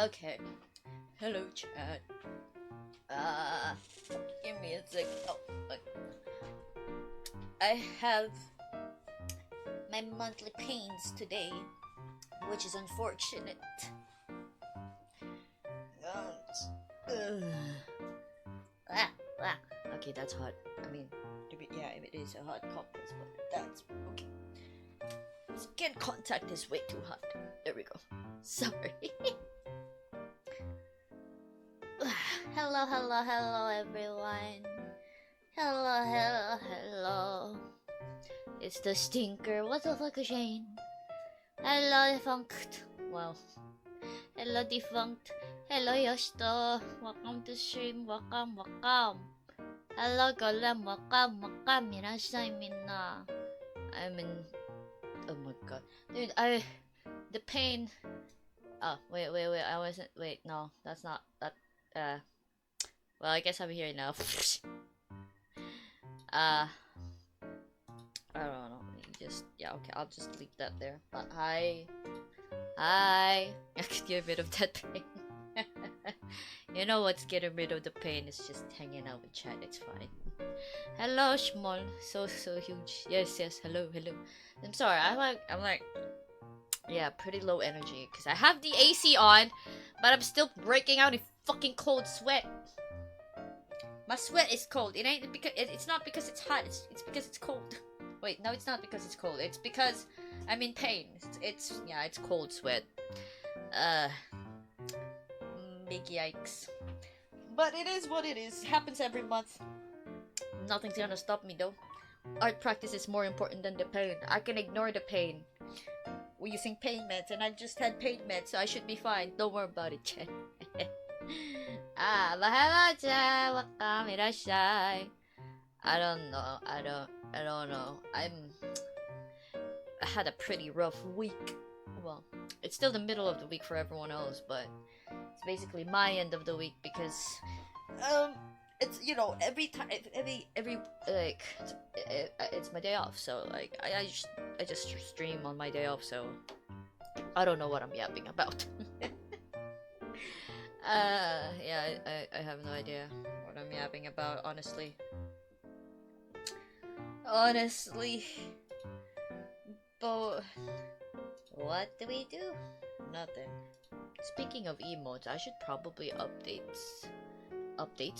Okay. Hello, chat. Uh, Give me a sec. Oh, I have my monthly pains today, which is unfortunate. Ah, ah. Okay, that's hot. I mean, yeah, it is a hot compress, but that's okay. Skin contact is way too hot. There we go. Sorry. Hello, hello, hello, everyone. Hello, hello, hello. It's the stinker. What the fuck, Shane? Hello, defunct. Well, hello, defunct. Hello, Yoshito. Welcome to stream. Welcome, welcome. Hello, Golem. Welcome, welcome. Irashai minna. I'm in. Oh my god, dude. The pain. Oh wait. I wasn't. Wait, no, that's not that. Well, I guess I'm here now. uh, I don't know. Just yeah. Okay, I'll just leave that there. But hi. I could get rid of that pain. You know what's getting rid of the pain is just hanging out with chat. It's fine. Hello, Shmol. So huge. Yes. Hello. I'm sorry. I'm like, yeah, pretty low energy because I have the AC on, but I'm still breaking out in fucking cold sweat. My sweat is cold. It ain't because it's not because it's hot. It's because it's cold. Wait, no, it's not because it's cold. It's because I'm in pain. It's yeah, it's cold sweat. Uh, Big yikes. But it is what it is. It happens every month. Nothing's gonna stop me though. Art practice is more important than the pain. I can ignore the pain. We're using pain meds, and I just had pain meds, so I should be fine. Don't worry about it, Chen. Mahalo, Chen. Welcome, irashai. I don't know. I don't know. I had a pretty rough week. Well, it's still the middle of the week for everyone else, but it's basically my end of the week because it's every time every like it's my day off, so like I just stream on my day off, so I don't know what I'm yapping about. Yeah, I have no idea what I'm yapping about, honestly. But what do we do? Nothing. Speaking of emotes, I should probably updates.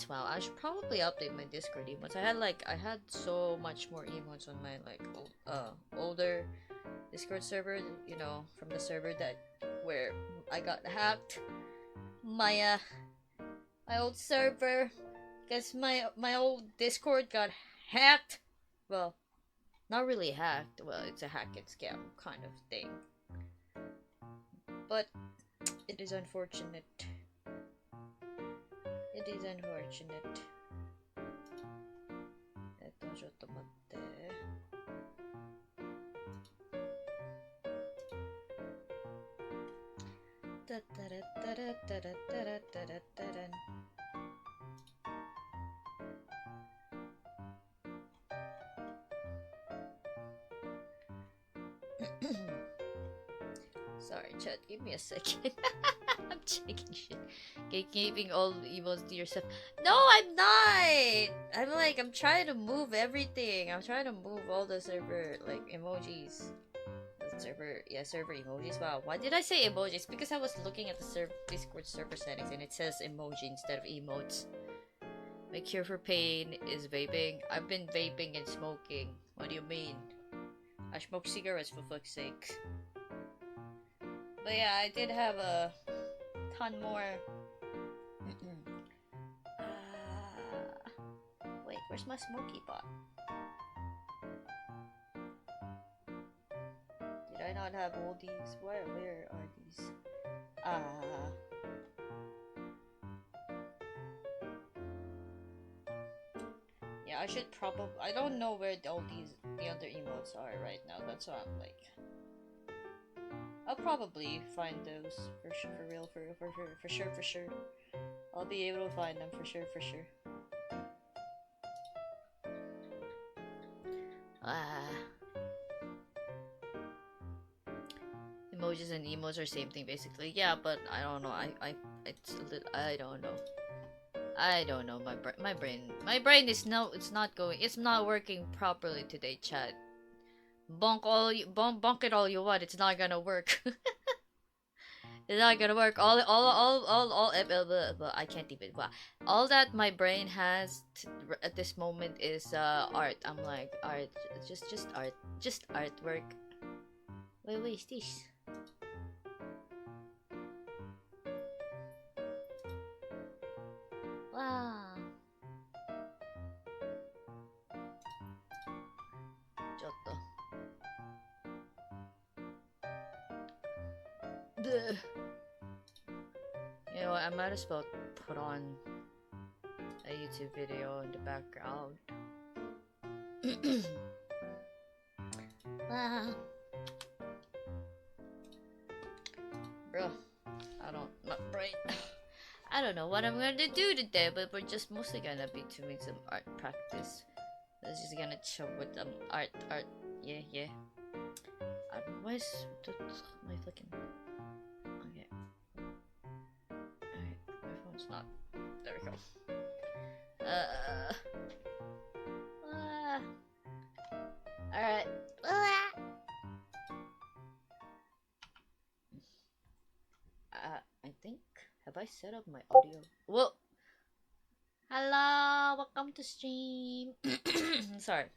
Wow, I should probably update my Discord emotes. I had so much more emotes on my older Discord server, from the server that where I got hacked. My my old server, because my old Discord got hacked. Well, not really hacked. Well, it's a hack and scam kind of thing. But it is unfortunate. It is unfortunate. ちょっと待って。タタラタラタラタラタラタラン。Sorry, chat. Give me a second. I'm checking shit. Keeping all emotes to yourself. No, I'm not. I'm trying to move everything. I'm trying to move all the server emojis. The server emojis. Wow, why did I say emojis? Because I was looking at the Discord server settings and it says emoji instead of emotes. My cure for pain is vaping. I've been vaping and smoking. What do you mean? I smoke cigarettes for fuck's sake. But yeah, I did have a ton more. Wait, where's my smoky pot? Did I not have all these? Where are these? Yeah, I should probably. I don't know where the other emotes are right now. That's why I'm like. I'll probably find those for sure. I'll be able to find them for sure. emojis and emotes are same thing basically. Yeah, but I don't know. It's a little. I don't know. I don't know. My brain is no. It's not going. It's not working properly today, chat. Bonk it all you want. It's not gonna work. It's not gonna work. I can't even. Well, all that my brain has at this moment is art. I'm like art, just art, just artwork. Wait, what is this? Wow. ちょっと。Bleh. You know what, I might as well put on a YouTube video in the background. Wow. Bro, my brain. I don't know what I'm gonna do today, but we're just mostly gonna be doing some art practice. We're just gonna chill with art, yeah. Why is my fucking... Okay. Alright, my phone's not... There we go. Alright. I think... Have I set up my audio? Whoa! Hello! Welcome to stream! Sorry.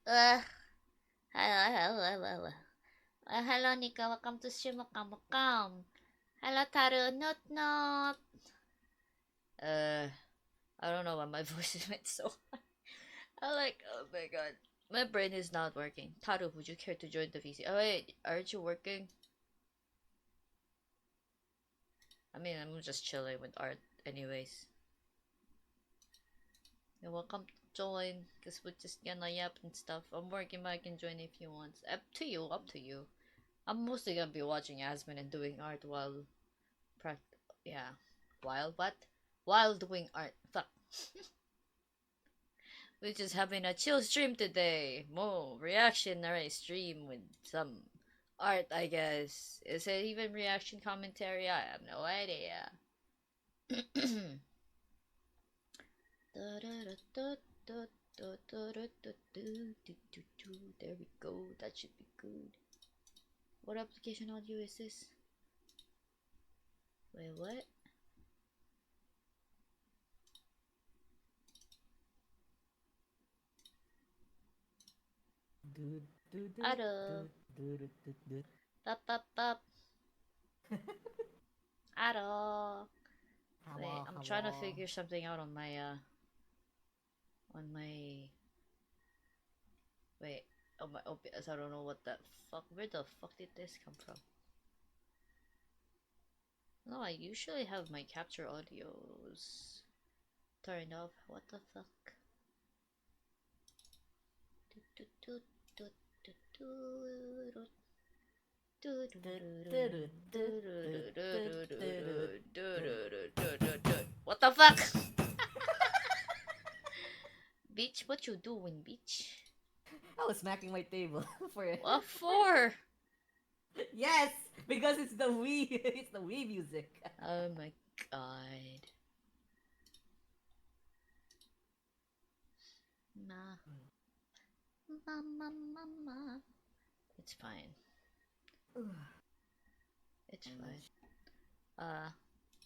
Hello. Hello, Nika. Welcome to stream. Welcome. Hello, Taru. Not. I don't know why my voice went so high. Oh my god. My brain is not working. Taru, would you care to join the VC? Oh wait, aren't you working? I mean, I'm just chilling with art anyways. You're welcome to join, because we're just gonna yap and stuff. I'm working, but I can join if you want. Up to you. I'm mostly gonna be watching Asmin and doing art while While doing art. Fuck. We're just having a chill stream today. More reactionary stream with some art, I guess. Is it even reaction commentary? I have no idea. There we go. That should be good. What application audio is this? Wait, what? Aro. Pop. Aro. Wait, I'm trying to figure something out on my wait, on my OBS. I don't know what the fuck. Where the fuck did this come from? No, I usually have my capture audios turned off. What the fuck? What the fuck? Bitch, what you doing, bitch? I was smacking my table for it. What for? Yes, because it's the Wii. It's the Wii music. Oh my god. Mama. It's fine. It's fine.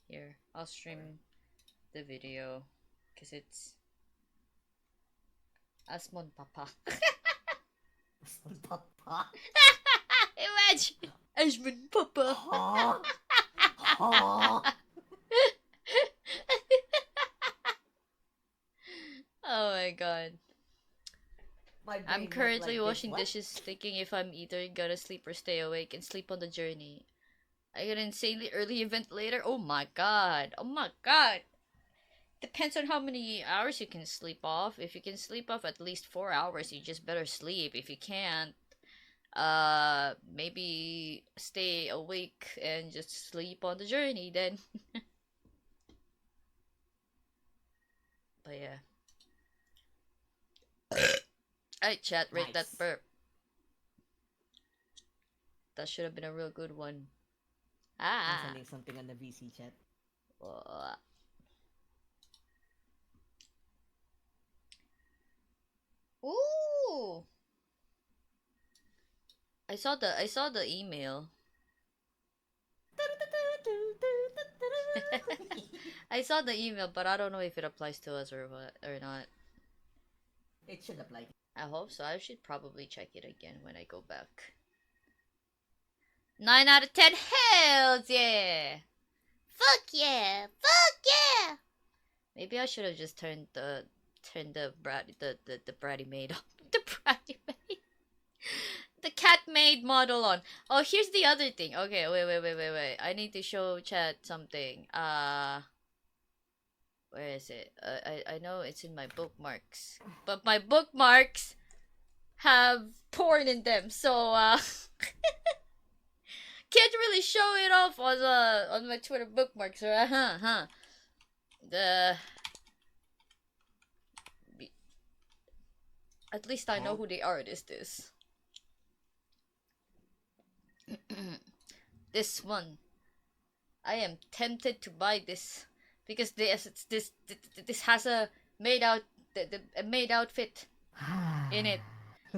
Here, I'll stream the video, cause it's Asmon Papa. Asmon Papa. Imagine Asmon Papa. Oh my god. I'm currently washing dishes, thinking if I'm either gonna sleep or stay awake and sleep on the journey. I got an insanely early event later. Oh my god. Depends on how many hours you can sleep off. If you can sleep off at least 4 hours, you just better sleep. If you can't, maybe stay awake and just sleep on the journey then. But yeah. Alright, chat, rate that burp. That should have been a real good one. I'm Ah. sending something on the VC chat. Uh, Ooh. I saw the email. I saw the email, but I don't know if it applies to us or what or not. It should apply. I hope so. I should probably check it again when I go back. 9 out of 10. Hells yeah! Fuck yeah! Fuck yeah! Maybe I should have just turned the bratty maid on. The bratty maid. The cat maid model on. Oh, here's the other thing. Okay, wait. I need to show chat something. Where is it? I know it's in my bookmarks, but my bookmarks have porn in them, so can't really show it off on my Twitter bookmarks, right? The At least I know who the artist is. This one. I am tempted to buy this because this has a a maid outfit in it,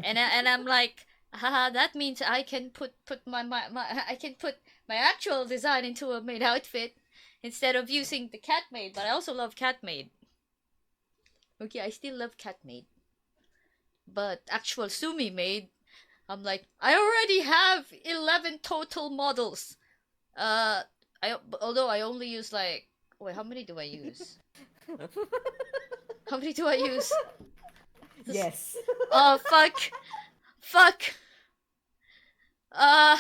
and I'm like, haha, that means I can put I can put my actual design into a maid outfit instead of using the cat maid. But I also love cat maid. Okay, I still love cat maid, but actual Sumi maid, I'm like, I already have 11 total models. Although I only use like, wait, how many do I use? How many do I use? Yes. Oh fuck. Uh,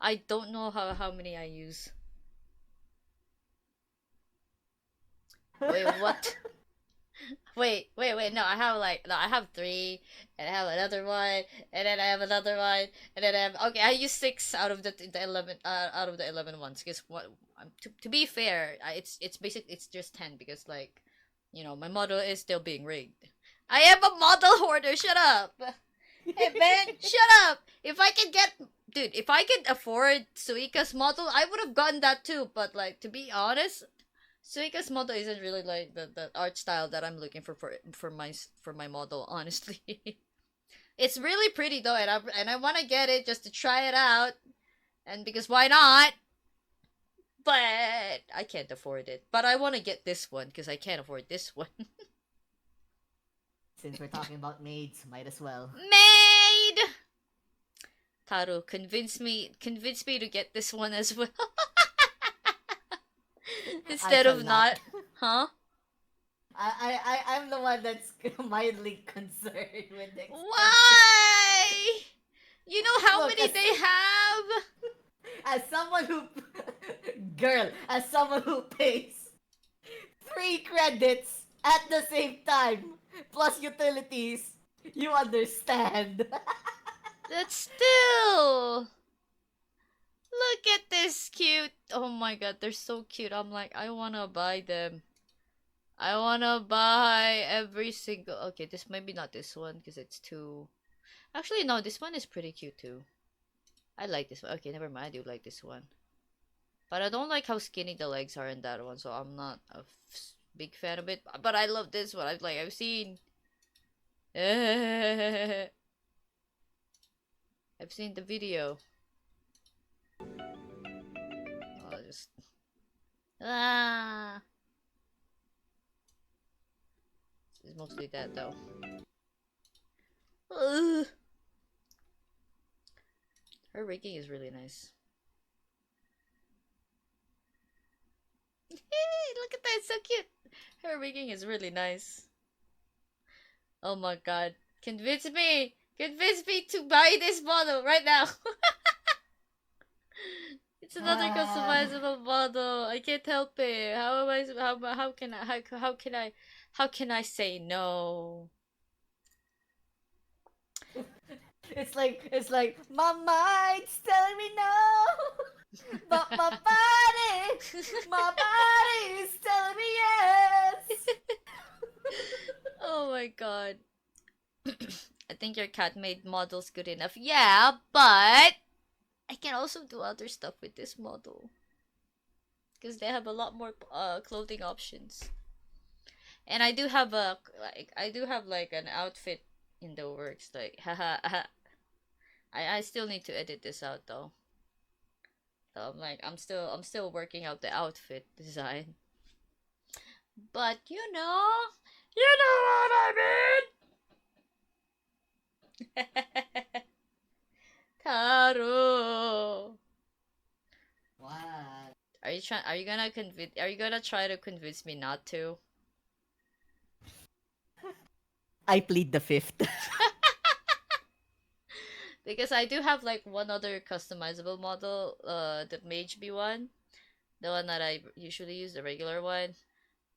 I don't know how many I use. Wait, what? Wait. No, I have three, and I have another one, and then I have another one, and then I have. Okay, I use 6 out of the 11 out of the 11 ones. Because what? To be fair, it's just 10 because like, my model is still being rigged. I am a model hoarder. Shut up. Hey Ben, shut up. If I could afford Suika's model, I would have gotten that too. But like, to be honest, Suika's model isn't really like the art style that I'm looking for my model, honestly. It's really pretty though, and I want to get it just to try it out, and because why not? But I can't afford it. But I want to get this one because I can't afford this one. Since we're talking about maids, might as well. Maid. Taro, convince me to get this one as well. Instead shall of not. huh? I'm the one that's mildly concerned with the expenses. Why? You know how Look, many they have? as someone who, as someone who pays 3 credits at the same time, plus utilities, you understand. That's still. Look at this cute. Oh my god, they're so cute. I'm like, I wanna buy them. I wanna buy every single. Okay, this maybe not this one because it's too. Actually, no, this one is pretty cute too. I like this one. Okay, never mind. I do like this one. But I don't like how skinny the legs are in that one, so I'm not a big fan of it. But I love this one. I've seen. I've seen the video. I'll just. Ah. It's mostly that though. Ugh. Her rigging is really nice. Look at that, it's so cute. Her rigging is really nice. Oh my god. Convince me! Convince me to buy this model right now! It's another customizable model. I can't help it. How can I say no? It's like my mind's telling me no, but my body is telling me yes. Oh my god. I think your cat made model's good enough. Yeah, but I can also do other stuff with this model because they have a lot more clothing options. And I do have like an outfit in the works. Like, haha, I still need to edit this out though. So I'm still working out the outfit design. But you know what I mean. Taro. What? Are you gonna try to convince me not to? I plead the fifth. Because I do have like one other customizable model, the Mage B one, the one that I usually use, the regular one.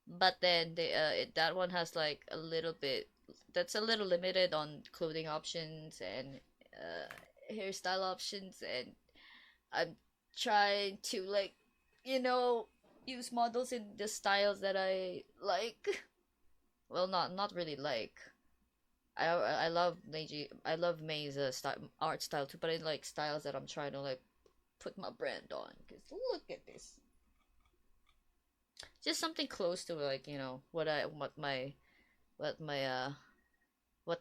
But then that one has like a little bit, that's a little limited on clothing options and hairstyle options, and I'm trying to like, you know, use models in the styles that I like. Well, not really like. I love Meiji. I love Mei's art style too, but I like styles that I'm trying to like put my brand on. Cause look at this, just something close to like what my what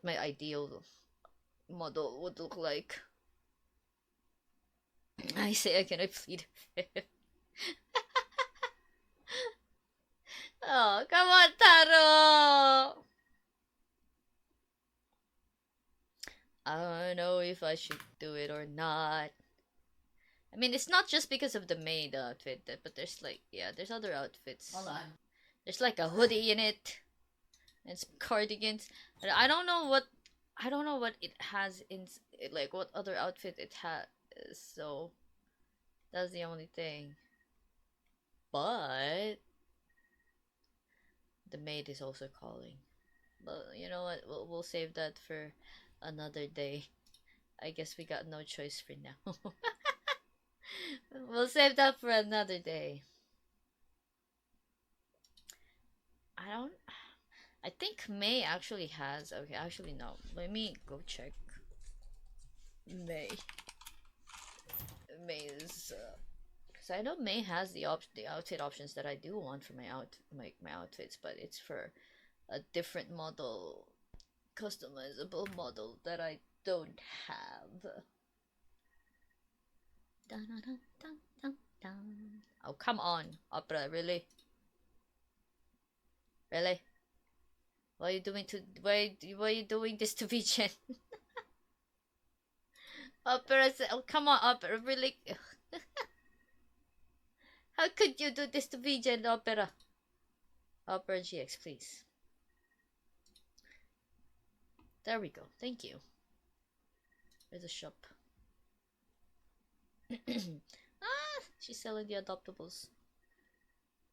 my ideal model would look like. I say again, I plead. Oh, come on, Taro! I don't know if I should do it or not. I mean, it's not just because of the maid outfit, but there's like, yeah, there's other outfits. Hold on. There's like a hoodie in it, and some cardigans. And I don't know what it has in, like, what other outfit it has. So that's the only thing. But the maid is also calling. But you know what? We'll save that for another day. I guess we got no choice for now. We'll save that for another day. I don't. I think May actually has. Okay, actually no. Let me go check. May. May is. Because I know May has the outfit options that I do want for my outfits, but it's for a different model, customizable model that I don't have. Dun, dun, dun, dun, dun, dun. Oh, come on, Opera, really? Really? Why are you doing why are you doing this to Vichen? Opera, oh come on, Opera, really? How could you do this to Vichen, Opera? Opera GX, please. There we go. Thank you. Where's the shop? Ah, she's selling the adoptables.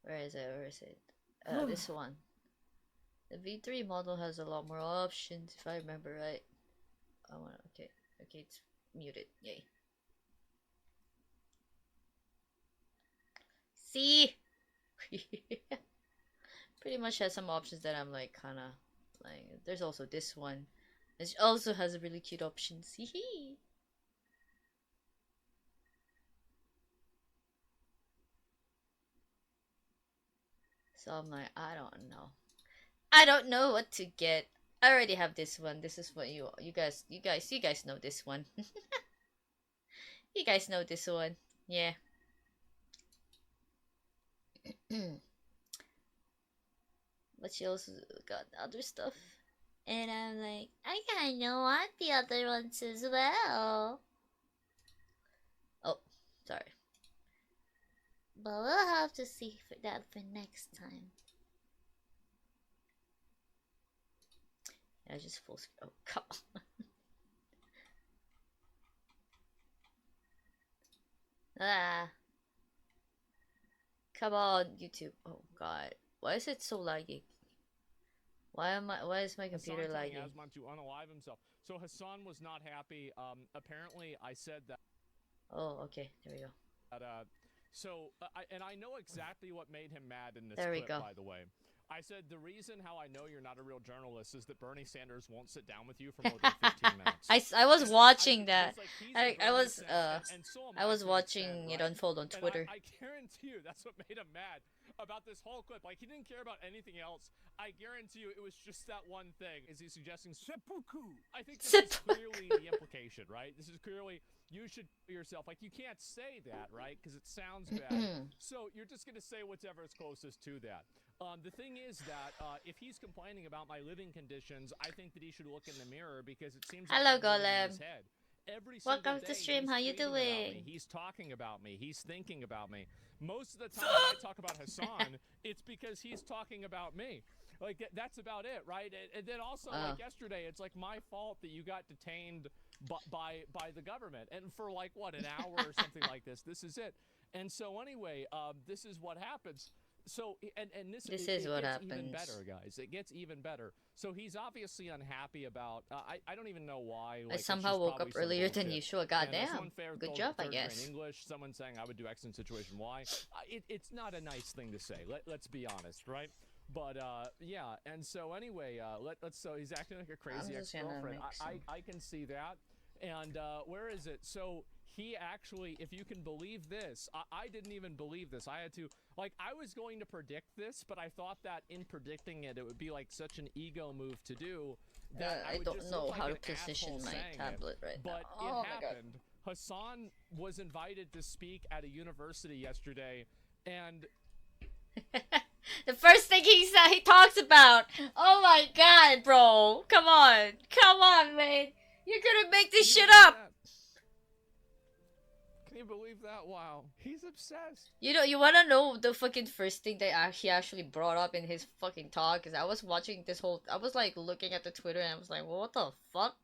Where is it? Where is it? This one. The V3 model has a lot more options, if I remember right. Okay, okay, it's muted. Yay. See, pretty much has some options that I'm like kind of like. There's also this one. It also has really cute options. So I'm like, I don't know. I don't know what to get. I already have this one. This is what you guys know this one. You guys know this one. Yeah. But she also got other stuff. And I'm like, I kinda want the other ones as well. Oh, sorry. But we'll have to see for that for next time. I just full screen. Oh, come on. Ah. Come on, YouTube. Oh god. Why is it so laggy? Why is my computer lagging? Asman to unalive himself. So Hassan was not happy. Apparently I said that. Oh, okay. There we go. And I know exactly what made him mad in this There we clip, go. by the way. I said the reason how I know you're not a real journalist is that Bernie Sanders won't sit down with you for more than 15 minutes. I was watching that. It's like he's a I Bernie was Sanders, and so am I was to an watching extent, it right? unfold on And Twitter. I guarantee you that's what made him mad about this whole clip. Like, he didn't care about anything else. I guarantee you it was just that one thing. Is he suggesting seppuku? I think this is clearly the implication, right? This is clearly you should yourself. Like, you can't say that, right? Because it sounds bad. So you're just going to say whatever is closest to that. The thing is that if he's complaining about my living conditions, I think that he should look in the mirror because it seems like Hello, I'm living in Golem. his head. Every Welcome single to day, stream. he's How you tweeting about me. doing? He's talking about me. He's thinking about me. Most of the time when I talk about Hassan, it's because he's talking about me. Like, that's about it, right? And then also, like yesterday, it's like my fault that you got detained by the government. And for like, what, an hour or something like this. This is it. And so anyway, this is what happens. So, and this is what happens. Even better, guys. It gets even better. So he's obviously unhappy about, I don't even know why. Like, I somehow woke up earlier than usual. Goddamn. Good job, I guess. In English, someone saying I would do X in situation Y. It's not a nice thing to say. Let's be honest, right? But yeah, and so anyway, so he's acting like a crazy ex-girlfriend. I can see that. And where is it? So he actually, if you can believe this, I didn't even believe this. I had to, like, I was going to predict this, but I thought that in predicting it, it would be like such an ego move to do that I don't know how to position my tablet right now. But it happened. Hassan was invited to speak at a university yesterday, and the first thing he talks about. Oh my god, bro! Come on, man! You're gonna make this shit up. Can you believe that? Wow, he's obsessed. You know, you wanna know the fucking first thing that he actually brought up in his fucking talk? Cause I was watching this whole, I was like looking at the Twitter and I was like, well, what the fuck?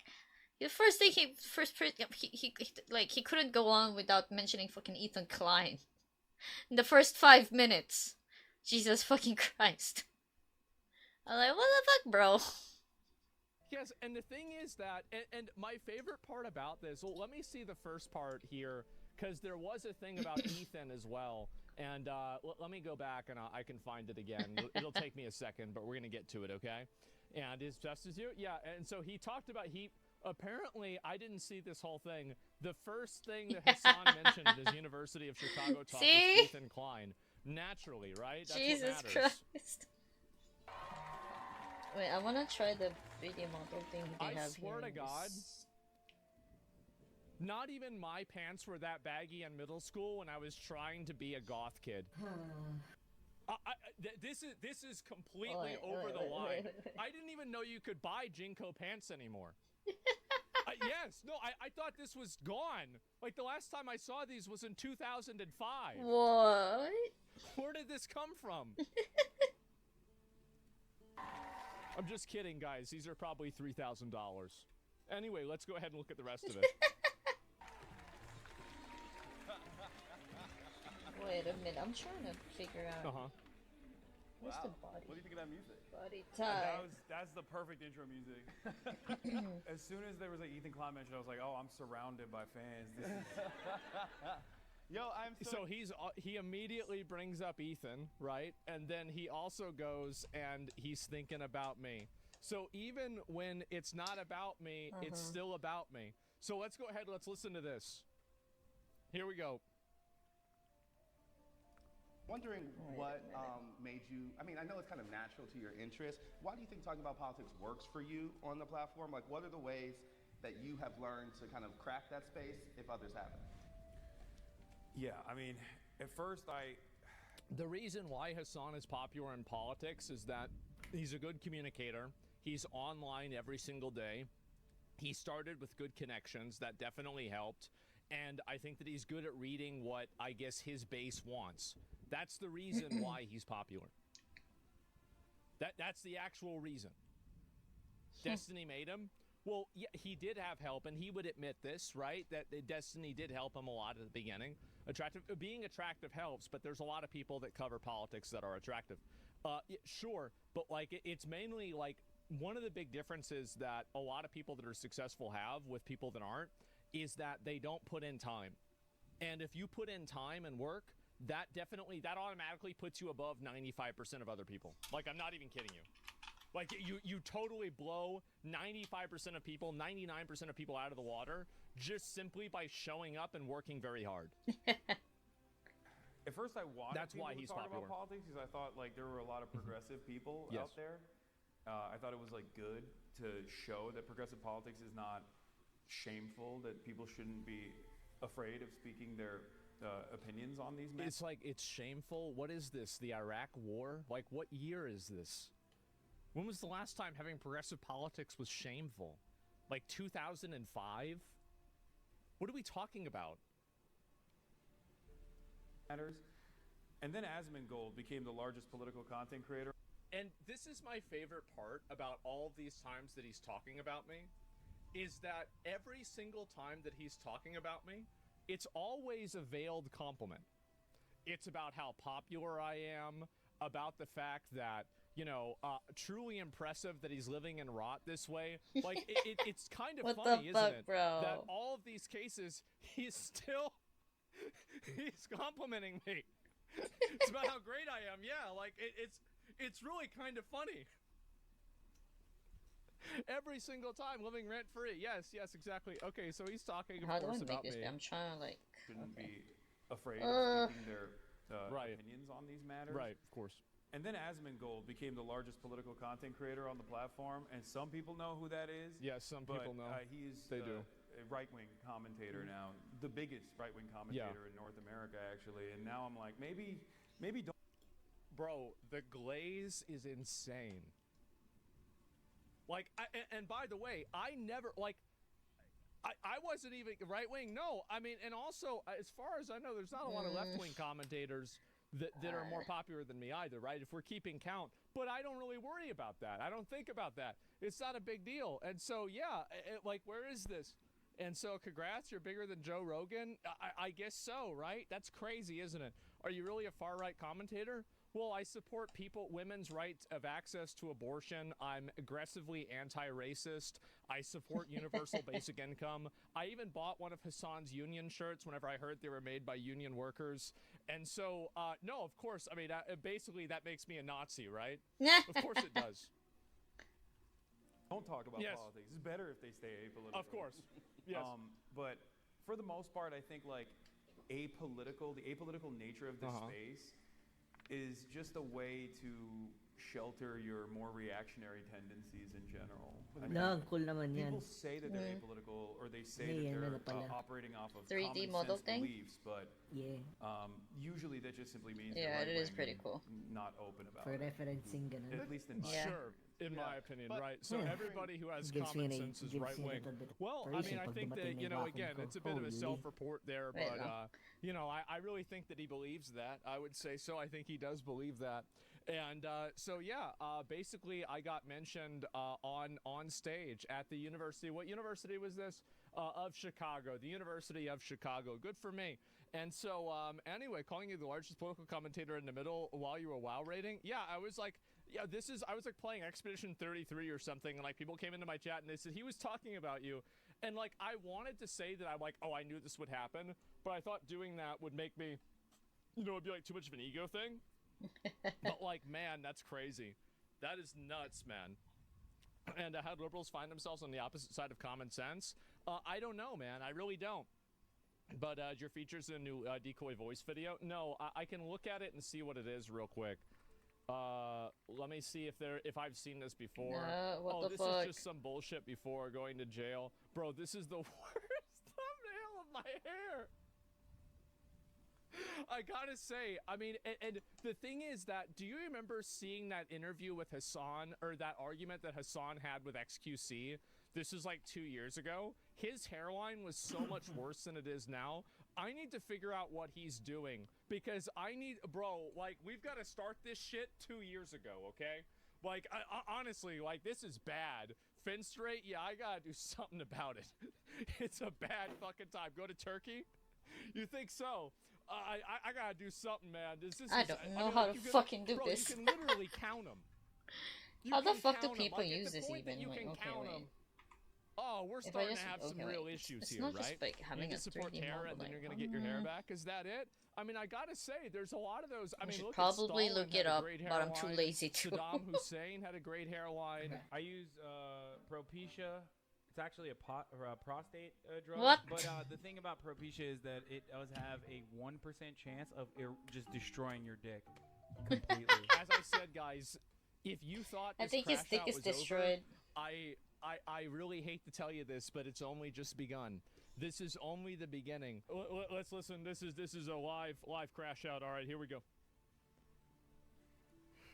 The first thing he couldn't go on without mentioning fucking Ethan Klein. In the first 5 minutes. Jesus fucking Christ. I'm like, what the fuck, bro? Yes, and the thing is that, and my favorite part about this, well, let me see the first part here, because there was a thing about Ethan as well, and let me go back and I can find it again. It'll take me a second, but we're going to get to it, okay? And is Justice here? Yeah, and so he talked about, apparently, I didn't see this whole thing. The first thing that Hassan mentioned at his University of Chicago talk was Ethan Klein. Naturally, right? That's Jesus Christ. Wait, I wanna try the video model thing they have here. I swear to God, not even my pants were that baggy in middle school when I was trying to be a goth kid. This is completely over the line. I didn't even know you could buy Jinko pants anymore. Yes, no, I thought this was gone. Like, the last time I saw these was in 2005. What? Where did this come from? I'm just kidding, guys. These are probably $3,000. Anyway, let's go ahead and look at the rest of it. Wait a minute, I'm trying to figure out. What's the body? What do you think of that music? Body type. That's the perfect intro music. As soon as there was like Ethan Klein mentioned, I was like, oh, I'm surrounded by fans. This is... Yo, I'm so he immediately brings up Ethan, right? And then he also goes and he's thinking about me. So even when it's not about me, it's still about me. So let's go ahead, let's listen to this. Here we go. Wondering what made you, I mean, I know it's kind of natural to your interest. Why do you think talking about politics works for you on the platform? Like, what are the ways that you have learned to kind of crack that space if others haven't? Yeah, I mean, at first The reason why Hassan is popular in politics is that he's a good communicator. He's online every single day. He started with good connections. That definitely helped. And I think that he's good at reading what, I guess, his base wants. That's the reason why he's popular. That's the actual reason. Destiny made him. Well, yeah, he did have help, and he would admit this, right? That Destiny did help him a lot at the beginning. Being attractive helps, but there's a lot of people that cover politics that are attractive. Yeah, sure, but like it's mainly like one of the big differences that a lot of people that are successful have with people that aren't is that they don't put in time. And if you put in time and work, that automatically puts you above 95% of other people. Like, I'm not even kidding you. Like, you totally blow 95% of people, 99% of people out of the water just simply by showing up and working very hard. At first, I wanted That's people why to he's talk popular. about politics because I thought like there were a lot of progressive people Yes. out there. I thought it was like good to show that progressive politics is not shameful, that people shouldn't be afraid of speaking their opinions on these matters. It's like, it's shameful. What is this? The Iraq War? Like, what year is this? When was the last time having progressive politics was shameful? Like 2005? What are we talking about? And then Asmongold became the largest political content creator. And this is my favorite part about all of these times that he's talking about me, is that every single time that he's talking about me, it's always a veiled compliment. It's about how popular I am, about the fact that, you know, truly impressive that he's living in rot this way. Like, it's kind of What funny, the fuck, isn't it? bro? That all of these cases, he's complimenting me. It's about how great I am. Yeah, like, it's really kind of funny. Every single time, living rent free. Yes, exactly. Okay, so he's talking, of How do I course, make about this? me. I'm trying to like. Shouldn't Okay. be afraid of speaking their Right. opinions on these matters. Right, of course. And then Asmongold became the largest political content creator on the platform, and some people know who that is. Yes, some but, people know. He's They do. a right-wing commentator now, the biggest right-wing commentator in North America, actually. And now I'm like, maybe don't. Bro, the glaze is insane. Like, and by the way, I never, like, I wasn't even right-wing. No, I mean, and also, as far as I know, there's not a lot of left-wing commentators that are more popular than me either, right? If we're keeping count. But I don't really worry about that. I don't think about that. It's not a big deal. And so, yeah, like, where is this? And so, congrats, you're bigger than Joe Rogan? I guess so, right? That's crazy, isn't it? Are you really a far-right commentator? Well, I support women's rights of access to abortion. I'm aggressively anti-racist. I support universal basic income. I even bought one of Hassan's union shirts whenever I heard they were made by union workers. And so, no, of course, I mean, basically that makes me a Nazi, right? Of course it does. Don't talk about Yes. politics. It's better if they stay apolitical. Of course. Yes. But for the most part, I think like the apolitical nature of this space is just a way to shelter your more reactionary tendencies in general. I mean, Cool naman yan. people say that they're apolitical, or they say Yeah, that ano they're pala. operating off of 3D common model sense thing? beliefs, but Yeah, usually that just simply means Yeah, they're it is right-wing pretty and cool. not open about for it. referencing ganun. At least in my Yeah. Sure, in my opinion, But- right? So Yeah. everybody who has Gives me common an- sense is gives me a right-wing. little bit of Well, I reason mean, I pag think dumating that, na you yung know, vacuum again, ko. it's a bit of a Holy. self-report there, Wait, but, no. you know, I really think that he believes that. I would say so. I think he does believe that. And so, yeah, basically, I got mentioned on stage at the university. What university was this? Of Chicago, the University of Chicago. Good for me. And so, anyway, calling you the largest political commentator in the middle while you were WoW rating. Yeah, I was like, I was like playing Expedition 33 or something, and like people came into my chat and they said he was talking about you. And like, I wanted to say that I'm like, oh, I knew this would happen, but I thought doing that would make me, you know, it'd be like too much of an ego thing. But like, man, that's crazy. That is nuts, man. And how liberals find themselves on the opposite side of common sense? I don't know, man. I really don't. But your features in a new decoy voice video? No, I can look at it and see what it is real quick. Let me see if I've seen this before. What the this fuck? is just some bullshit before going to jail. Bro, this is the worst thumbnail of my hair. I gotta say, I mean, and the thing is that, do you remember seeing that interview with Hassan, or that argument that Hassan had with XQC? This was like 2 years ago. His hairline was so much worse than it is now. I need to figure out what he's doing, because bro, like, we've got to start this shit 2 years ago, okay? Like, honestly, like, this is bad. Fin straight, yeah, I gotta do something about it. It's a bad fucking time. Go to Turkey? You think so? I gotta do something, man. I don't know how to fucking do bro, this. You can literally count them. How the fuck do people use this even? You Like, can okay, count wait. them. oh, we're If I starting just to have some okay, real wait, issues it's here, not right? just like having you a can support 3D terror model, and then you're like, gonna get your hair back. Is that it? I mean, I gotta say, there's a lot of those. I I mean, should look probably at Stalin look had it a up, great but I'm too hairline. lazy to. Saddam Hussein had a great hairline. I use Propecia. It's actually a prostate drug. What? But the thing about Propecia is that it does have a 1% chance of just destroying your dick completely. As I said, guys, if you thought I this think his crash dick out is was destroyed. over, I really hate to tell you this, but it's only just begun. This is only the beginning. Let's listen. This is a live crash out. All right, here we go.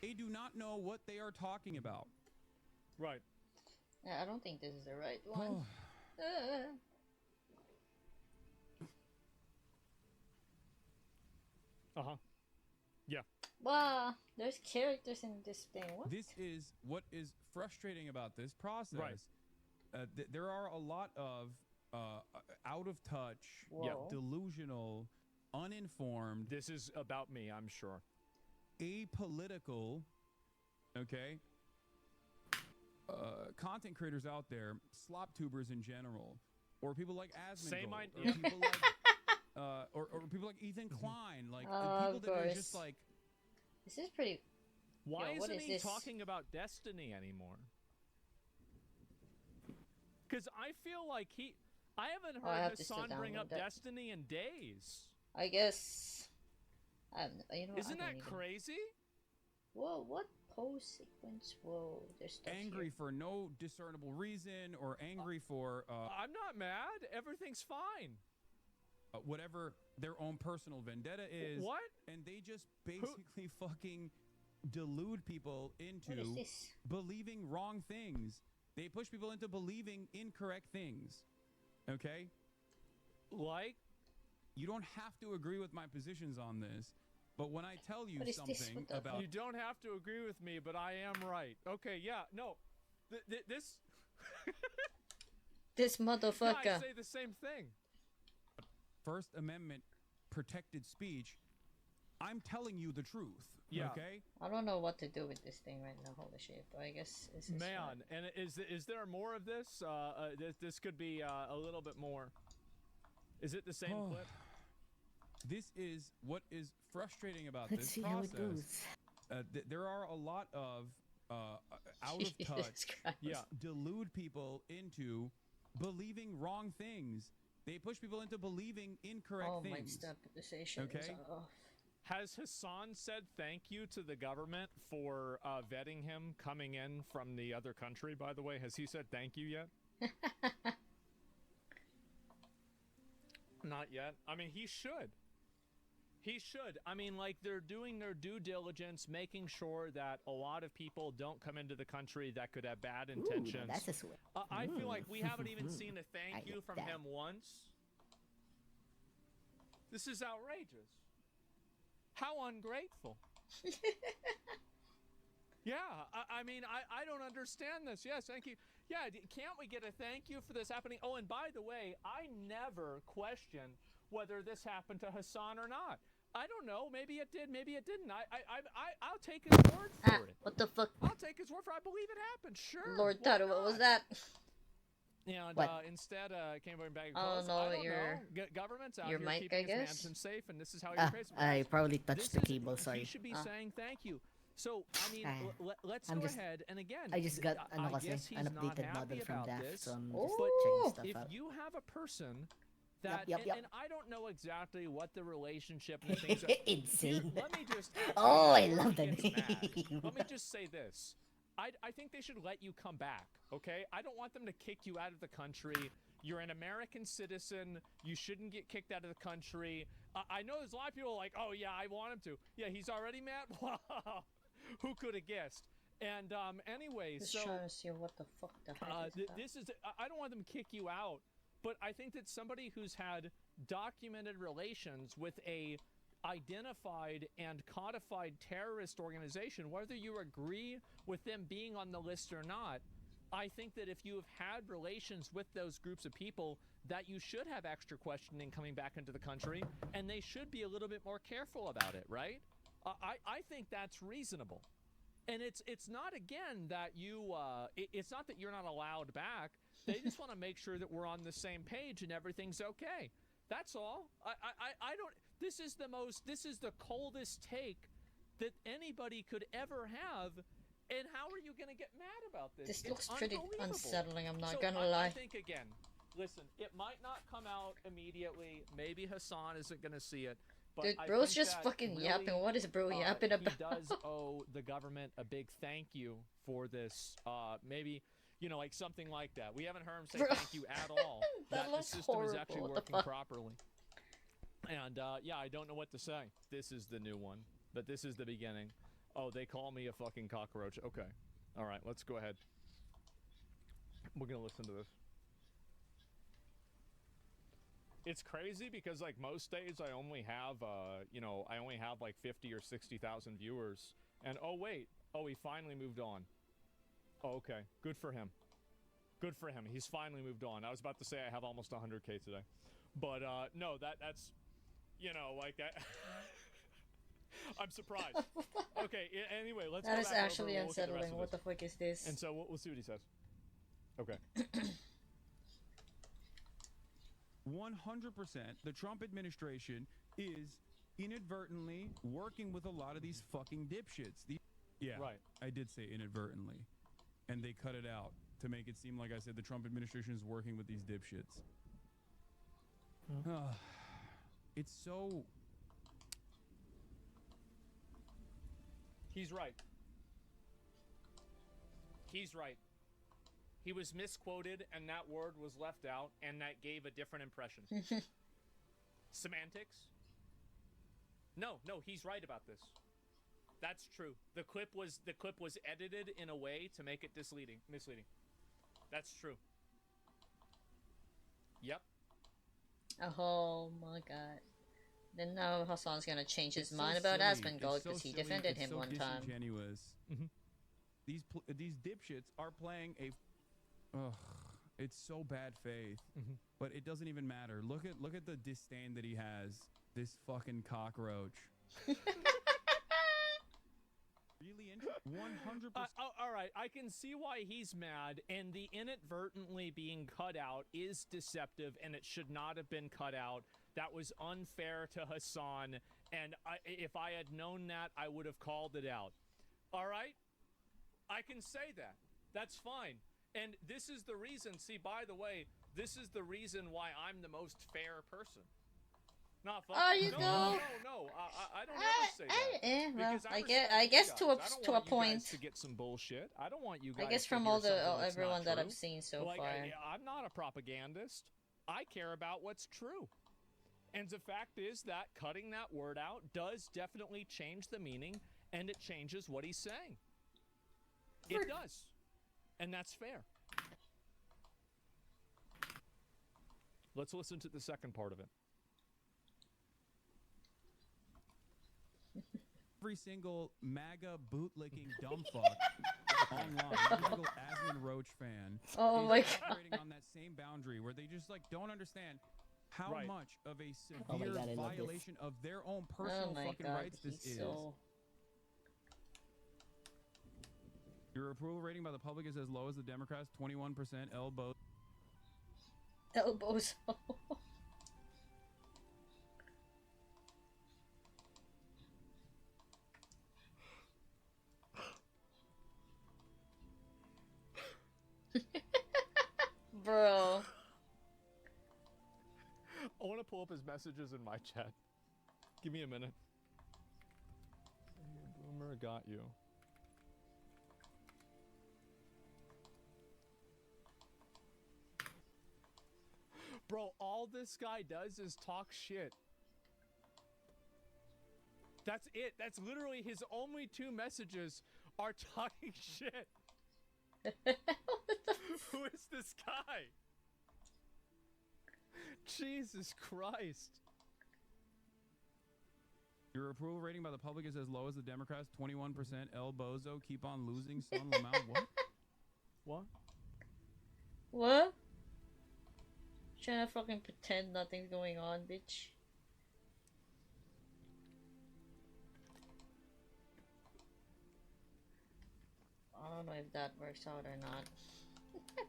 They do not know what they are talking about. Right. Yeah, I don't think this is the right one. Uh-huh. Yeah. Wow, there's characters in this thing. What? This is what is frustrating about this process. Right. There are a lot of out of touch, Whoa. delusional, uninformed, This is about me, I'm sure. apolitical, okay, content creators out there, slop tubers in general, or people like Same Asmongold, idea. or people like or people like Ethan Klein, like Of people that are just course. like, This is pretty. Why Yo, what isn't is he this? talking about Destiny anymore? Because I feel like I haven't Oh, I heard have to still Hassan bring download up that. Destiny in days. I guess. You know, Isn't I that don't even... crazy? Whoa, what pose sequence? Whoa, there's stuff angry here. for no discernible reason, or angry for I'm not mad. Everything's fine. whatever their own personal vendetta is. What? And they just basically fucking delude people What is into this? believing wrong things. They push people into believing incorrect things. Okay? Like? You don't have to agree with my positions on this, but when I tell you What is this? something What the about You don't have to agree with me, but I am right. Okay, yeah, no. This... This Yeah, I motherfucker. say the same thing. First Amendment protected speech, I'm telling you the truth. Yeah. Okay? I don't know what to do with this thing right now. Holy shit! But I guess this is Man, and is there more of this? This could be a little bit more. Is it the same clip? This is what is frustrating about Let's this see process. how it goes. There are a lot of out of Jesus touch, Christ. Yeah. delude people into believing wrong things. They push people into believing incorrect Oh, my things. stabilization is Okay. off. Has Hassan said thank you to the government for vetting him coming in from the other country, by the way? Has he said thank you yet? Not yet. I mean, he should. He should. I mean, like, they're doing their due diligence, making sure that a lot of people don't come into the country that could have bad Ooh, intentions. that's a sweat. I feel like we haven't even seen a I thank you like from that. him once. This is outrageous. How ungrateful. Yeah, I mean, I don't understand this. Yes, thank you. Yeah, can't we get a thank you for this happening? Oh, and by the way, I never questioned whether this happened to Hassan or not. I don't know. Maybe it did. Maybe it didn't. I'll take his word for it. What the fuck? I'll take his word for it. I believe it happened. Sure. Lord why Taro, what was not? that? And What? instead, came back. Oh, no, I don't your- know. Government's out your here mic, keeping I his guess? mansion safe, and this is how he Ah, pays for I it. probably touched the This is- cable, sorry. He should be Ah. saying thank you. So, I mean, let's I'm go just- ahead, and again, I just got I kasi, guess he's an not updated happy model from about Daft, this. so I'm Oh, just checking stuff If out. you have a person that, Yep, yep. And I don't know exactly what the relationship and the things are. Insane. Here, let me just. Oh, I before love he that gets mad, name. Let me just say this. I think they should let you come back, okay? I don't want them to kick you out of the country. You're an American citizen. You shouldn't get kicked out of the country. I know there's a lot of people like, oh, yeah, I want him to. Yeah, he's already mad? Wow. Who could have guessed? And anyway, Just so trying to see what the fuck the heck is that. this is, I don't want them to kick you out, but I think that somebody who's had documented relations with a identified and codified terrorist organization, whether you agree with them being on the list or not, I think that if you have had relations with those groups of people, that you should have extra questioning coming back into the country, and they should be a little bit more careful about it, right? I think that's reasonable. And it's not, again, that you, it's not that you're not allowed back. They just want to make sure that we're on the same page and everything's okay. That's all. I don't. This is the coldest take that anybody could ever have. And how are you gonna get mad about this? This It's looks pretty unbelievable. unsettling, I'm not So gonna I lie. think again, listen, it might not come out immediately. Maybe Hassan isn't gonna see it. But Dude, I bro's think just that fucking really, yapping. What is bro yapping about? He does owe the government a big thank you for this. Maybe, like something like that. We haven't heard him say Bro. thank you at all. That the looks system horrible. is actually What the working fuck? properly. And yeah, I don't know what to say. This is the new one, but this is the beginning. Oh, they call me a fucking cockroach. Okay. All right, let's go ahead. We're gonna listen to this. It's crazy because like most days I only have like 50 or 60,000 viewers. And oh wait, he finally moved on. Oh, okay, good for him. Good for him. He's finally moved on. I was about to say I have almost 100K today, but no, that's I'm surprised. Okay, anyway, let's. That go is back over actually and we'll look at the rest unsettling. of What the this. fuck is this? And so we'll see what he says. Okay. 100%, the Trump administration is inadvertently working with a lot of these fucking dipshits. Yeah, Right. I did say inadvertently. And they cut it out to make it seem like I said the Trump administration is working with these dipshits. It's so... He's right. He's right. He was misquoted, and that word was left out, and that gave a different impression. Semantics? No, he's right about this. That's true. The clip was edited in a way to make it misleading. That's true. Yep. Oh my god. Then now Hassan's gonna change his It's so mind about silly. Asmongold It's so because he silly. defended It's him so one time. disingenuous. Mhm. These dipshits are playing a... Ugh, it's so bad faith. Mhm. But it doesn't even matter. Look at the disdain that he has. This fucking cockroach. Really interesting. 100%. All right, I can see why he's mad, and the inadvertently being cut out is deceptive, and it should not have been cut out. That was unfair to Hassan, and if I had known that, I would have called it out. All right? I can say that. That's fine. And this is the reason, see, by the way, this is the reason why I'm the most fair person. Not fun. Oh, you no, go. No, I don't ever say that. Well, Because I respect guess you to guys. a I don't to a want you guys point. to get some bullshit. I don't want you guys. I guess to from hear all the something that's everyone not that I've true. seen so Like, far. I'm not a propagandist. I care about what's true. And the fact is that cutting that word out does definitely change the meaning, and it changes what he's saying. It does. And that's fair. Let's listen to the second part of it. Every single MAGA bootlicking dumb fuck online, every single Asmon Roach fan Oh is my god. operating on that same boundary where they just like don't understand how Right. much of a severe Oh my God, I love this. violation of their own Oh personal my fucking god. rights this He's is. so. Your approval rating by the public is as low as the Democrats, 21% elbow. Elbows. Bro. I want to pull up his messages in my chat. Give me a minute. Boomer got you. Bro, all this guy does is talk shit. That's it. That's literally his only two messages are talking shit. Who is this guy? Jesus Christ. Your approval rating by the public is as low as the Democrats, 21% elbozo. Keep on losing, son. Lamau. What? What? What? Trying to fucking pretend nothing's going on, bitch. I don't know if that works out or not.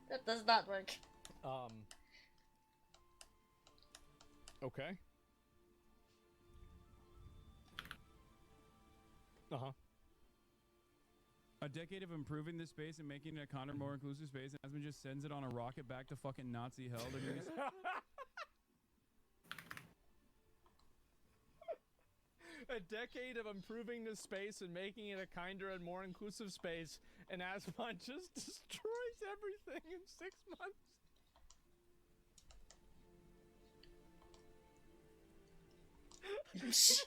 That does not work. Okay. Uh-huh. A decade of improving this space and making it a kinder, more inclusive space, and Asmund just sends it on a rocket back to fucking Nazi hell. They're gonna be A decade of improving this space and making it a kinder and more inclusive space, and Asmon just destroys everything in 6 months.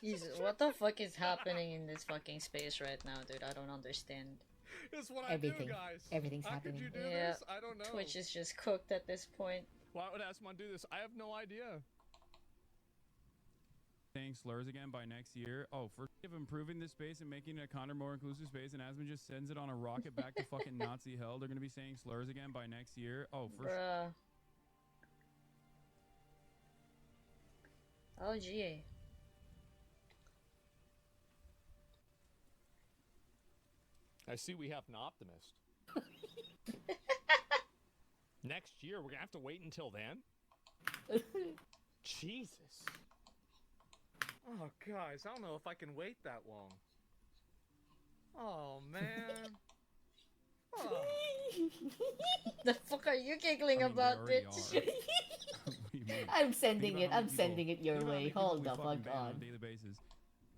Jesus, what the fuck is happening in this fucking space right now, dude? I don't understand. It's what Everything. I do, guys. Everything's How happening. could you do Yeah, this? I don't know. Twitch is just cooked at this point. Why would Asmon do this? I have no idea. saying slurs again by next year. Oh, for of improving this space and making it a kinder, more inclusive space, and Asmund just sends it on a rocket back to fucking Nazi hell. They're gonna be saying slurs again by next year. Oh, for Bruh. Oh, gee. I see we have an optimist. Next year, we're gonna have to wait until then? Jesus. Oh, guys, I don't know if I can wait that long. Oh, man. Oh. The fuck are you giggling I mean, they about, already bitch? are. What do you mean? I'm sending Think it. about how I'm many people- sending it your think about how way. many people Hold we the fucking fuck ban on a on. daily basis.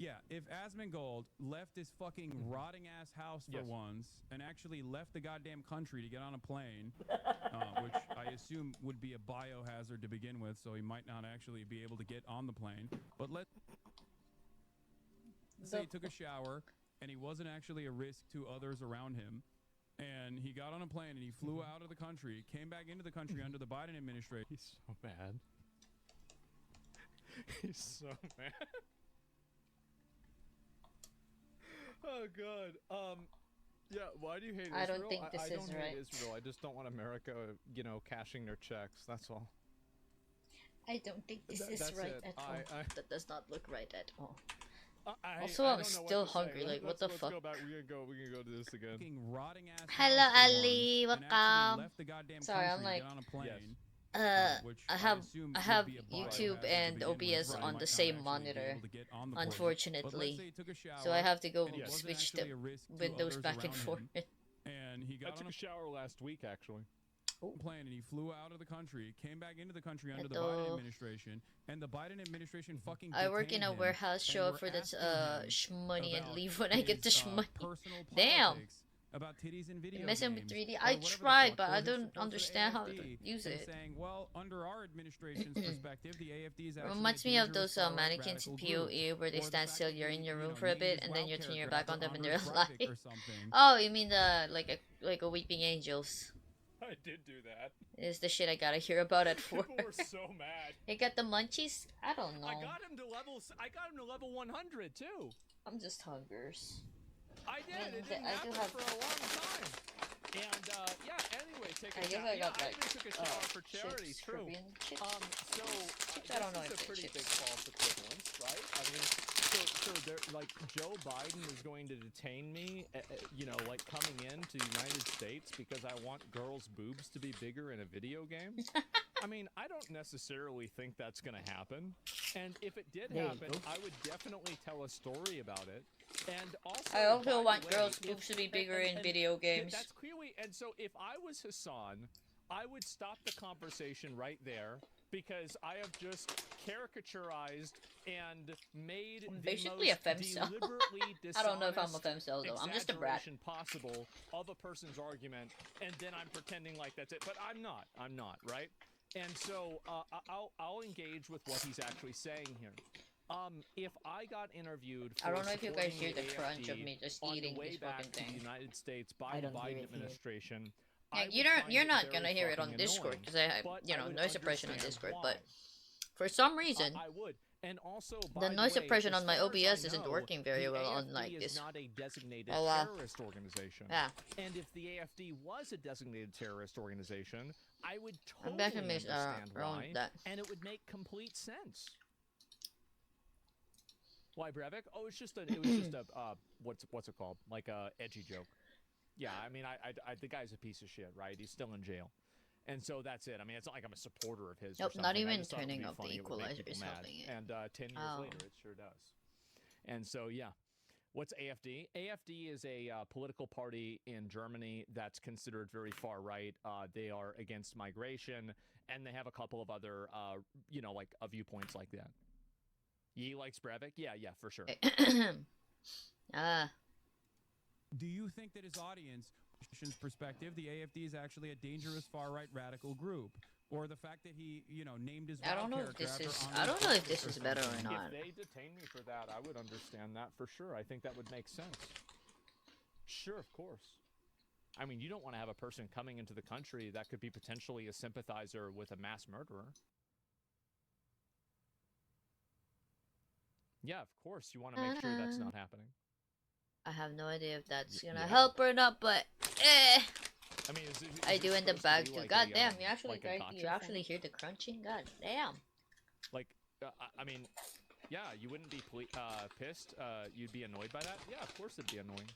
Yeah, if Asmongold left his fucking rotting ass house for Yes. once and actually left the goddamn country to get on a plane, which I assume would be a biohazard to begin with, so he might not actually be able to get on the plane. But let's say he took a shower and he wasn't actually a risk to others around him, and he got on a plane and he flew out of the country, came back into the country under the Biden administration. He's so mad. He's so mad. Oh god. Yeah. Why do you hate Israel? I don't think this I is don't right. hate Israel. I just don't want America, you know, cashing their checks. That's all. I don't think this is That's right it. at all. That does not look right at all. Also, I I'm don't know still what to say. hungry, like, what Let's- the let's fuck? go back. We can go to this again. Fucking rotting ass Hello, house for Ali, once and actually welcome. left the goddamn Sorry, I'm country like- to get on a plane. Yes. Which I assume would have be a YouTube biohazard to and begin with, OBS so he on might the not same actually be monitor, able to get on the plane. But let's unfortunately. say he took a shower So I have to go and he wasn't switch actually the a risk to windows others back and around forth. him, and he I got took on a shower last week, actually. a plane and he flew out of the country, came back into the country under the Hello. Biden administration, and the Biden administration fucking I work in detained a him warehouse, and show up were for this asking him shmoney and about leave when I get the his, shmoney. personal Damn. politics about titties and video Messing games, with 3D. or I whatever the tried, fuck, but or I his don't support for the understand how to AFD, use and it. saying, well, under our administration's perspective, the AFD is actually Reminds a me of dangerous those far-right mannequins in radical group. PoE where they Or the stand fact still, that you're he, in your you room know, for a named bit, his and then WoW you turn your character back after on them and Andrei they're Breivik alive. or something. Oh, you mean the like a weeping angels? I did do that. Is the shit I gotta hear about at 4. People were so mad. You got the munchies? I don't know. I got him to level 100 too. I'm just hungers. I did. mean, It didn't I do happen have- for a long time. And yeah. Anyway, take a I guess shower. I Yeah, got I like even took a shower for charity. chips, True. Caribbean chips. So Chips, I don't know this if is a they're pretty chips. big false equivalence, right? I mean, so they're like Joe Biden is going to detain me, you know, like coming into the United States because I want girls' boobs to be bigger in a video game. I mean, I don't necessarily think that's going to happen. And if it did There you happen, go. I would definitely tell a story about it. And also, I also by want the way, girls' if- boobs to be and- bigger and- in and video games. That's clearly, and so if I was Hassan, I would stop the conversation right there because I have just caricaturized and made I'm the basically a most femcel. deliberately I don't know if I'm a dishonest femcel though. I'm just a brat. exaggeration possible of a person's argument, and then I'm pretending like that's it. But I'm not. I'm not, right? And so I'll engage with what he's actually saying here. If I got interviewed for I don't know if you guys supporting hear the AFD crunch of me just on eating the way this back fucking to the thing. United States by I the don't hear Biden it here. administration, Yeah, I would you're find not it gonna very hear it on fucking Discord annoying, because I but you I know, would noise suppression on understand Discord, why. but for some reason I would. And also, the by noise way, suppression as on my far as I OBS isn't know, working very the well on AFD like is this. not a designated Oh, terrorist organization. Yeah. And if the AFD was a designated terrorist organization, I would I'm totally back in understand around why, that. and it would make complete sense. Why Breivik? Oh, it was just a what's it called? Like a edgy joke. Yeah, I mean, the guy's a piece of shit, right? He's still in jail. And so that's it. I mean, it's not like I'm a supporter of his. Nope, or something. not I even just thought it would turning be off the funny. It would make equalizer people is mad. helping it. And 10 years Oh. later, it sure does. And so, yeah. What's AFD? AFD is a political party in Germany that's considered very far right. They are against migration, and they have a couple of other, like viewpoints like that. Ye likes Breivik? Yeah, for sure. Do you think that his audience, perspective, the AFD is actually a dangerous far-right radical group? Or the fact that he, named his I don't know if this is. I don't know if this is better or not. If they detain me for that, I would understand that for sure. I think that would make sense. Sure, of course. I mean, you don't want to have a person coming into the country that could be potentially a sympathizer with a mass murderer. Yeah, of course. You want to make sure that's not happening. I have no idea if that's gonna Yeah. help or not, but I mean, I do in the bag too. Like God damn, a, you actually like a gotcha you actually hear the crunching. God damn. Like, I mean, yeah, you wouldn't be pissed. You'd be annoyed by that. Yeah, of course it'd be annoying.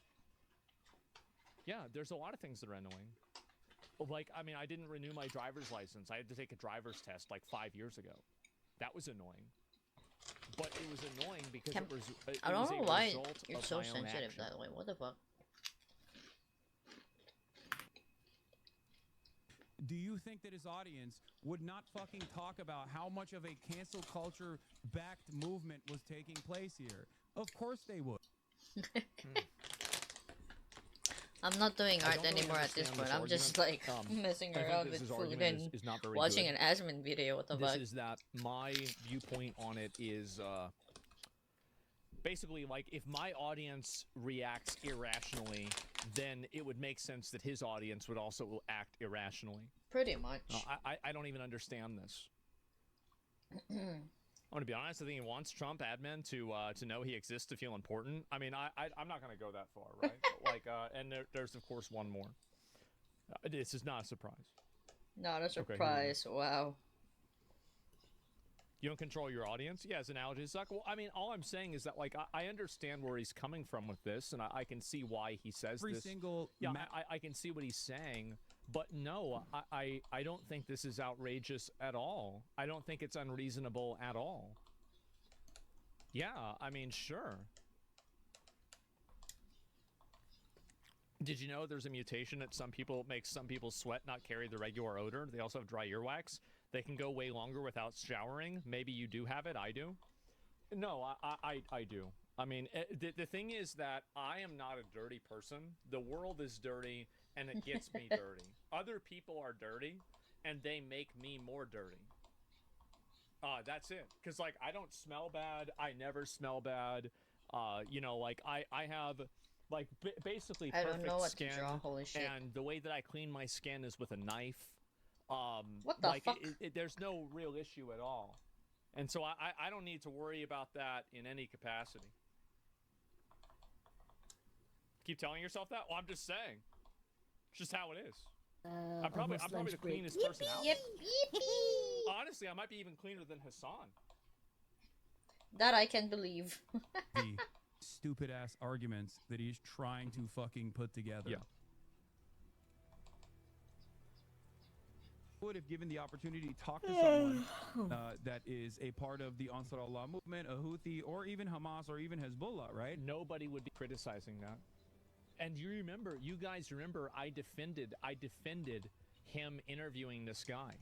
Yeah, there's a lot of things that are annoying. Like, I mean, I didn't renew my driver's license. I had to take a driver's test like 5 years ago. That was annoying. But it was annoying because it was. I don't know why you're of so my own sensitive action. that way. What the fuck? Do you think that his audience would not fucking talk about how much of a cancel culture backed movement was taking place here? Of course they would. I'm not doing I art don't really anymore at this understand point. this I'm just argument. like messing I think around this with is food argument and is not very watching good. an Asmon video. What the This fuck? is that my viewpoint on it is basically like if my audience reacts irrationally, then it would make sense that his audience would also act irrationally. Pretty much. I don't even understand this. I'm gonna be honest. I think he wants Trump admin to know he exists to feel important. I mean, I'm not gonna go that far, right? Like, and there's of course one more. This is not a surprise. Not a here we go. surprise. Wow. You don't control your audience? Yeah, his analogies suck. Well, I mean, all I'm saying is that, like, I understand where he's coming from with this, and I can see why he says Every this. single Yeah, I can see what he's saying, but no, I don't think this is outrageous at all. I don't think it's unreasonable at all. Yeah, I mean, sure. Did you know there's a mutation that makes some people sweat, not carry the regular odor? They also have dry earwax. They can go way longer without showering. Maybe you do have it. I do. No, I do. I mean, the thing is that I am not a dirty person. The world is dirty, and it gets me dirty. Other people are dirty, and they make me more dirty. That's it. Because, like, I don't smell bad. I never smell bad. Like, I have... like basically I perfect don't know what skin, to draw. Holy shit. and the way that I clean my skin is with a knife. What the like fuck? there's no real issue at all, and so I don't need to worry about that in any capacity. Keep telling yourself that? Well, I'm just saying. It's just how it is. I'm probably the cleanest person out there. Honestly, I might be even cleaner than Hassan. That I can believe. The stupid ass arguments that he's trying to fucking put together. Yeah. Would have given the opportunity to talk to someone that is a part of the Ansar Allah movement, a Houthi, or even Hamas, or even Hezbollah, right? Nobody would be criticizing that. And you guys remember, I defended him interviewing this guy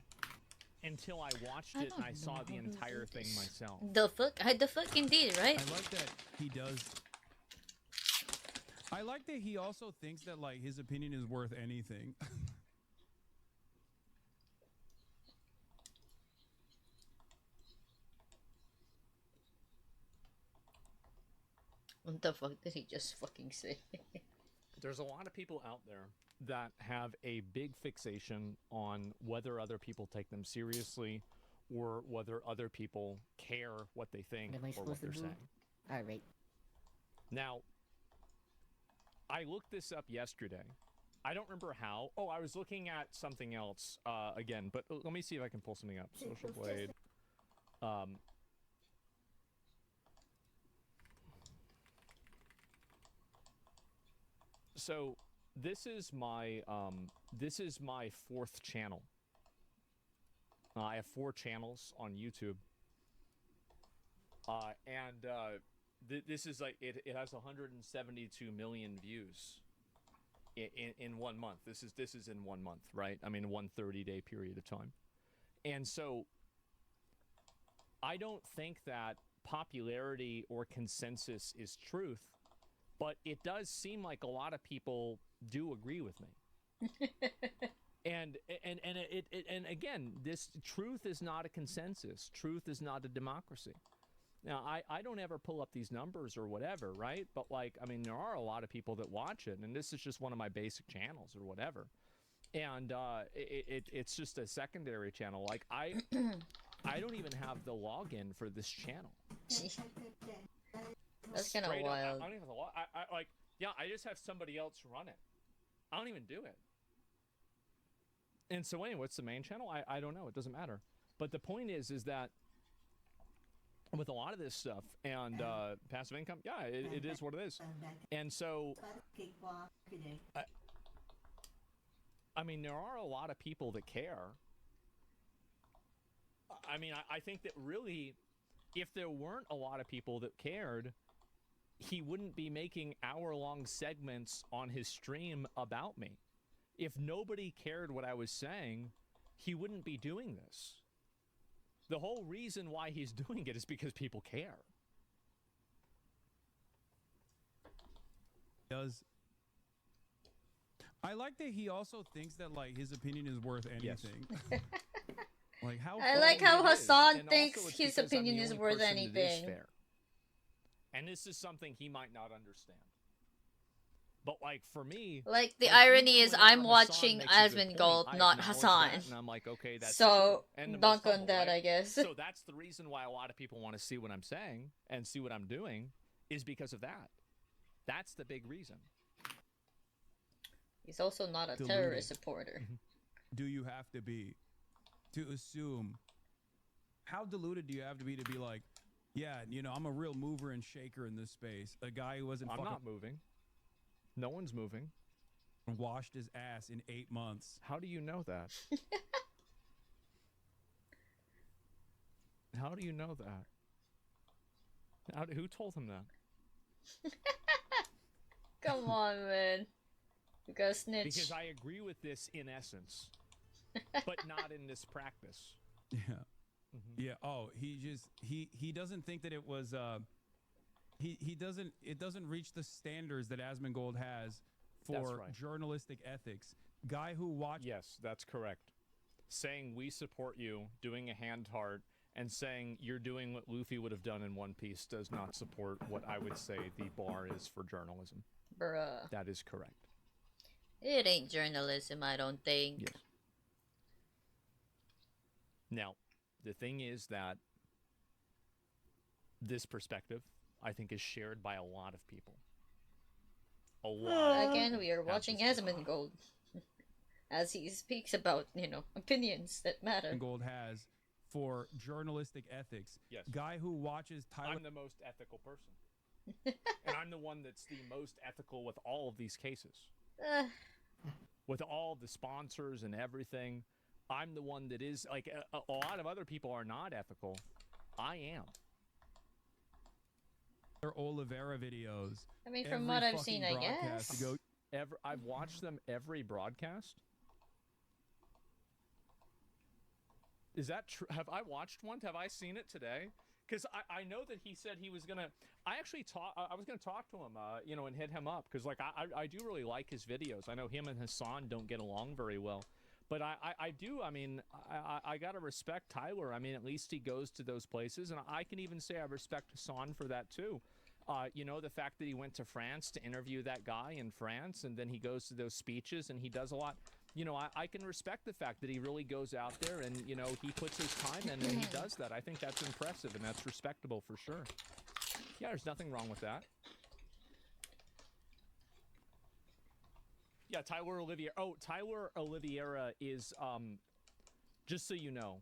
until I watched it and I saw the entire thing myself. The fuck indeed, right? I like that he does. I like that he also thinks that, like, his opinion is worth anything. What the fuck did he just fucking say? There's a lot of people out there that have a big fixation on whether other people take them seriously or whether other people care what they think What am I or what supposed to they're do? saying. Alright. Now, I looked this up yesterday. I don't remember how. Oh, I was looking at something else again, but let me see if I can pull something up. Social Blade. So this is my fourth channel. I have 4 channels on YouTube. This is like it has 172 million views in 1 month. This is in 1 month, right? I mean, 1 30-day period of time. And so I don't think that popularity or consensus is truth, but it does seem like a lot of people do agree with me. And again, this truth is not a consensus. Truth is not a democracy. Now, I don't ever pull up these numbers or whatever, right? But like, I mean, there are a lot of people that watch it, and this is just one of my basic channels or whatever. And it's just a secondary channel. Like I don't even have the login for this channel. That's kind of Straight up, wild. I don't even have I like, yeah, I just have somebody else run it. I don't even do it. And so anyway, what's the main channel? I don't know. It doesn't matter. But the point is that with a lot of this stuff and passive income, yeah, it is what it is. And so, I mean, there are a lot of people that care. I mean, I think that really, if there weren't a lot of people that cared, he wouldn't be making hour-long segments on his stream about me. If nobody cared what I was saying, he wouldn't be doing this. The whole reason why he's doing it is because people care. I like that he also thinks that like his opinion is worth anything. Yes. Like how I like how Hassan thinks also it's his because I'm the opinion is only worth person that is anything. fair. And this is something he might not understand. But like for me, Like the like, irony even is when I'm Hassan watching makes a good Asmongold, point, I not acknowledge Hassan. that, and I'm like, okay, that's So true, and the dunk most on humble, that, right? I guess. So that's the reason why a lot of people want to see what I'm saying and see what I'm doing is because of that. That's the big reason. He's also not a Deluded. terrorist supporter. Do you have to be to assume? How deluded do you have to be like, yeah, you know, I'm a real mover and shaker in this space. A guy who wasn't I'm not moving. No one's moving. Washed his ass in 8 months. How do you know that? How do you know that? Who told him that? Come on, man. You gotta snitch. Because I agree with this in essence, but not in this practice. Yeah. Mm-hmm. Yeah. Oh, he doesn't think that it was it doesn't reach the standards that Asmongold has for right. journalistic ethics. Guy who watched. Yes, that's correct. Saying we support you, doing a hand heart, and saying you're doing what Luffy would have done in One Piece does not support what I would say the bar is for journalism. Bruh. That is correct. It ain't journalism, I don't think. Yes. Now, the thing is that this perspective, I think, is shared by a lot of people. A lot. Again, we are watching Asmongold. As he speaks about, you know, opinions that matter. Gold has for journalistic ethics. Yes. Guy who watches Tyler. I'm the most ethical person. And I'm the one that's the most ethical with all of these cases. With all the sponsors and everything, I'm the one that is, like, a lot of other people are not ethical. I am. Oliveira videos. I mean, from what I've seen, I guess. I've watched them every broadcast. Is that true? Have I watched one? Have I seen it today? Because I know that he said he was gonna. I was gonna talk to him, you know, and hit him up because, like, I do really like his videos. I know him and Hassan don't get along very well, but I do. I mean, I gotta respect Tyler. I mean, at least he goes to those places, and I can even say I respect Hassan for that too. You know, the fact that he went to France to interview that guy in France, and then he goes to those speeches, and he does a lot. You know, I can respect the fact that he really goes out there and, you know, he puts his time in and he does that. I think that's impressive and that's respectable for sure. Yeah, there's nothing wrong with that. Yeah, Tyler Oliveira. Oh, Tyler Oliveira is, just so you know,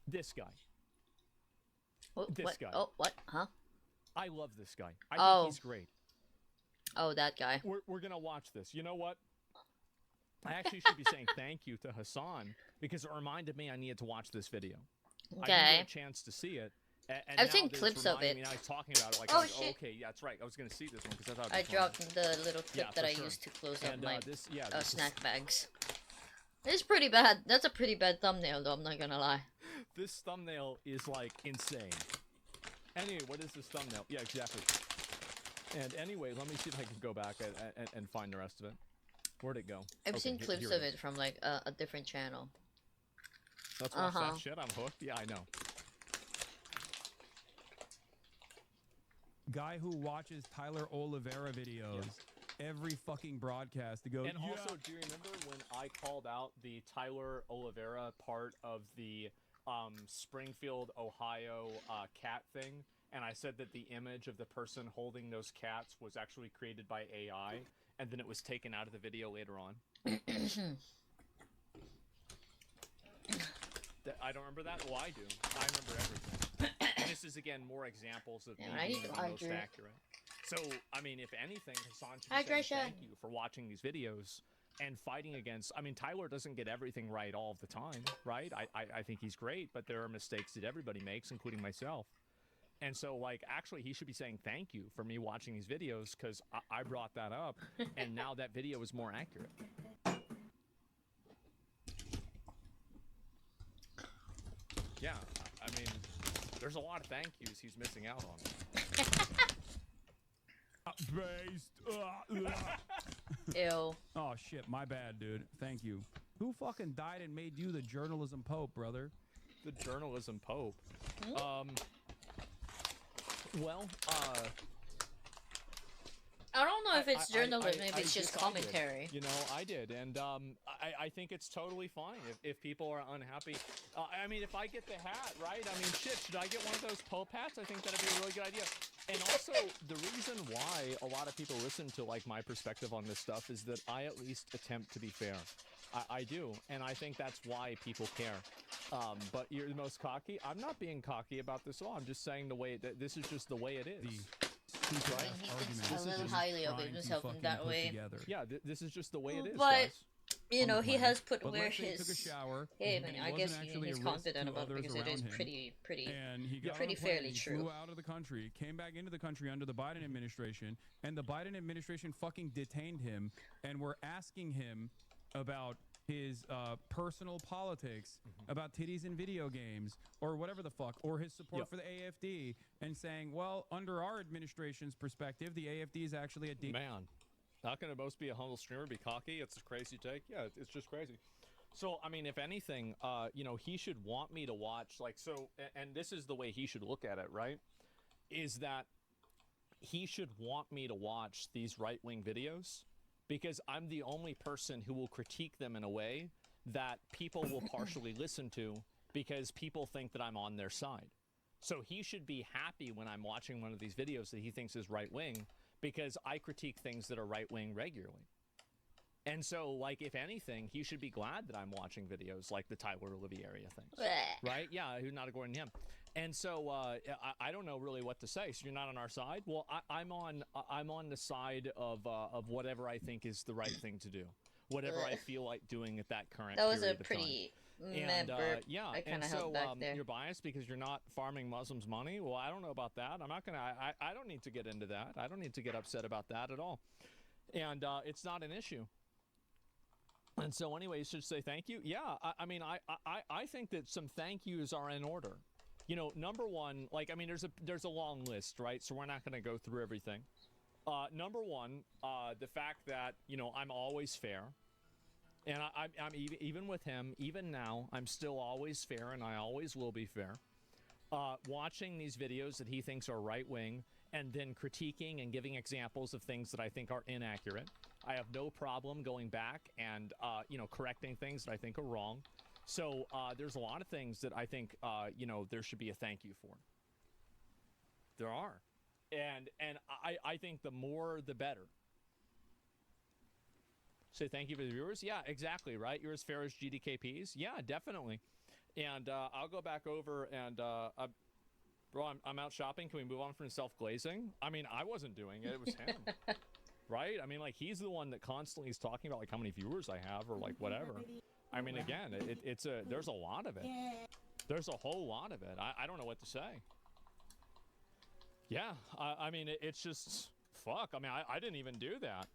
this guy. Oh, This what? guy. Oh, what? Huh? I love this guy. I Oh. think he's great. Oh, that guy. We're gonna watch this. You know what? I actually should be saying thank you to Hassan because it reminded me I needed to watch this video. I didn't Okay. get a chance to see it. And I've now seen that it's clips of reminding it. Me, now he's talking about it like, Oh, I was, shit. okay, yeah, that's right. I was gonna see this one because I thought I it'd be fun. dropped the little clip Yeah, that for I sure. used to close up And my this is- snack bags. It's pretty bad. That's a pretty bad thumbnail, though. I'm not gonna lie. This thumbnail is like insane. Anyway, what is this thumbnail? Yeah, exactly. And anyway, let me see if I can go back and find the rest of it. Where'd it go? I've Okay, seen here clips it of is. it from like a different channel. Let's watch Uh-huh. that shit. I'm hooked. Yeah, I know. Guy who watches Tyler Oliveira videos every fucking broadcast to go. And yeah. also, do you remember when I called out the Tyler Oliveira part of the Springfield, Ohio cat thing? And I said that the image of the person holding those cats was actually created by AI, and then it was taken out of the video later on. I don't remember that? Well, I do. I remember everything. And this is, again, more examples of me Yeah, I being need the to most hydrate. accurate. So, I mean, if anything, Hassan should be saying Hydration. thank you for watching these videos and fighting against... I mean, Tyler doesn't get everything right all of the time, right? I think he's great, but there are mistakes that everybody makes, including myself. And so, like, actually, he should be saying thank you for me watching these videos because I brought that up, and now that video is more accurate. Yeah, I mean, there's a lot of thank yous he's missing out on. Based. Ew. Oh shit, my bad, dude. Thank you. Who fucking died and made you the journalism pope, brother? The journalism pope. Well, I don't know if it's journalism, I if it's just decided, commentary. You know, I did, and I think it's totally fine if people are unhappy. I mean, if I get the hat, right? I mean, shit, should I get one of those Pope hats? I think that'd be a really good idea. And also, the reason why a lot of people listen to, like, my perspective on this stuff is that I at least attempt to be fair. I do, and I think that's why people care. But you're the most cocky. I'm not being cocky about this at all. I'm just saying the way that this is just the way it is. And he thinks a little highly of himself in that way. Yeah, this is just the way it is, But guys. you know, he has put But where let's say he his. took a shower. Hey, and man, he I wasn't guess actually he's a risk confident to about it others because it is around him. pretty. And he got pretty on a plane, fairly he true. flew out of the country, came back into the country under the Biden administration, and the Biden administration fucking detained him and were asking him about his personal politics, about titties in video games, or whatever the fuck, or his support for the AFD, and saying, well, under our administration's perspective, the AFD is actually a Man, not gonna both be a humble streamer, be cocky. It's a crazy take. Yeah, it's just crazy. So, I mean, if anything, you know, he should want me to watch, like, so, and this is the way he should look at it, right? Is that he should want me to watch these right-wing videos because I'm the only person who will critique them in a way that people will partially listen to because people think that I'm on their side. So he should be happy when I'm watching one of these videos that he thinks is right-wing because I critique things that are right-wing regularly. And so, like, if anything, he should be glad that I'm watching videos like the Tyler Oliveira things, right? Yeah, who's not according to him. And so, I don't know really what to say. So you're not on our side? Well, I'm on the side of whatever I think is the right thing to do, whatever I feel like doing at that current. That was a period of pretty time. burp. Yeah, I kind and of so held back there. you're biased because you're not farming Muslims' money. Well, I don't know about that. I'm not gonna. I don't need to get into that. I don't need to get upset about that at all. And it's not an issue. And so anyway, you should say thank you. Yeah, I mean, I think that some thank yous are in order. You know, number one, like, I mean, there's a long list, right? So we're not going to go through everything. Number one, the fact that, you know, I'm always fair. And I'm even with him, even now, I'm still always fair, and I always will be fair. Watching these videos that he thinks are right-wing, and then critiquing and giving examples of things that I think are inaccurate. I have no problem going back and, you know, correcting things that I think are wrong. So there's a lot of things that I think, you know, there should be a thank you for. There are. And I think the more, the better. Say thank you for the viewers? Yeah, exactly, right? You're as fair as GDKPs? Yeah, definitely. And I'll go back over and Bro, I'm out shopping. Can we move on from self-glazing? I mean, I wasn't doing it. It was him. Right? I mean, like, he's the one that constantly is talking about, like, how many viewers I have or, like, whatever. I mean, again, there's a lot of it. There's a whole lot of it. I don't know what to say. Yeah, I mean, it's just, fuck. I mean, I didn't even do that.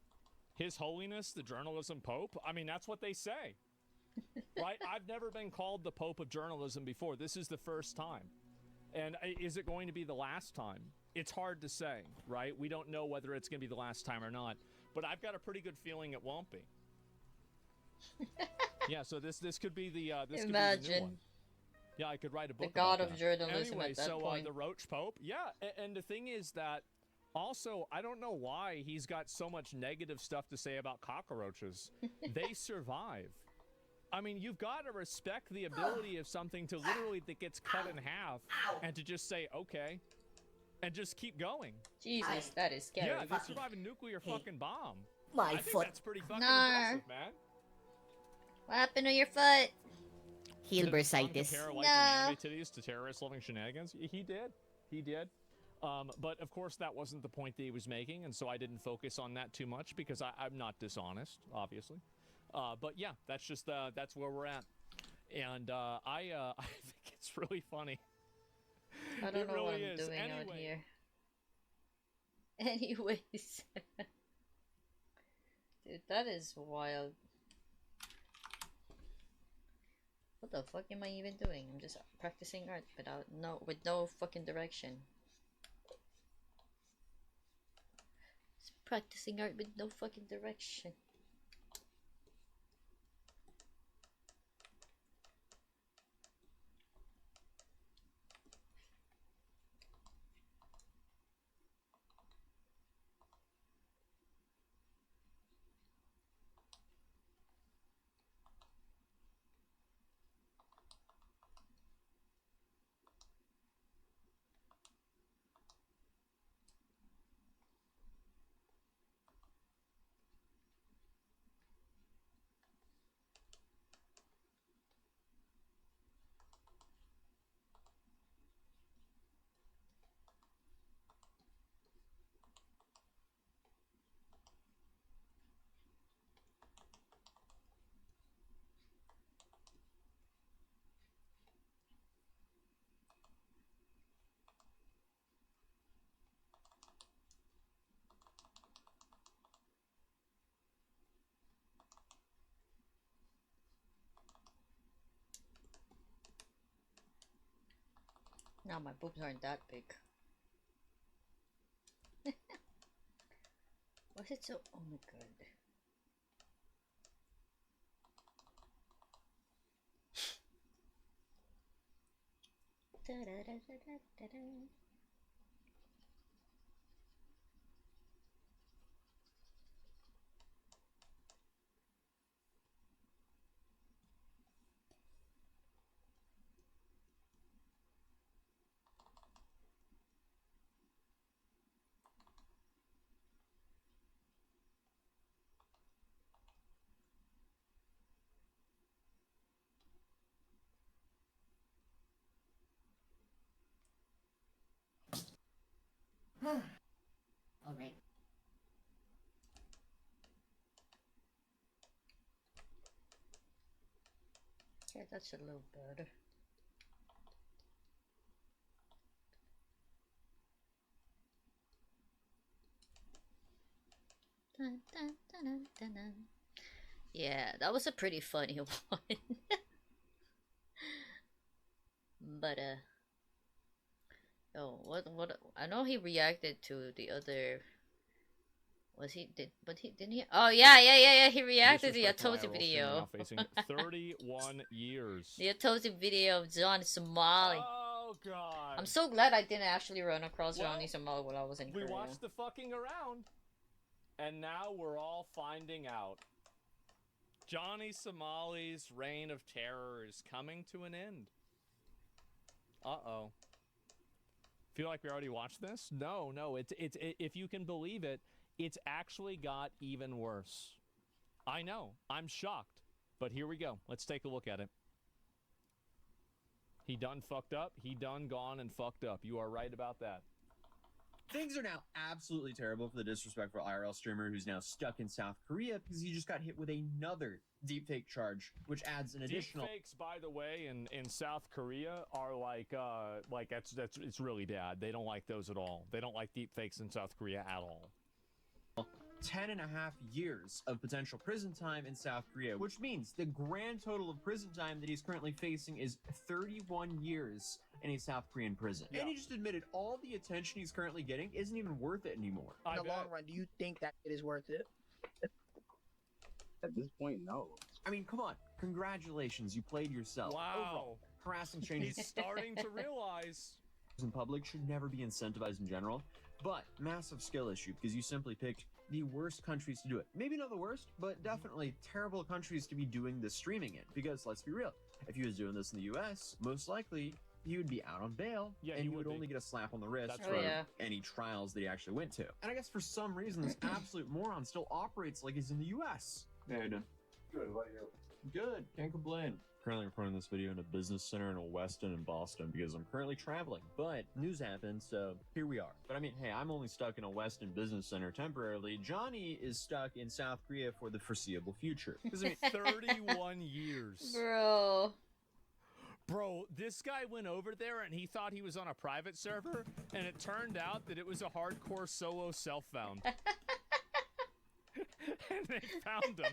His Holiness, the Journalism Pope, I mean, that's what they say. Right? I've never been called the Pope of Journalism before. This is the first time. And is it going to be the last time? It's hard to say, right? We don't know whether it's going to be the last time or not. But I've got a pretty good feeling it won't be. Yeah, so this could be the this could be the new one. Yeah, I could write a book. The god about of that. journalism Anyway, at that so point. the Roach Pope, yeah, and the thing is that also I don't know why he's got so much negative stuff to say about cockroaches. They survive. I mean, you've got to respect the ability of something to literally that gets cut in half and to just say okay, and just keep going. Jesus, that is scary. Yeah, they survive a nuclear fucking bomb. My I think foot. that's pretty fucking Nah. impressive, man. What happened to your foot? Did Hilbersitis. compare liking No. anime titties to terrorist loving shenanigans? He did. He did. But of course that wasn't the point that he was making, and so I didn't focus on that too much because I'm not dishonest, obviously. But yeah, that's just that's where we're at. And I think it's really funny. I don't It know really what I'm is. doing out Anyway. here. Anyways. Dude, that is wild. What the fuck am I even doing? I'm just practicing art with no fucking direction. Just practicing art with no fucking direction. Now my boobs aren't that big. Was it so? Oh my god. Da-da-da-da-da-da-da. Alright. Yeah, that's a little better. Dun, dun, dun, dun, dun, dun. Yeah, that was a pretty funny one. But oh, what? I know he reacted to the other. Was he didn't he? Oh yeah. He reacted to the Disrespectful Atozi IRL streamer video. now facing 31 years. The Atozi video of Johnny Somali. Oh god. I'm so glad I didn't actually run across Well, Johnny Somali while I was in We Korea. watched the fucking around, and now we're all finding out. Johnny Somali's reign of terror is coming to an end. Uh-oh. Feel like we already watched this? No, it's if you can believe it, it's actually got even worse. I know, I'm shocked, but here we go. Let's take a look at it. He done fucked up. He done gone and fucked up. You are right about that. Things are now absolutely terrible for the disrespectful IRL streamer who's now stuck in South Korea because he just got hit with another deepfake charge, which adds an additional. Deepfakes, by the way, in South Korea are like it's really bad. They don't like those at all. They don't like deepfakes in South Korea at all. 10.5 years of potential prison time in South Korea, which means the grand total of prison time that he's currently facing is 31 years in a South Korean prison. Yeah. And he just admitted all the attention he's currently getting isn't even worth it anymore. I In the bet. long run, do you think that it is worth it? At this point, no. I mean, come on. Congratulations, you played yourself. Wow. Overall, harassing strangers He's starting to realize. in public should never be incentivized in general, but massive skill issue because you simply picked the worst countries to do it. Maybe not the worst, but definitely terrible countries to be doing this streaming in. Because let's be real, if he was doing this in the US, most likely he would be out on bail, Yeah, and he he would would only be. get a slap on the wrist That's for right. Oh, yeah. any trials that he actually went to. And I guess for some reason, this absolute moron still operates like he's in the US. Yeah, I do. Good, what you? Good, can't complain. Currently recording this video in a business center in Weston and Boston because I'm currently traveling, but news happened, so here we are. But I mean, hey, I'm only stuck in a Weston business center temporarily. Johnny is stuck in South Korea for the foreseeable future. 'Cause, I mean, 31 years. Bro. Bro, this guy went over there and he thought he was on a private server, and it turned out that it was a hardcore solo self-found. And they found him.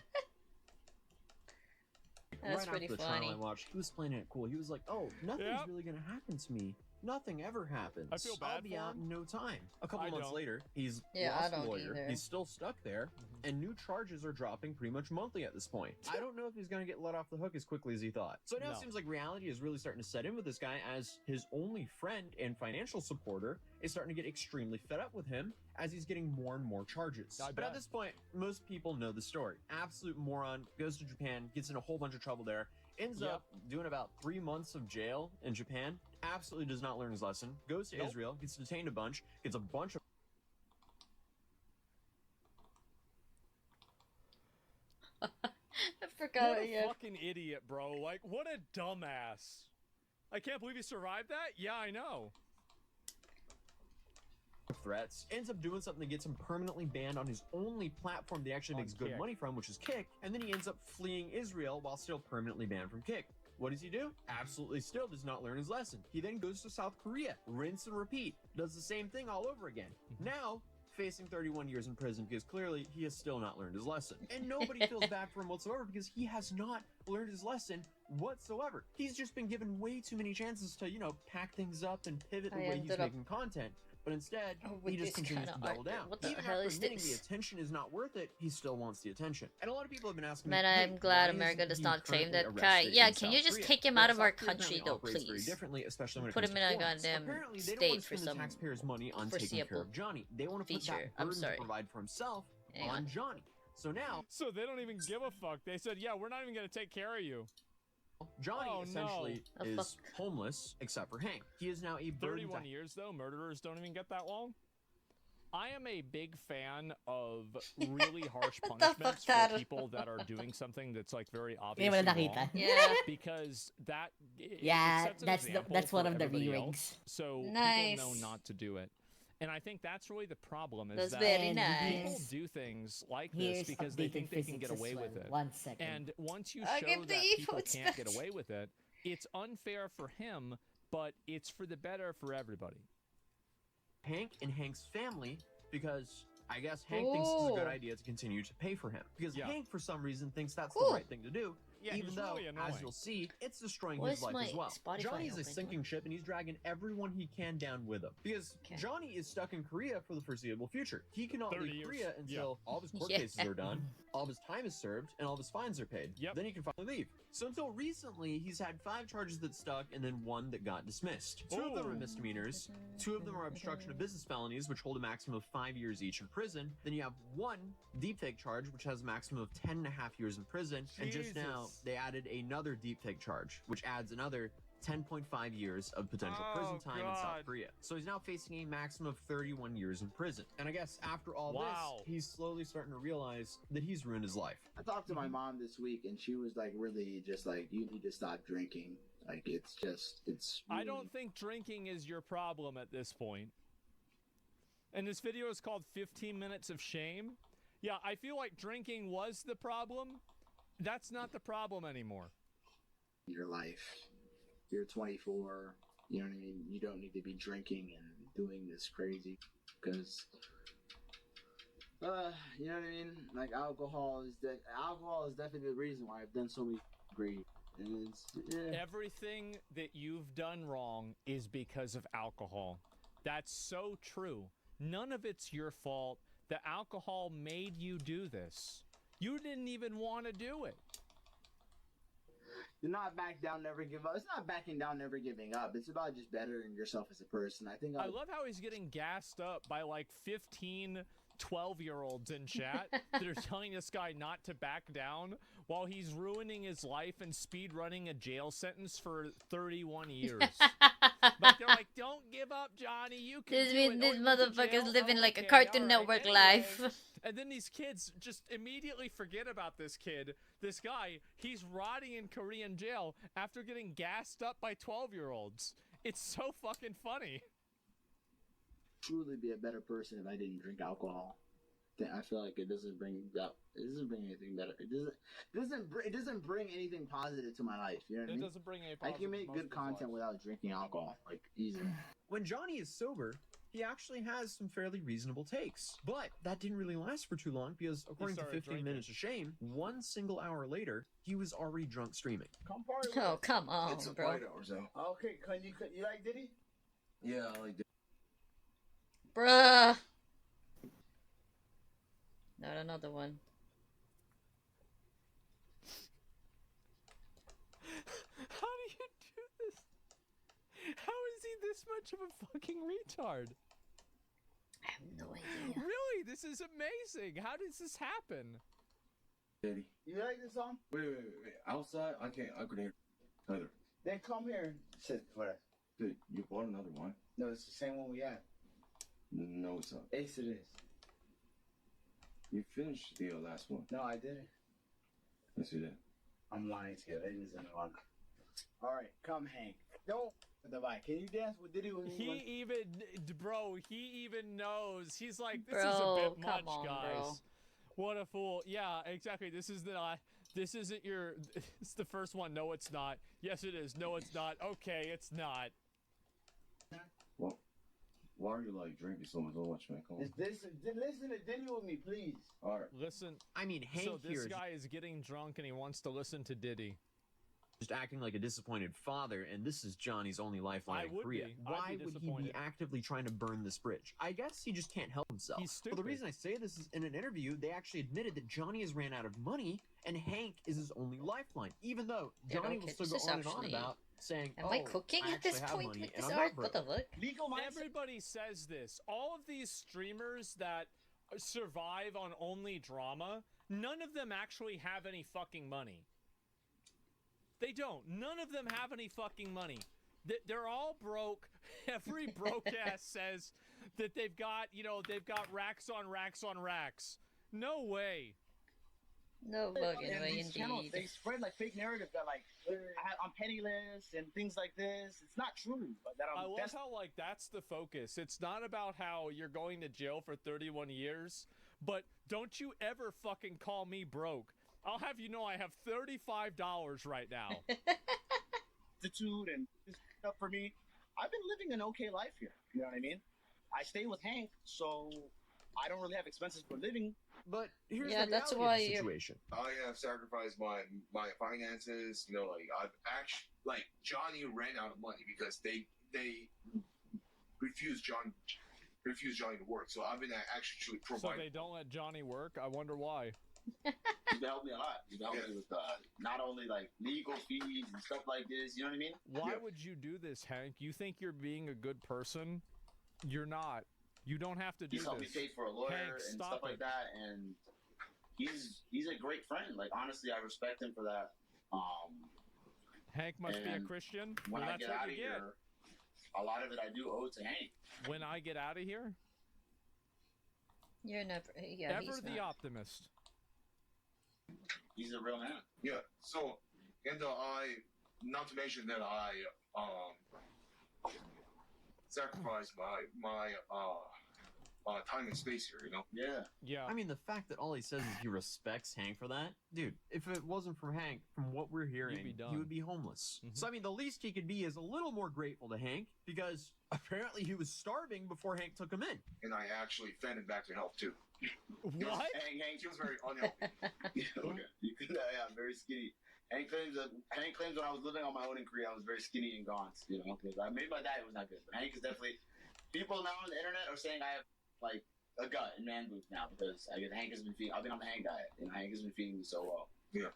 That's right pretty after the funny. trial I watched, he was playing it cool. He was like, "Oh, nothing's Yep. really gonna happen to me. Nothing ever happens. I feel bad I'll be for out him. in no time." A couple I months don't. later, he's Yeah, I lost a don't lawyer. either. He's still stuck there, and new charges are dropping pretty much monthly at this point. I don't know if he's gonna get let off the hook as quickly as he thought. So now No. it seems like reality is really starting to set in with this guy, as his only friend and financial supporter is starting to get extremely fed up with him as he's getting more and more charges. I But at bet. this point, most people know the story. Absolute moron, goes to Japan, gets in a whole bunch of trouble there, ends Yep. up doing about 3 months of jail in Japan, absolutely does not learn his lesson, goes to Nope. Israel, gets detained a bunch, gets a bunch of I What forgot. a Yeah. fucking idiot, bro. Like, what a dumbass. I can't believe he survived that? Yeah, I know. threats, ends up doing something that gets him permanently banned on his only platform that he actually On makes good Kick. money from, which is Kick, and then he ends up fleeing Israel while still permanently banned from Kick. What does he do? Absolutely still does not learn his lesson. He then goes to South Korea, rinse and repeat, does the same thing all over again. Now, facing 31 years in prison because clearly he has still not learned his lesson. And nobody feels bad for him whatsoever because he has not learned his lesson whatsoever. He's just been given way too many chances to, pack things up and pivot the I way he's ended up- making content. But instead, with he just this continues kinda to double art. down. What the Even hell after is admitting this? the attention is not worth it, he still wants the attention. And a lot of people have been asking Man, me, I'm "Hey, glad why America isn't does he not claim currently that guy. arrested Yeah, in can South you just Korea?" take him Well, out of our South Korea country, apparently though, operates very please? differently, especially when it Put comes him to in a foreigners. goddamn Apparently, they don't state want to for spend the some taxpayers' money on taking care foreseeable of Johnny. They want to put feature. that I'm burden sorry. to provide for himself Hang on on. Johnny. So now, So they don't even give a fuck. They said, yeah, we're not even going to take care of you. Johnny Oh, no. essentially Oh, is fuck. homeless, except for Hank. He is now a burden 31 to years, though. Murderers don't even get that long. I am a big fan of really harsh What the fuck, punishments Dad? for people that are doing something that's like very Hindi mo obviously na nakita. wrong. Yeah. Because that it Yeah, sets an that's example that's one for of the everybody re-rigs. else, so Nice. people know not to do it. And I think that's really the problem is That's that very And nice. people do things like Here's this because they updated think they can physics get as away well. with it. 1 second. And once you I'll show give that the people emotes can't get back. away with it, it's unfair for him, but it's for the better for everybody. Hank and Hank's family because I guess Hank thinks it's a good Ooh. idea to continue to pay for him because Yeah. Hank for some reason thinks that's Cool. the right thing to do. Yeah, even he's though, really as annoying. you'll see, it's destroying Why his is life my as well. Spotify Johnny's a open? sinking ship and he's dragging everyone he can down with him because Okay. Johnny is stuck in Korea for the foreseeable future. He cannot 30 leave years. Korea until all of his court Yeah. cases are done, all of his time is served, and all of his fines are paid. Yep. Then he can finally leave. So until recently, he's had 5 charges that stuck and then 1 that got dismissed. 2 of them are Ooh. misdemeanors, 2 of them are obstruction of business felonies, which hold a maximum of 5 years each in prison. Then you have 1 deepfake charge, which has a maximum of 10.5 years in prison. And just now, Jesus. they added another deepfake charge, which adds another 10.5 years of potential prison Oh, time in South God. Korea. So he's now facing a maximum of 31 years in prison. And I guess after all Wow. this, he's slowly starting to realize that he's ruined his life. I talked to my mom this week, and she was like, really just like, you need to stop drinking. Like it's I really, don't think drinking is your problem at this point. And this video is called 15 Minutes of Shame. Yeah, I feel like drinking was the problem. That's not the problem anymore. your life. You're 24. You know what I mean? You don't need to be drinking and doing this crazy because, you know what I mean? Like alcohol is definitely the reason why I've done so many great. And it's Everything that you've done wrong is because of alcohol. That's so true. None of it's your fault. The alcohol made you do this. You didn't even want to do it. Do not back down, never give up. It's not backing down, never giving up. It's about just bettering yourself as a person. I think I love how he's getting gassed up by like 15 12-year-olds in chat that are telling this guy not to back down while he's ruining his life and speed running a jail sentence for 31 years. But they're like, don't give up, Johnny. You can do it. This Oh, you motherfucker's jail? living Oh, like a okay, Cartoon all right. Network Anyway. life. And then these kids just immediately forget about this kid. This guy, he's rotting in Korean jail after getting gassed up by 12-year-olds. It's so fucking funny. truly be a better person if I didn't drink alcohol. I feel like it doesn't bring anything better. It doesn't bring anything positive to my life. You know what I It mean? doesn't bring any I positive can to make most good people's content lives. without drinking alcohol, like easily. When Johnny is sober, he actually has some fairly reasonable takes. But that didn't really last for too long because, according to started 15 drinking. Minutes of Shame, 1 single hour later, he was already drunk streaming. Come party. with Oh, us. come on, It's a bro. party hour, so. Okay, you like Diddy? Yeah, I like that. Bruh. Not another one. How do you do this? How is he this much of a fucking retard? I have no idea. Really? This is amazing. How does this happen? Daddy. You like this song? Wait. Outside, I couldn't hear either. Then come here and sit for us. Dude, you bought another one? No, it's the same one we had. No, it's not. Ace it is. You finished the last one. No, I didn't. Yes, you did. I'm lying to you. It isn't one. All right, come Hank. Don't the bike. Can you dance with Diddy when He even knows. He's like, this is a Bro, bit come much, on, guys. bro. What a fool. Yeah, exactly. This isn't your, it's the first one. No, it's not. Yes, it is. No, it's not. Okay, it's not. Well, why are you like drinking so much, man? Come on. listen to Diddy with me, please. All right. Listen. I mean, Hank So here this is guy is getting drunk and he wants to listen to Diddy. just acting like a disappointed father, and this is Johnny's only lifeline I in would Korea. be. I'd Why be would he be disappointed. actively trying to burn this bridge? I guess he just can't help himself. He's Well, the stupid. reason I say this is in an interview, they actually admitted that Johnny has ran out of money, and Hank is his only lifeline, even though Yeah, Johnny okay, will still this go is on and on actually- about saying, Am oh, I cooking I at this actually have point money, with and this I'm art? not What the broke. fuck? Legal mindset. Everybody says this. All of these streamers that survive on only drama, none of them actually have any fucking money. They don't. None of them have any fucking money. They're all broke. Every broke ass says that they've got racks on racks on racks. No way. No fucking And way, these channels, they indeed. spread like fake narrative that like I'm penniless and things like this. It's not true. But that I I'm love that's how, like, that's the focus. It's not about how you're going to jail for 31 years, but don't you ever fucking call me broke. I'll have you know I have $35 right now. attitude and this stuff for me. I've been living an okay life here. You know what I mean? I stay with Hank, so I don't really have expenses for living. But here's Yeah, the that's reality why of the you're- situation. I have sacrificed my finances. You know, like I've actually like Johnny ran out of money because they refused Johnny to work. So I've been actually So providing. they don't let Johnny work? I wonder why. You've helped me a lot. You've helped me with not only like legal fees and stuff like this. You know what I mean? Why would you do this, Hank? You think you're being a good person? You're not. You don't have to do He's helped me this. pay for a lawyer Hank, and stop stuff like it. that, and he's a great friend. Like honestly, I respect him for that. Hank must be a and Christian? When Well, I that's get what out you of get. here, a lot of it I do owe to Hank. When I get out of here, You're never. Yeah, ever he's the not. optimist. He's a real man. Yeah. So, and not to mention that I sacrificed my time and space here. You know. Yeah. Yeah. I mean, the fact that all he says is he respects Hank for that, dude. If it wasn't for Hank, from what we're hearing, be done. he would be homeless. So I mean, the least he could be is a little more grateful to Hank because apparently he was starving before Hank took him in. And I actually fed him back to health too. What? Hank He was very unhealthy. okay. Yeah, I'm very skinny. Hank claims when I was living on my own in Korea, I was very skinny and gaunt, you know, because maybe my diet was not good. But Hank is definitely, people now on the internet are saying I have, like, a gut and man boobs now because I guess Hank has been feeding, I've been on the Hank diet, and Hank has been feeding me so well. Yeah.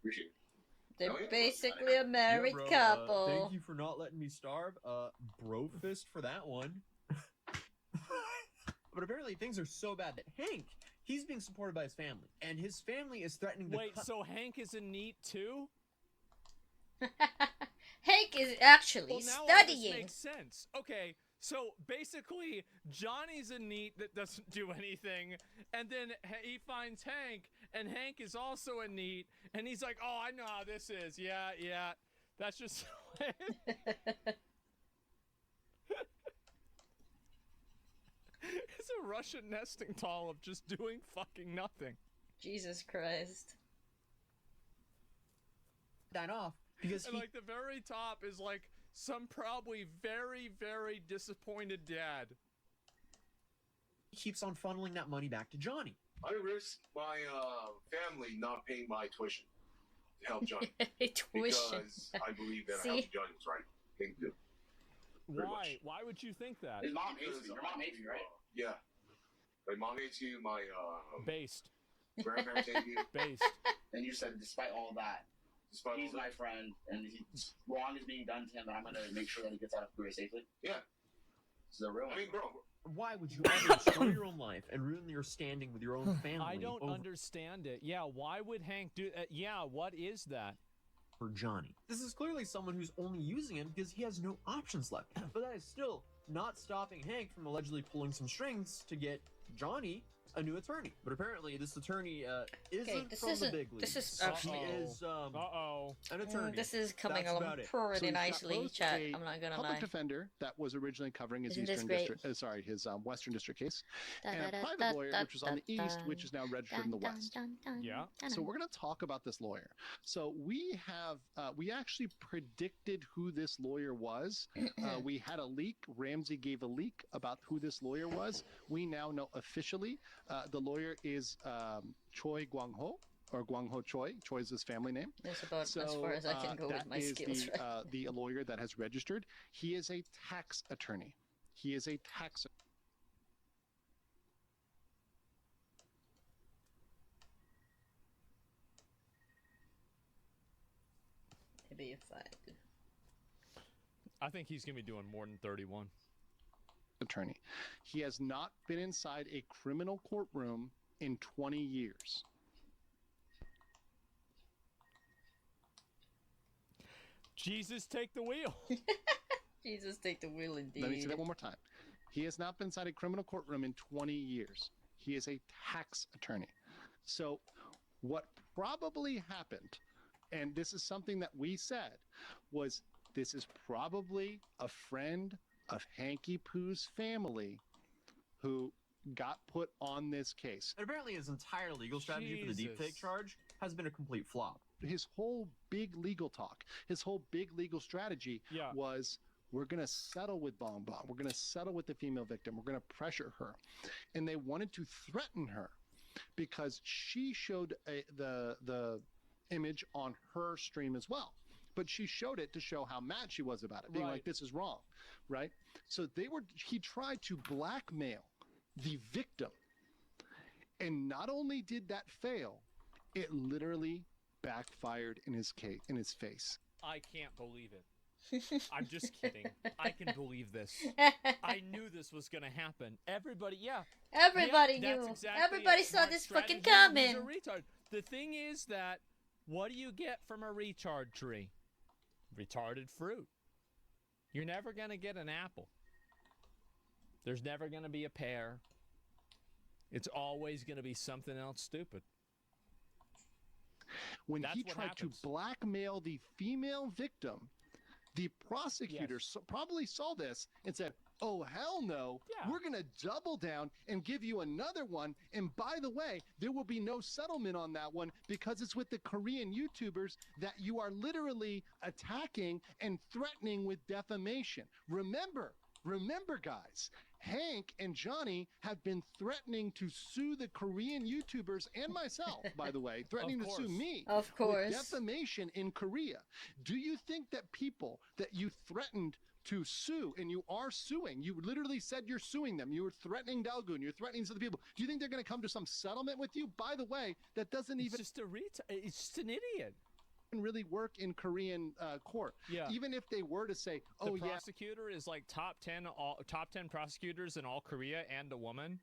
Appreciate it. They're Oh, yeah. basically a married Yeah, bro, couple. Thank you for not letting me starve. Bro fist for that one. But apparently things are so bad that Hank, he's being supported by his family, and his family is threatening to Wait, so Hank is a NEET too? Hank is actually Well, now all studying. this makes sense. Okay, so basically, Johnny's a NEET that doesn't do anything, and then he finds Hank, and Hank is also a NEET, and he's like, "Oh, I know how this is. Yeah, yeah, that's just." It's a Russian nesting doll of just doing fucking nothing. Jesus Christ. dine off because And like the very top is like some probably very, very disappointed dad. he keeps on funneling that money back to Johnny. I risk my family not paying my tuition to help Johnny. Tuition. Because I believe that See? helping Johnny was right thing to do. Pretty Why? much. Why would you think that? His mom hates Because me. Your mom hates me, right? Yeah. My mom hates you, my Based. grandparents hate you. Based. And you said, despite all that, Despite he's all my that. friend, and wrong is being done to him, and I'm gonna make sure that he gets out of Korea safely. Yeah. It's the real. I mean, bro, Why would you ever destroy your own life and ruin your standing with your own family? I don't over understand it. Yeah, why would Hank do yeah, what is that? for Johnny. This is clearly someone who's only using him because he has no options left. But that is still not stopping Hank from allegedly pulling some strings to get Johnny a new attorney. But apparently this attorney isn't this from the isn't- big leagues. this is He actually- is an attorney. This is coming That's along about it. pretty So he's got nicely, both chat. a I'm not gonna public lie. defender that was originally covering his Isn't this Eastern great? District, his Western District case, Da, and da, a da, private da, lawyer, da, which was on the da, East, da. which is now registered in the West. Yeah. So we're going to talk about this lawyer. So we have, we actually predicted who this lawyer was. We had a leak. Ramsey gave a leak about who this lawyer was. We now know officially the lawyer is Choi Guang-ho, or Guang-ho Choi. Choi is his family name. That's about So, as far as I can go with that my is skills. the, right? the lawyer that has registered. He is a tax attorney. He is a tax. Maybe if I. I think he's gonna be doing more than 31. Attorney. He has not been inside a criminal courtroom in 20 years. Jesus, take the wheel. Jesus, take the wheel, indeed. Let me say that one more time. He has not been inside a criminal courtroom in 20 years. He is a tax attorney. So what probably happened, and this is something that we said, was this is probably a friend of Hanky Poo's family who got put on this case. And apparently his entire legal strategy for the deepfake Jesus. charge has been a complete flop. His whole big legal talk, his whole big legal strategy Yeah. was, we're going to settle with Bong Bong. We're going to settle with the female victim. We're going to pressure her. And they wanted to threaten her because she showed the image on her stream as well. But she showed it to show how mad she was about it, being Right. like, this is wrong, right? So he tried to blackmail the victim. And not only did that fail, it literally backfired in his face. I can't believe it. I'm just kidding. I can believe this. I knew this was gonna happen. Everybody, yeah. Everybody Yeah, that's knew. exactly Everybody it. saw Smart this fucking strategy. He's coming. a retard. The thing is that, what do you get from a retard tree? Retarded fruit. You're never gonna get an apple. There's never gonna be a pear. It's always gonna be something else stupid. When That's he what tried happens. to blackmail the female victim, the prosecutor probably saw this and said, oh, hell no, we're going to double down and give you another one. And by the way, there will be no settlement on that one because it's with the Korean YouTubers that you are literally attacking and threatening with defamation. Remember, guys, Hank and Johnny have been threatening to sue the Korean YouTubers and myself, by the way, threatening to sue me Of course. with defamation in Korea. Do you think that people that you threatened to sue, and you are suing, you literally said you're suing them, you were threatening Dalgoon, you're threatening some other people, do you think they're going to come to some settlement with you? By the way, that doesn't even... It's just an idiot. Really work in Korean court. Yeah. Even if they were to say, oh, the prosecutor is like top 10 prosecutors in all Korea and a woman.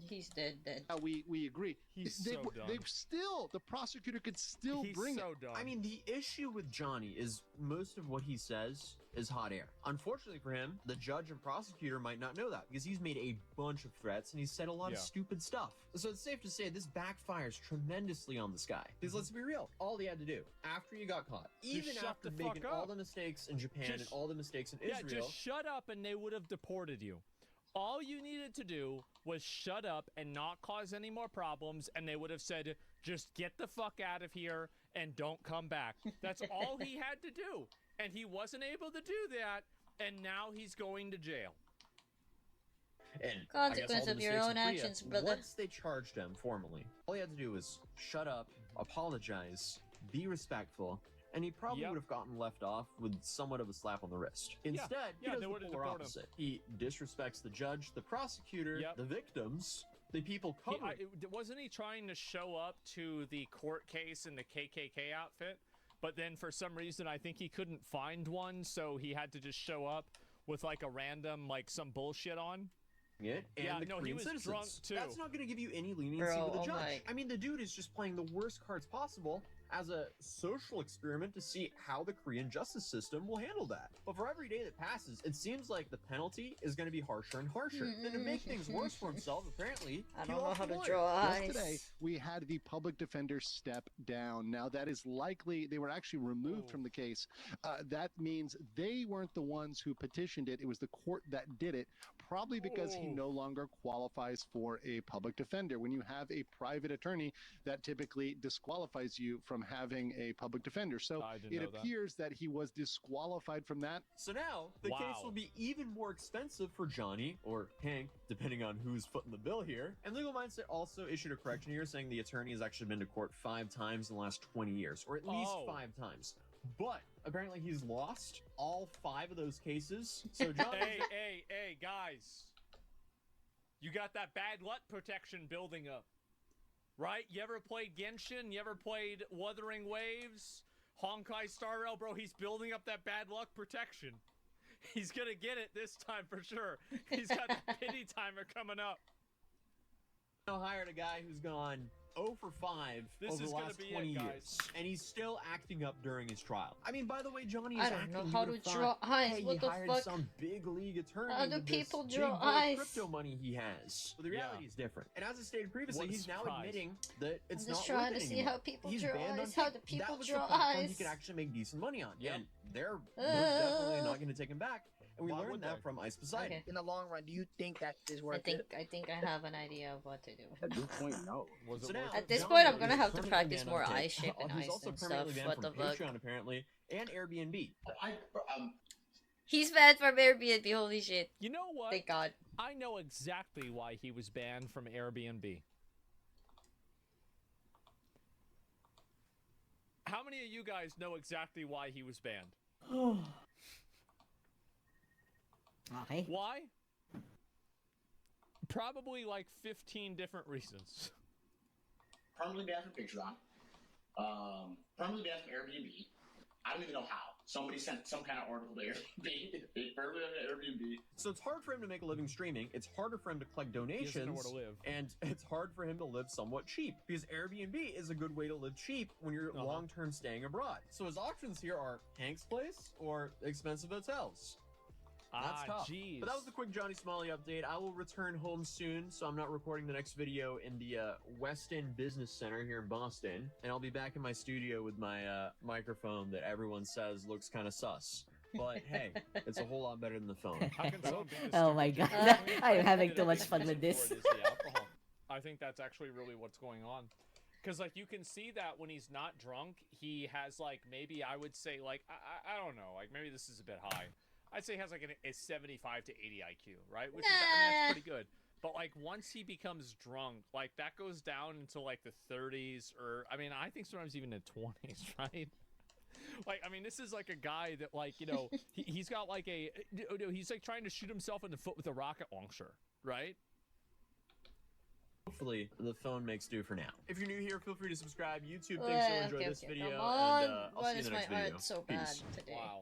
He's dead. We agree. He's so dumb. They've still, the prosecutor could still bring it. dumb. I mean, the issue with Johnny is most of what he says is hot air. Unfortunately for him, the judge and prosecutor might not know that because he's made a bunch of threats and he's said a lot of stupid stuff. So it's safe to say this backfires tremendously on this guy. Because let's be real, all he had to do after you got caught, even shut after the fuck making up. all the mistakes in Japan and all the mistakes in Israel. Yeah, just shut up and they would have deported you. All you needed to do was shut up and not cause any more problems, and they would have said, just get the fuck out of here and don't come back. That's all he had to do. And he wasn't able to do that, and now he's going to jail. And Consequence I guess all the of your mistakes own in Korea, actions, brother. Once they charged him formally, all he had to do was shut up, apologize, be respectful, and he probably would have gotten left off with somewhat of a slap on the wrist. Instead, he they does the would have polar deported him. opposite. He disrespects the judge, the prosecutor, the victims, the people covering. Wasn't he trying to show up to the court case in the KKK outfit? But then for some reason, I think he couldn't find one, so he had to just show up with like a random, like some bullshit on. And the no, Korean he was citizens. drunk too. That's not going to give you any leniency Bro, with the oh judge. my. I mean, the dude is just playing the worst cards possible as a social experiment to see how the Korean justice system will handle that. But for every day that passes, it seems like the penalty is going to be harsher and harsher. And to make things worse for himself, apparently, I he don't know lost how a to lawyer. draw eyes. Yesterday, we had the public defender step down. Now, that is likely, they were actually removed from the case. That means they weren't the ones who petitioned it. It was the court that did it, probably because he no longer qualifies for a public defender. When you have a private attorney, that typically disqualifies you from having a public defender. So it appears that he was disqualified from that. So now, the case will be even more expensive for Johnny, or Hank, depending on who's footing the bill here. And Legal Mindset also issued a correction here saying the attorney has actually been to court 5 times in the last 20 years, or at least 5 times. But apparently he's lost all 5 of those cases. So Johnny... Hey, guys. You got that bad luck protection building up. Right? You ever played Genshin? You ever played Wuthering Waves? Honkai Star Rail? Bro, he's building up that bad luck protection. He's gonna get it this time for sure. He's got the pity timer coming up. I hired a guy who's gone 0 for 5 over the last 20 years, and he's still acting up during his trial. I mean, by the way, Johnny is I don't know how to draw eyes. Hey, What you the hired fuck? some big league attorney. How do with this people big draw boy eyes? Crypto money he has. Well, the reality is different. And as I stated previously, What a he's now surprise. admitting that it's I'm just not trying worth to it see anymore. how people He's draw banned on eyes. How Kick. do people That was draw the platform eyes? he could actually make decent money on. And they're most definitely not going to take him back. And we learned that from Ice Poseidon. Okay. In the long run, do you think that is worth it? I think I have an idea of what to do. At this point, no. So now, At this Johnny point, I'm is gonna have to permanently practice banned more on Kick. eye shape and He's ice also and permanently stuff. banned What from the fuck? Patreon, apparently, and Airbnb. He's banned from Airbnb. Holy shit! You know what? Thank God. I know exactly why he was banned from Airbnb. How many of you guys know exactly why he was banned? Okay. Why? Probably like 15 different reasons. Permanently banned from Patreon. Permanently banned from Airbnb. I don't even know how. Somebody sent some kind of article to Airbnb. They permanently banned Airbnb. So it's hard for him to make a living streaming. It's harder for him to collect He donations. doesn't know where to live. And it's hard for him to live somewhat cheap because Airbnb is a good way to live cheap when you're long-term staying abroad. So his options here are Hank's place or expensive hotels. That's tough. Jeez. But that was the quick Johnny Smalley update. I will return home soon, so I'm not recording the next video in the West End Business Center here in Boston. And I'll be back in my studio with my microphone that everyone says looks kind of sus. But hey, it's a whole lot better than the phone. How can someone be this Oh my stupid? god, The I'm only having thing too that much I fun think with is this. important is the alcohol. I think that's actually really what's going on. Because, like, you can see that when he's not drunk, he has, like, maybe I would say, like, I don't know, like, maybe this is a bit high. I'd say he has, like, a 75 to 80 IQ, right? Which is, I mean, that's pretty good. But, like, once he becomes drunk, like, that goes down into, like, the 30s or, I mean, I think sometimes even the 20s, right? Like, I mean, this is, like, a guy that, like, you know, he's got, like, he's, like, trying to shoot himself in the foot with a rocket launcher, right? Hopefully, the phone makes do for now. If you're new here, feel free to subscribe. YouTube, thanks Okay, so enjoy this video, come on. and I'll Why see you in is the my next video. art so bad Peace. today? Wow.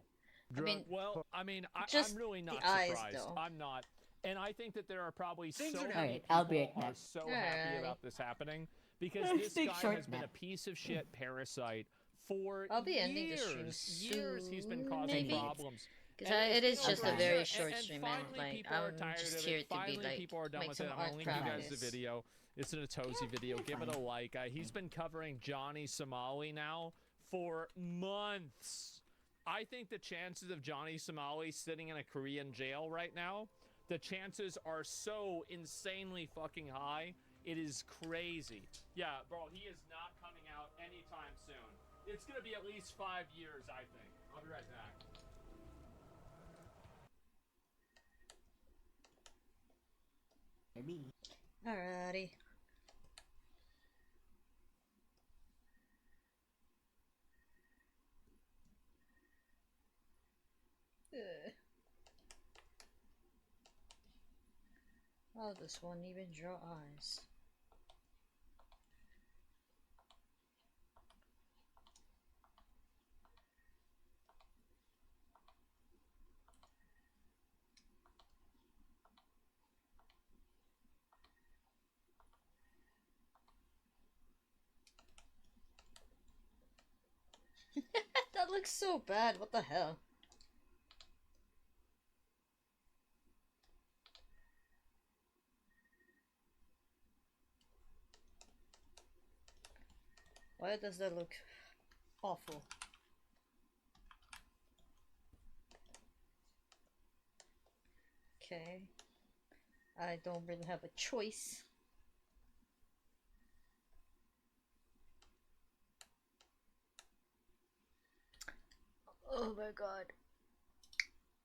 I mean, well, I mean, just I'm really not the eyes, surprised. though. I'm not. And I think that there are probably so many Alright, people I'll be right are back. so happy Alright. about this happening because this Take guy short has been nap. a piece of shit parasite for I'll be ending the stream years he's been soon, causing maybe. problems. Because And it is it's just a over. very And- short and stream, finally and like people are I'm tired just of here it. to be Finally, like people are done make with some it. I'm art gonna link you guys practice. the video. It's an Atozy video. Give it a like. He's been covering Johnny Somali now for months. I think the chances of Johnny Somali sitting in a Korean jail right now, the chances are so insanely fucking high. It is crazy. Yeah, bro, he is not coming out anytime soon. It's gonna be at least 5 years, I think. I'll be right back. Alrighty. Ugh. How does one even draw eyes? That looks so bad. What the hell? Why does that look awful? Okay. I don't really have a choice. Oh my god.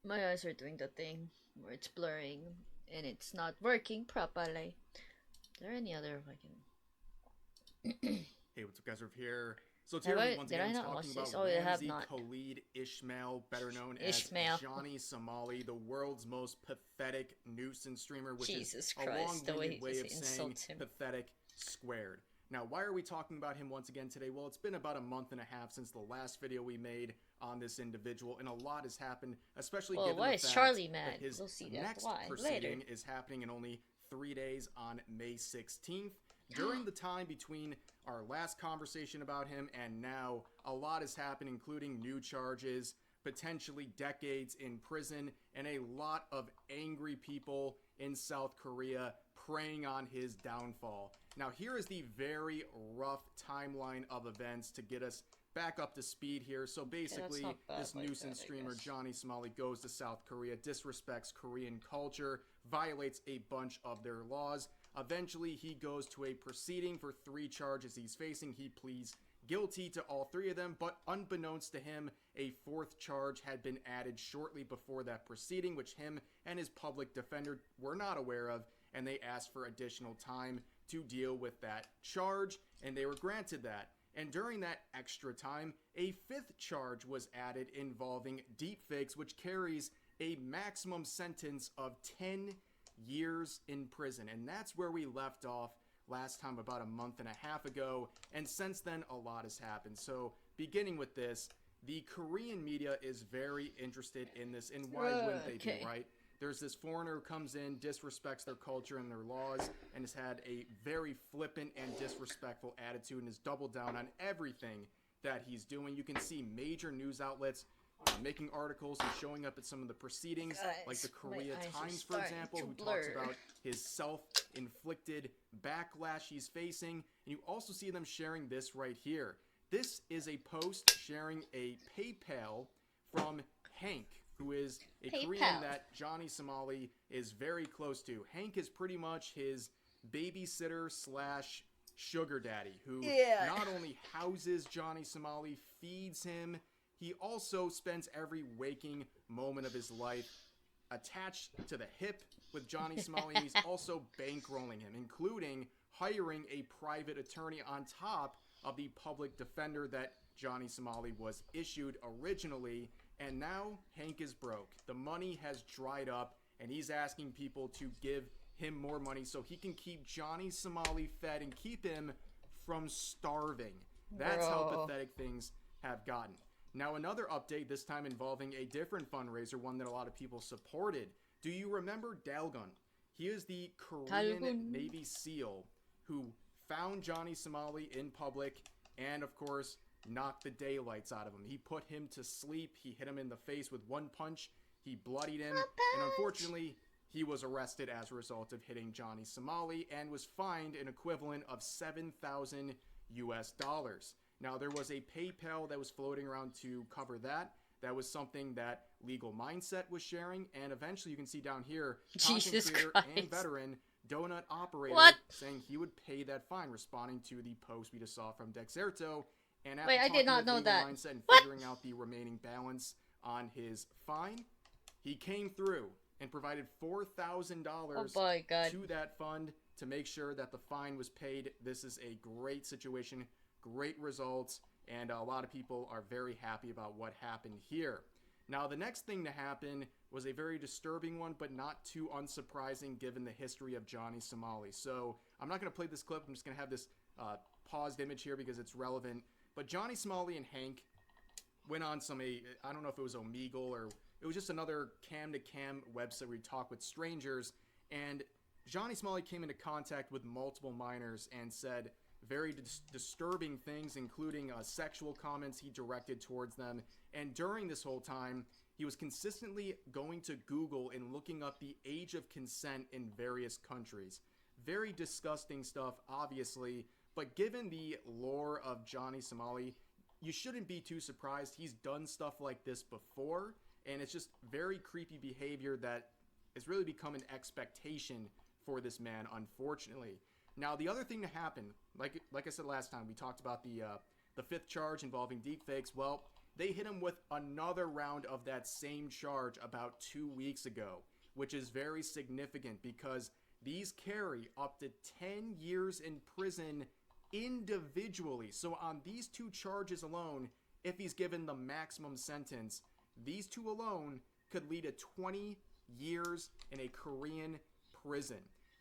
My eyes are doing the thing where it's blurring and it's not working properly. Is there any other fucking... Hey, what's up, guys? Over here. So Have Terry I- once did I again is not watch talking about this? Oh, I have Ramsey not. Khalid Ishmael, better known Ishmael. as Johnny Somali, the world's most pathetic nuisance streamer, which Jesus is Christ, a the way long-winded he way just of saying insults him. pathetic squared. Now, why are we talking about him once again today? Well, it's been about a month and a half since the last video we made on this individual, and a lot has happened, especially Well, given why the is fact Charlie that mad? his We'll see that next why proceeding later. is happening in only 3 days on May 16th. During the time between our last conversation about him and now, a lot has happened, including new charges, potentially decades in prison, and a lot of angry people in South Korea preying on his downfall. Now, here is the very rough timeline of events to get us back up to speed here. So basically, not bad this like nuisance that, I streamer, guess. Johnny Somali, goes to South Korea, disrespects Korean culture, violates a bunch of their laws. Eventually, he goes to a proceeding for 3 charges he's facing. He pleads guilty to all 3 of them, but unbeknownst to him, a 4th charge had been added shortly before that proceeding, which him and his public defender were not aware of, and they asked for additional time to deal with that charge, and they were granted that. And during that extra time, a 5th charge was added involving deepfakes, which carries a maximum sentence of 10 years in prison. And that's where we left off last time about a month and a half ago. And since then, a lot has happened. So beginning with this, the Korean media is very interested in this. And why wouldn't they Okay. be, right? There's this foreigner who comes in, disrespects their culture and their laws, and has had a very flippant and disrespectful attitude and has doubled down on everything that he's doing. You can see major news outlets making articles and showing up at some of the proceedings, like the Korea eyes are Times, for starting example, to who talks blur. about his self-inflicted backlash he's facing. And you also see them sharing this right here. This is a post sharing a PayPal from Hank, who is a Korean PayPal. that Johnny Somali is very close to. Hank is pretty much his babysitter slash sugar daddy, who not only houses Johnny Somali, feeds him, he also spends every waking moment of his life attached to the hip with Johnny Somali, and he's also bankrolling him, including hiring a private attorney on top of the public defender that Johnny Somali was issued originally. And now Hank is broke. The money has dried up, and he's asking people to give him more money so he can keep Johnny Somali fed and keep him from starving. That's how Bro. pathetic things have gotten. Now, another update, this time involving a different fundraiser, one that a lot of people supported. Do you remember Dalgun? He is the Korean Dalgun. Navy SEAL who found Johnny Somali in public and, of course, knocked the daylights out of him. He put him to sleep. He hit him in the face with one punch. He bloodied him. And unfortunately, he was arrested as a result of hitting Johnny Somali and was fined an equivalent of $7,000 US. Now, there was a PayPal that was floating around to cover that. That was something that Legal Mindset was sharing. And eventually, you can see down here, content Jesus creator Christ. and veteran Donut Operator What? saying he would pay that fine, responding to the post we just saw from Dexerto. And after Wait, I talking did not with know Legal that. Mindset and What? figuring out the remaining balance on his fine, he came through and provided $4,000 Oh my God. to that fund to make sure that the fine was paid. This is a great situation, great results, and a lot of people are very happy about what happened here. Now, the next thing to happen was a very disturbing one, but not too unsurprising given the history of Johnny Somali. So I'm not going to play this clip. I'm just going to have this paused image here because it's relevant. But Johnny Somali and Hank went on I don't know if it was Omegle or it was just another cam-to-cam website where you talk with strangers. And Johnny Somali came into contact with multiple minors and said very disturbing things, including sexual comments he directed towards them. And during this whole time, he was consistently going to Google and looking up the age of consent in various countries. Very disgusting stuff, obviously, but given the lore of Johnny Somali, you shouldn't be too surprised. He's done stuff like this before, and it's just very creepy behavior that has really become an expectation for this man, unfortunately. Now, the other thing to happen, like I said last time, we talked about the fifth charge involving deepfakes. Well, they hit him with another round of that same charge about 2 weeks ago, which is very significant because these carry up to 10 years in prison individually. So on these two charges alone, if he's given the maximum sentence, these two alone could lead to 20 years in a Korean prison.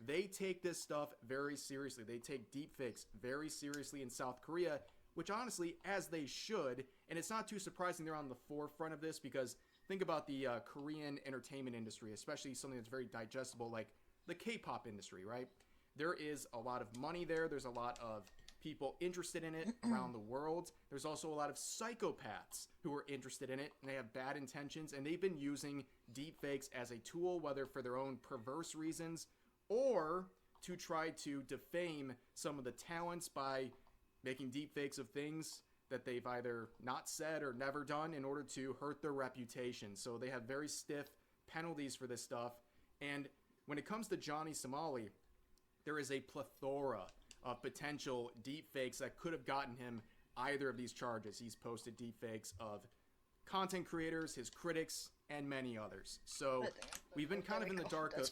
They take this stuff very seriously. They take deepfakes very seriously in South Korea, which honestly, as they should, and it's not too surprising they're on the forefront of this because think about the Korean entertainment industry, especially something that's very digestible like the K-pop industry, right? There is a lot of money there. There's a lot of people interested in it around the world. There's also a lot of psychopaths who are interested in it, and they have bad intentions, and they've been using deepfakes as a tool, whether for their own perverse reasons or to try to defame some of the talents by making deepfakes of things that they've either not said or never done in order to hurt their reputation. So they have very stiff penalties for this stuff. And when it comes to Johnny Somali, there is a plethora of potential deepfakes that could have gotten him either of these charges. He's posted deepfakes of content creators, his critics, and many others. So we've been kind of in the dark of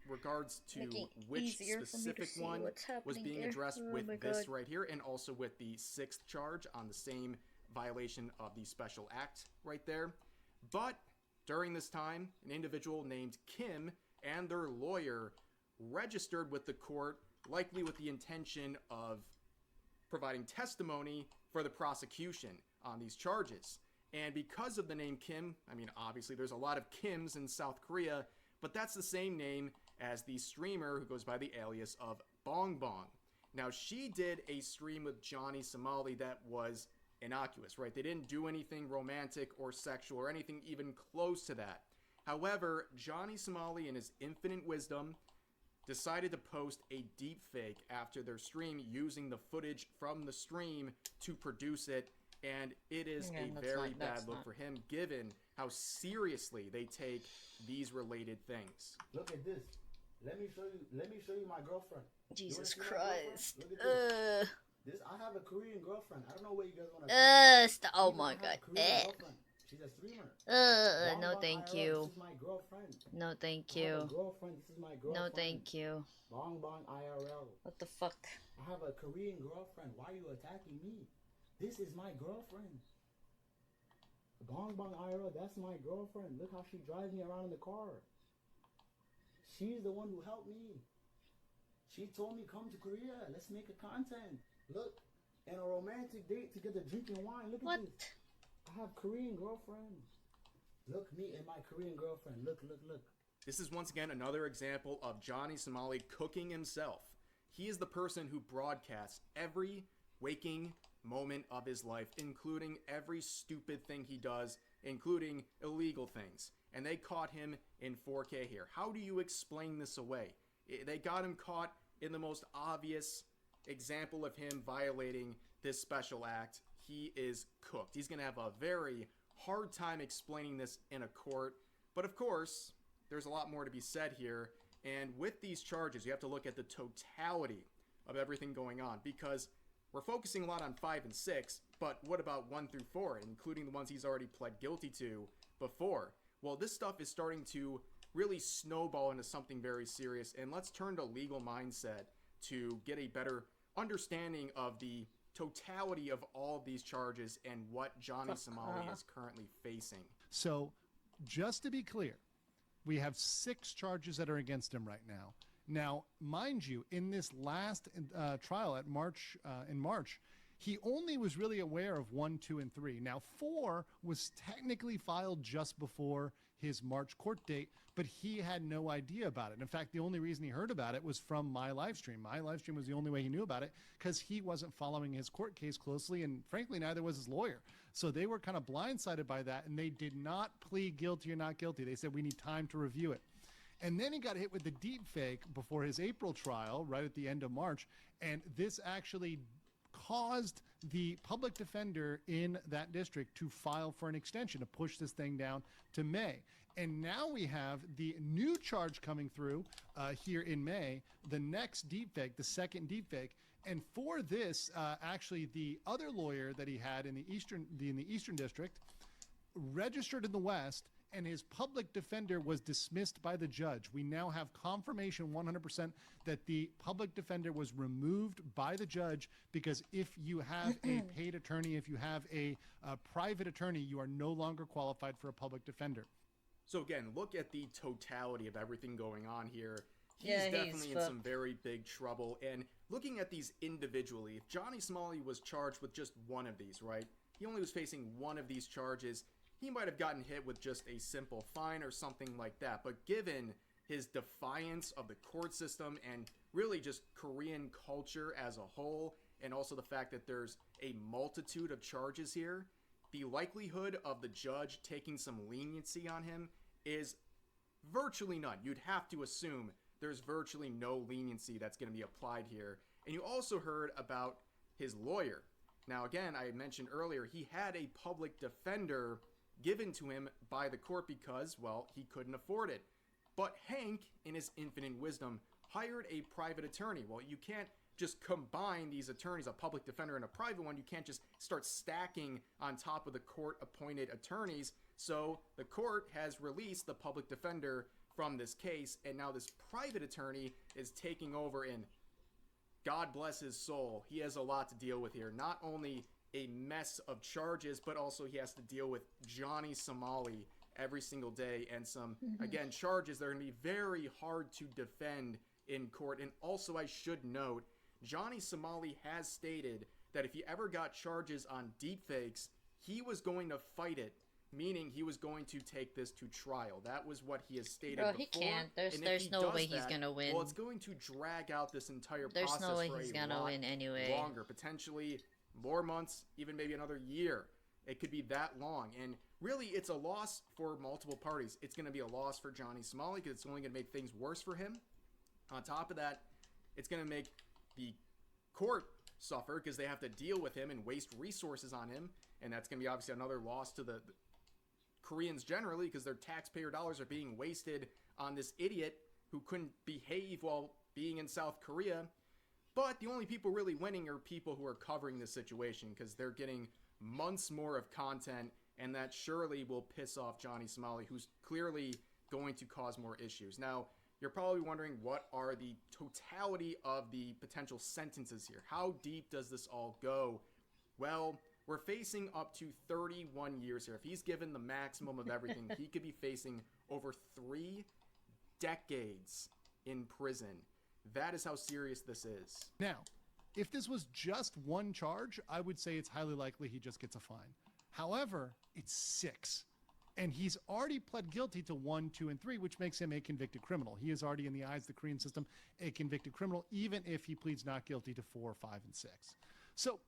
regards to which specific one was being addressed with this right here, and also with the sixth charge on the same violation of the special act right there. But during this time, an individual named Kim and their lawyer registered with the court, likely with the intention of providing testimony for the prosecution on these charges. And because of the name Kim, I mean, obviously there's a lot of Kims in South Korea, but that's the same name as the streamer who goes by the alias of Bong Bong. Now, she did a stream with Johnny Somali that was innocuous, right? They didn't do anything romantic or sexual or anything even close to that. However, Johnny Somali, in his infinite wisdom, decided to post a deep fake after their stream using the footage from the stream to produce it, and it is a very bad look for him given how seriously they take these related things. Look at this. Let me show you my girlfriend. Jesus Christ. Look at this. I have a Korean girlfriend. I don't know what you guys want to Oh my god. She's a streamer. No thank you. This is my girlfriend. No thank I have you. a girlfriend. This is my girlfriend. No thank you. Bong Bong IRL. What the fuck? I have a Korean girlfriend. Why are you attacking me? This is my girlfriend. Bong Bong IRL, that's my girlfriend. Look how she drives me around in the car. She's the one who helped me. She told me, come to Korea. Let's make a content. Look, and a romantic date together drinking wine. Look at this. I have Korean girlfriends. Look, me and my Korean girlfriend. Look. This is once again another example of Johnny Somali cooking himself. He is the person who broadcasts every waking moment of his life, including every stupid thing he does, including illegal things. And they caught him in 4K here. How do you explain this away? They got him caught in the most obvious example of him violating this special act. He is cooked. He's going to have a very hard time explaining this in a court. But of course, there's a lot more to be said here. And with these charges, you have to look at the totality of everything going on, because we're focusing a lot on 5 and 6, but what about 1 through 4, including the ones he's already pled guilty to before? Well, this stuff is starting to really snowball into something very serious, and let's turn to legal mindset to get a better understanding of the totality of all of these charges and what Johnny Somali is currently facing. So, just to be clear, we have 6 charges that are against him right now. Now, mind you, in this last trial in March, he only was really aware of 1, 2, and 3. Now, 4 was technically filed just before his March court date, but he had no idea about it. In fact, the only reason he heard about it was from my live stream. My live stream was the only way he knew about it, because he wasn't following his court case closely, and frankly, neither was his lawyer. So they were kind of blindsided by that, and they did not plead guilty or not guilty. They said, we need time to review it. And then he got hit with the deep fake before his April trial, right at the end of March. And this actually caused the public defender in that district to file for an extension, to push this thing down to May. And now we have the new charge coming through here in May, the next deepfake, the second deepfake. And for this, actually, the other lawyer that he had in the Eastern District registered in the West, and his public defender was dismissed by the judge. We now have confirmation 100% that the public defender was removed by the judge, because if you have a paid attorney, if you have a private attorney, you are no longer qualified for a public defender. So again, look at the totality of everything going on here. He's definitely in some very big trouble. And looking at these individually, if Johnny Somali was charged with just one of these, right? He only was facing one of these charges. He might have gotten hit with just a simple fine or something like that. But given his defiance of the court system and really just Korean culture as a whole, and also the fact that there's a multitude of charges here, the likelihood of the judge taking some leniency on him is virtually none. You'd have to assume there's virtually no leniency that's going to be applied here. And you also heard about his lawyer. Now, again, I mentioned earlier, he had a public defender given to him by the court because, well, he couldn't afford it. But Hank, in his infinite wisdom, hired a private attorney. Well, you can't just combine these attorneys, a public defender and a private one. You can't just start stacking on top of the court-appointed attorneys. So the court has released the public defender from this case, and now this private attorney is taking over, and God bless his soul, he has a lot to deal with here. Not only a mess of charges, but also he has to deal with Johnny Somali every single day, and some, again, charges that are going to be very hard to defend in court. And also, I should note, Johnny Somali has stated that if he ever got charges on deepfakes, he was going to fight it, meaning he was going to take this to trial. That was what he has stated before. He can't. There's he no does way he's that, gonna win. Well, it's going to drag out this entire There's process no way for he's a gonna lot win anyway. longer, potentially more months, even maybe another year. It could be that long. And really, it's a loss for multiple parties. It's going to be a loss for Johnny Somali because it's only going to make things worse for him. On top of that, it's going to make the court suffer because they have to deal with him and waste resources on him. And that's going to be obviously another loss to the Koreans generally because their taxpayer dollars are being wasted on this idiot who couldn't behave while being in South Korea. But the only people really winning are people who are covering this situation because they're getting months more of content, and that surely will piss off Johnny Somali, who's clearly going to cause more issues. Now, you're probably wondering what are the totality of the potential sentences here? How deep does this all go? Well, we're facing up to 31 years here. If he's given the maximum of everything, he could be facing over 3 decades in prison. That is how serious this is. Now, if this was just one charge, I would say it's highly likely he just gets a fine. However, it's 6. And he's already pled guilty to 1, 2, and 3, which makes him a convicted criminal. He is already, in the eyes of the Korean system, a convicted criminal, even if he pleads not guilty to 4, 5, and 6. So,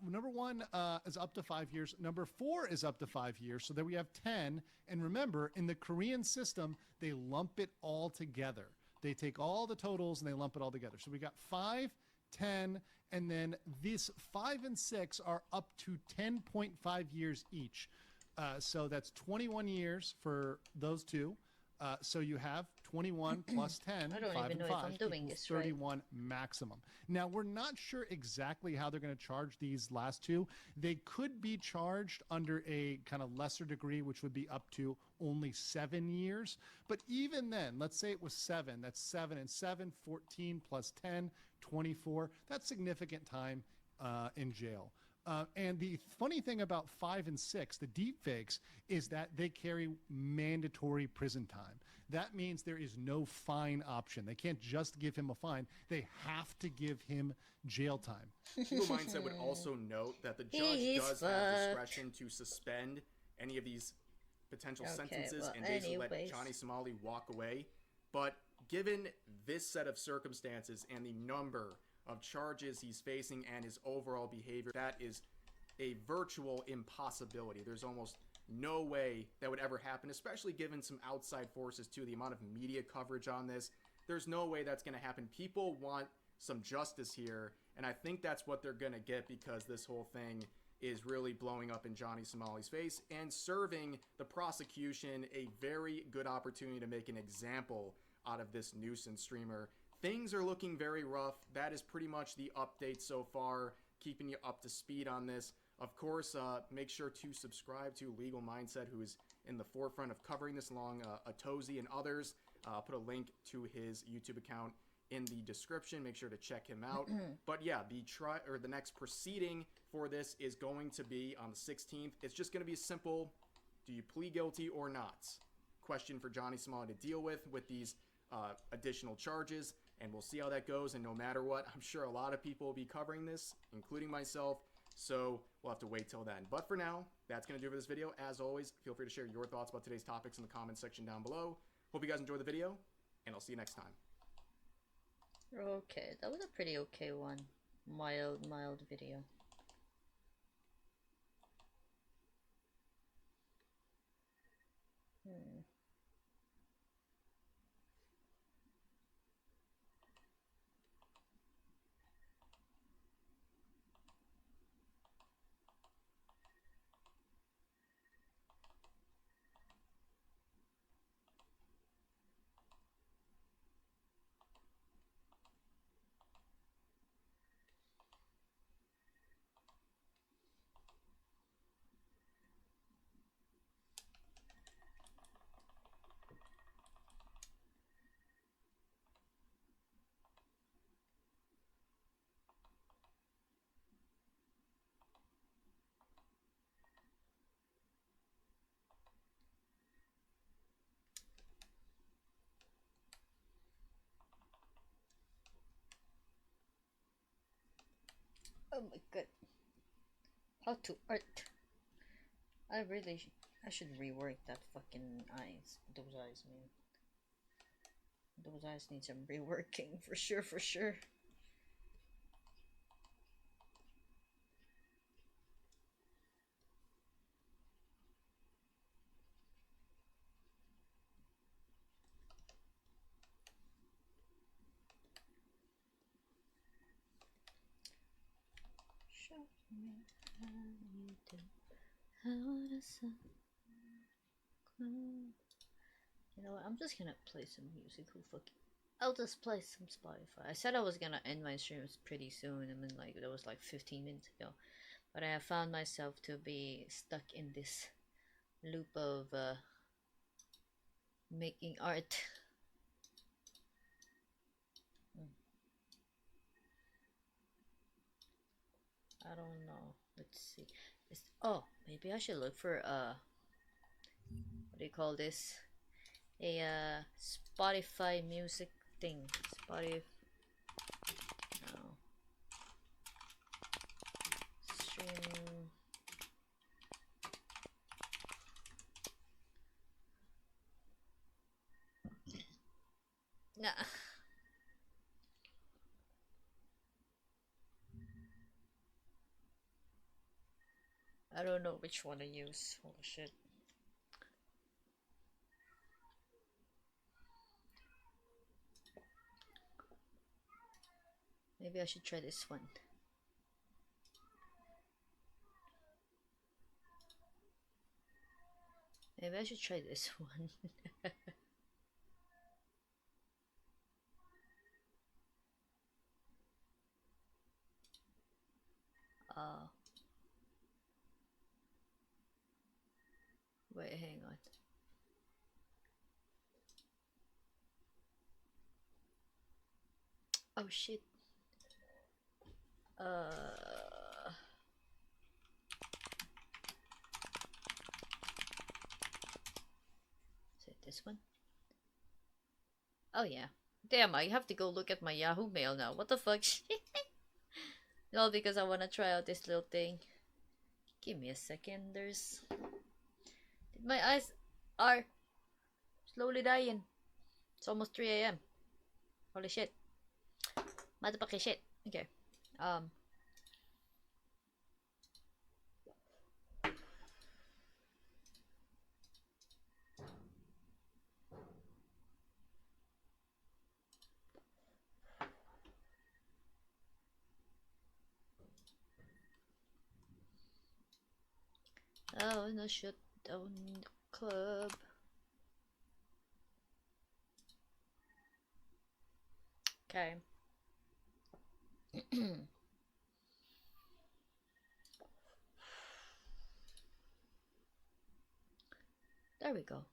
number 1 is up to 5 years. Number 4 is up to 5 years. So there we have 10. And remember, in the Korean system, they lump it all together. They take all the totals and they lump it all together. So we got 5, 10, and then these 5 and 6 are up to 10.5 years each. So that's 21 years for those two. So you have 21 plus 10, I don't 5 even and know 5 if I'm doing equals this right. 31 maximum. Now, we're not sure exactly how they're going to charge these last two. They could be charged under a kind of lesser degree, which would be up to only 7 years. But even then, let's say it was 7. That's 7 and 7, 14 plus 10, 24. That's significant time in jail. And the funny thing about 5 and 6, the deep fakes, is that they carry mandatory prison time. That means there is no fine option. They can't just give him a fine. They have to give him jail time. Eagle Mindset would also note that the judge does have discretion to suspend any of these potential sentences and basically let Johnny Somali walk away. But given this set of circumstances and the number of charges he's facing and his overall behavior, that is a virtual impossibility. There's almost no way that would ever happen, especially given some outside forces too, the amount of media coverage on this. There's no way that's going to happen. People want some justice here, and I think that's what they're going to get because this whole thing is really blowing up in Johnny Somali's face and serving the prosecution a very good opportunity to make an example out of this nuisance streamer. Things are looking very rough. That is pretty much the update so far, keeping you up to speed on this. Of course, make sure to subscribe to Legal Mindset, who is in the forefront of covering this along Atozi and others. I'll put a link to his YouTube account in the description. Make sure to check him out. But yeah, the next proceeding for this is going to be on the 16th. It's just going to be a simple, do you plead guilty or not? Question for Johnny Somali to deal with these additional charges. And we'll see how that goes. And no matter what, I'm sure a lot of people will be covering this, including myself. So we'll have to wait till then. But for now, that's going to do it for this video. As always, feel free to share your thoughts about today's topics in the comments section down below. Hope you guys enjoyed the video, and I'll see you next time. Okay, that was a pretty okay one. Mild video. Oh my god. How to art. I should rework that fucking eyes. Those eyes, man. Those eyes need some reworking for sure. You know what? I'm just gonna play some music. Who fuck? I'll just play some Spotify. I said I was gonna end my streams pretty soon. I mean, like that was like 15 minutes ago, but I have found myself to be stuck in this loop of making art. I don't know. Let's see. Oh, maybe I should look for what do you call this? A Spotify music thing. Spotify. No. Stream. Nah. I don't know which one to use. Holy shit. Maybe I should try this one. Maybe I should try this one. uh, Wait, hang on. Oh shit. Is it this one? Oh yeah. Damn, I have to go look at my Yahoo Mail now. What the fuck? No, because I want to try out this little thing. Give me a second. My eyes are slowly dying. It's almost 3 a.m. Holy shit. Motherfucking shit. Okay. Oh, no, shut down the club. Okay. There we go.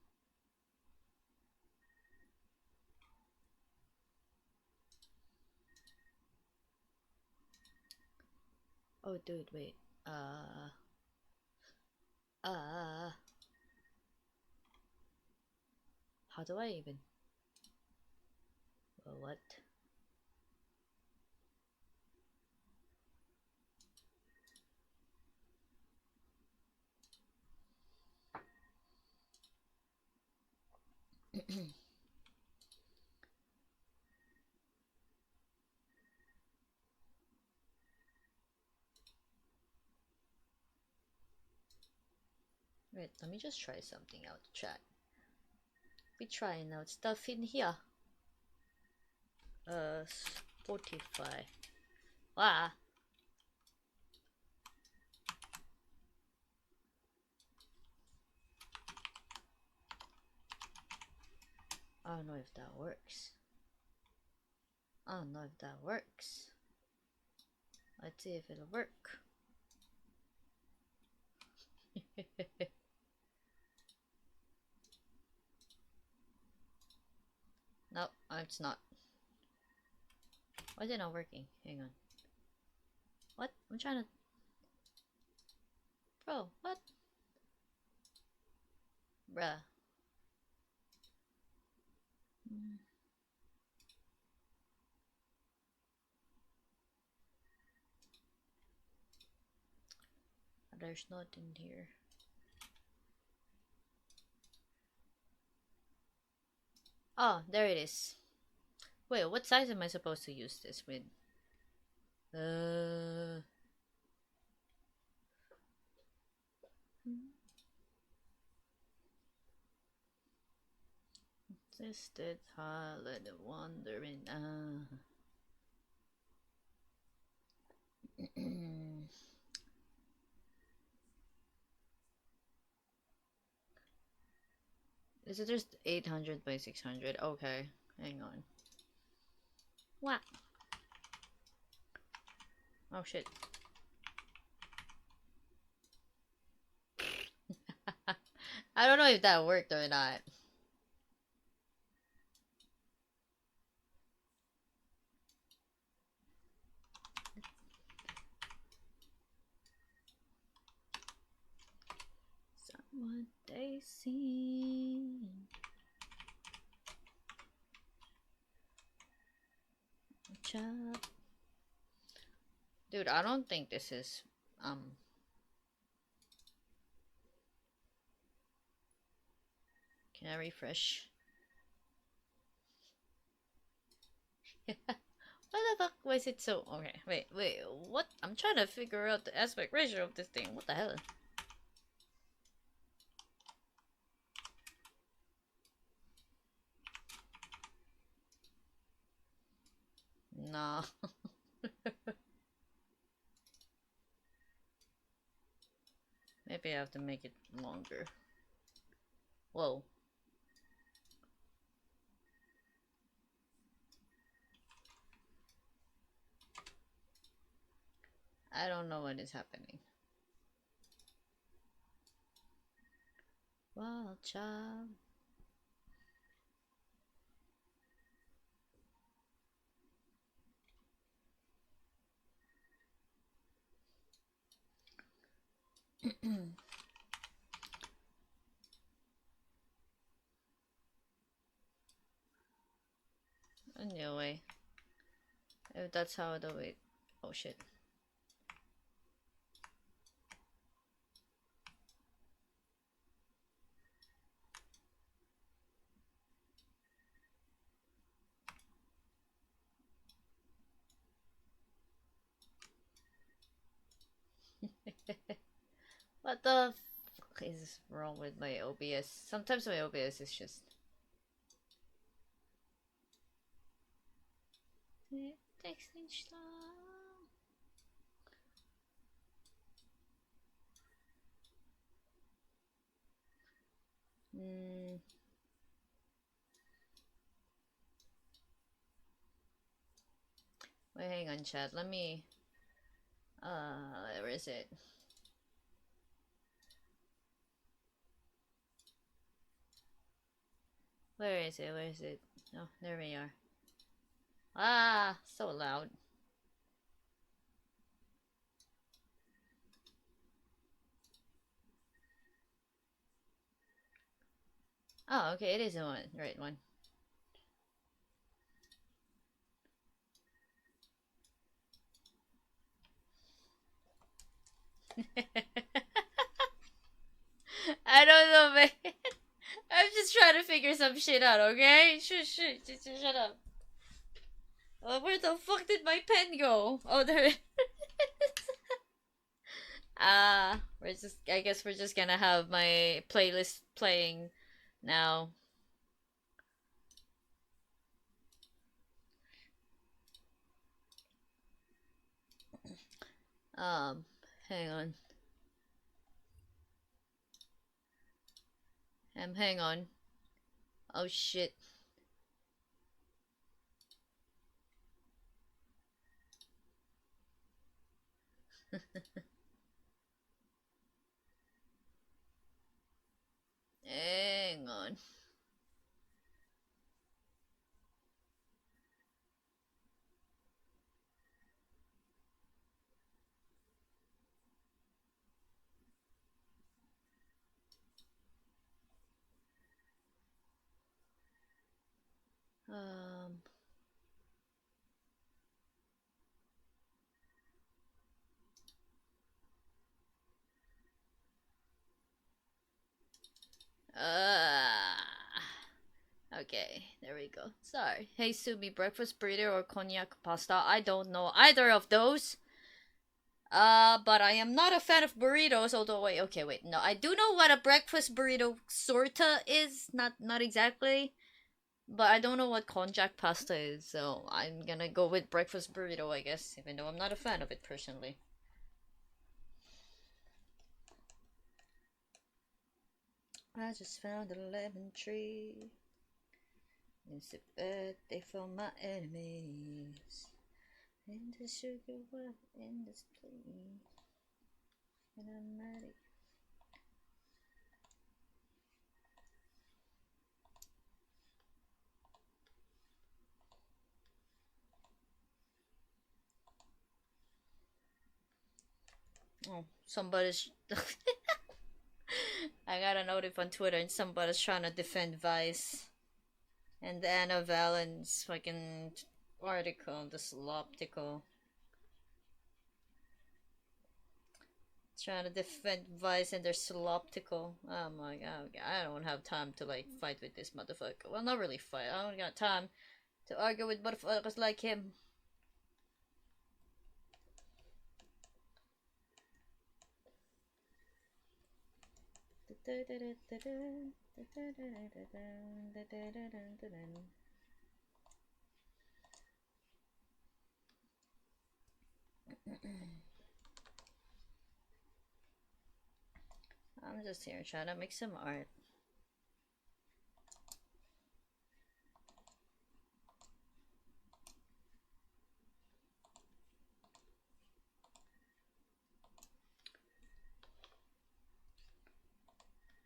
Oh, dude, wait. How do I even? Well, what? Wait, let me just try something out, chat. We trying out stuff in here. Spotify. Ah. I don't know if that works. I don't know if that works. Let's see if it'll work. No, it's not. Why is it not working? Hang on. What? I'm trying to... Bro, what? Bruh. There's nothing here. Oh, there it is. Wait, what size am I supposed to use this with? Assisted holiday wandering. Is it just 800 by 600? Okay, hang on. What? Oh shit. I don't know if that worked or not. What they see. Chop. Dude, I don't think this is can I refresh? Why the fuck was it so okay, wait, what? I'm trying to figure out the aspect ratio of this thing. What the hell? Nah. Maybe I have to make it longer. Whoa. I don't know what is happening. Wild child. Anyway, if that's how the wait. Oh shit. What the fuck is wrong with my OBS? Sometimes my OBS is just texting slow. Wait, hang on, chat. Let me. Where is it? Where is it? Where is it? Oh, there we are. Ah, so loud. Oh, okay, it is the one, right one. I don't know, man. I'm just trying to figure some shit out, okay? Just shut up. Where the fuck did my pen go? Oh, there it is. I guess we're just gonna have my playlist playing now. Hang on. Hang on. Oh shit. Hang on. Um. Okay, there we go. Sorry. Hey Sumi, breakfast burrito or cognac pasta? I don't know either of those. But I am not a fan of burritos, although wait, okay, wait. No, I do know what a breakfast burrito sorta is. Not exactly. But I don't know what cognac pasta is, so I'm gonna go with breakfast burrito, I guess, even though I'm not a fan of it personally. I just found a lemon tree. It's a birthday for my enemies. And the sugar well in this plea. And I'm ready. Oh, somebody's. I got a notif on Twitter and somebody's trying to defend Vice. And the Anna Valens fucking article, the Sloptical. Trying to defend Vice and their Sloptical. Oh my god, I don't have time to like fight with this motherfucker. Well, not really fight. I don't got time to argue with motherfuckers like him. I'm just here trying to make some art.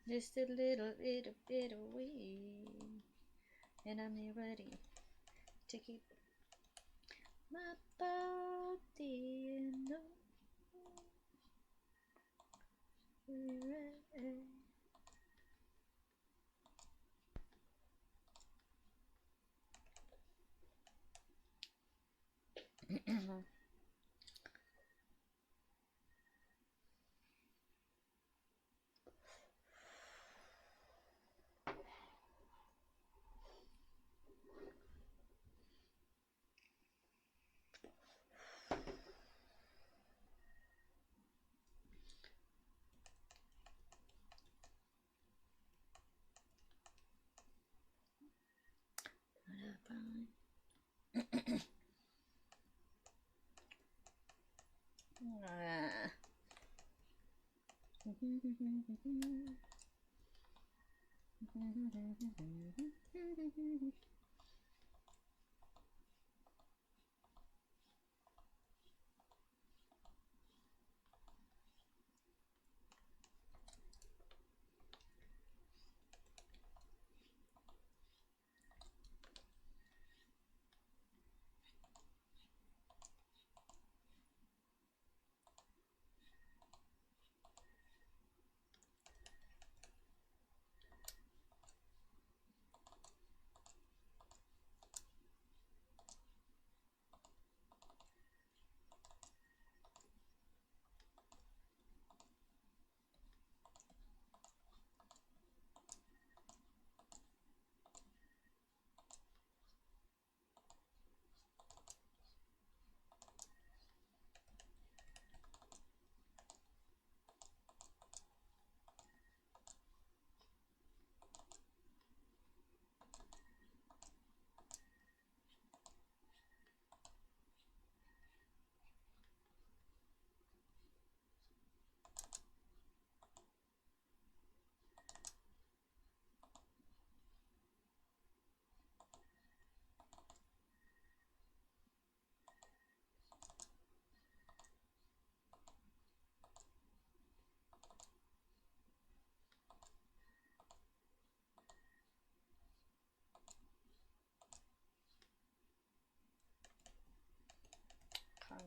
Just a little bit away, and I'm ready to keep my body in the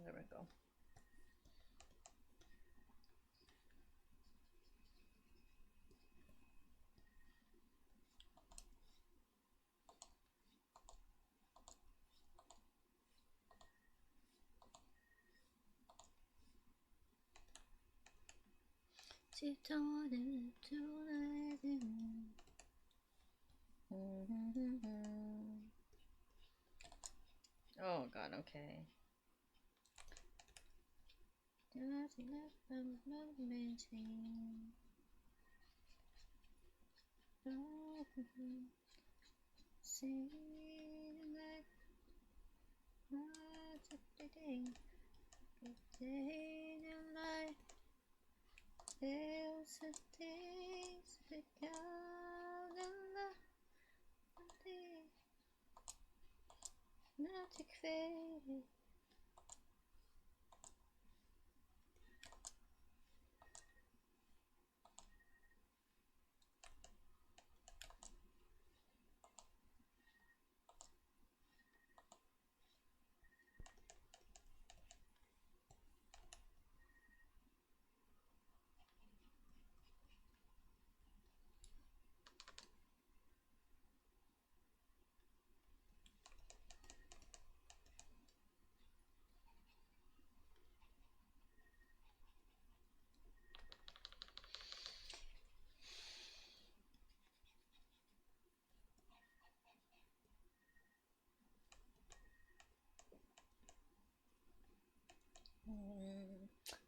There we go. Oh god, okay.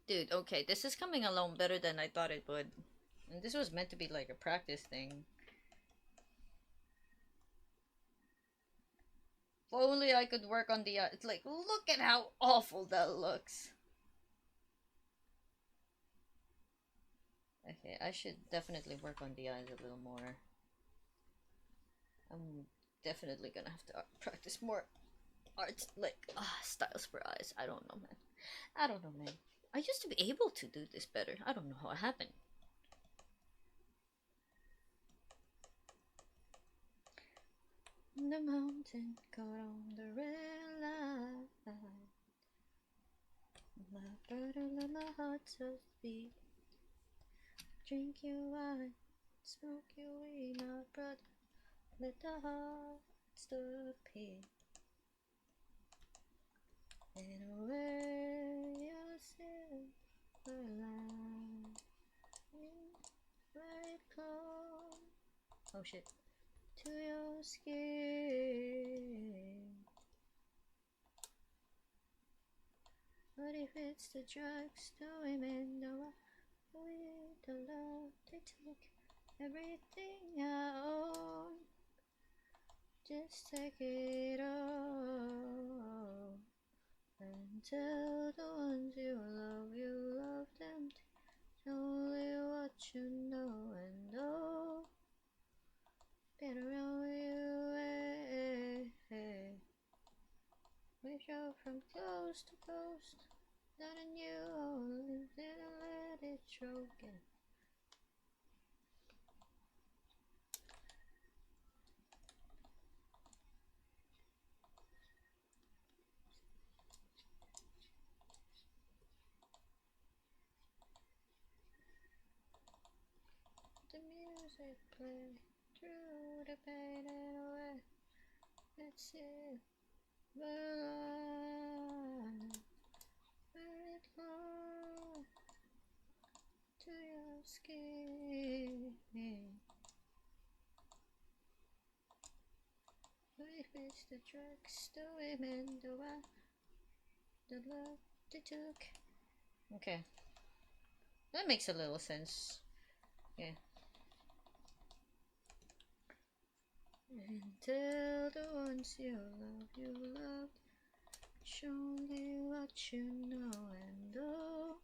Dude, okay, this is coming along better than I thought it would. And this was meant to be like a practice thing. If only I could work on the it's like, look at how awful that looks. Okay, I should definitely work on the eyes a little more. I'm definitely gonna have to practice more art, like, styles for eyes. I don't know, man. I don't know, man. I used to be able to do this better. I don't know how it happened. The mountain got on the red line. My brother, let my heart so beat. Drink your wine, smoke your weed, my brother. Let the heart stop beat. And where yourself alive, very close. Oh shit. To your skin. But if it's the drugs, the women, the weed, the love, they took everything I own. Just take it all. And tell the ones you love them. Tell only what you know and oh. Better know you, we show from coast to coast, letting you only let it choke in. The music play through the pain and away. Let's see. But let it go to your skin. If it's the drugs, the women, the one, the love they took. Okay, that makes a little sense. Yeah. And tell the ones you love, show me what you know and oh,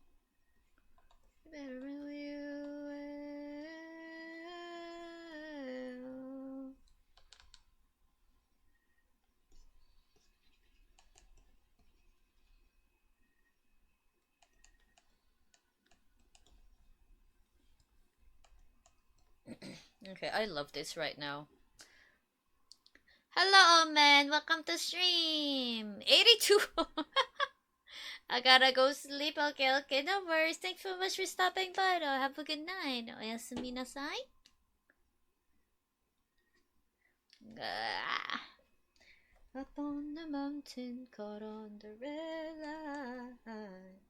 you better know you well. Okay, I love this right now. Hello, man. Welcome to stream. 82. I gotta go sleep. Okay, no worries. Thanks so much for stopping by, though. Have a good night. Oyasumi nasai. Up on the mountain, caught on the red line.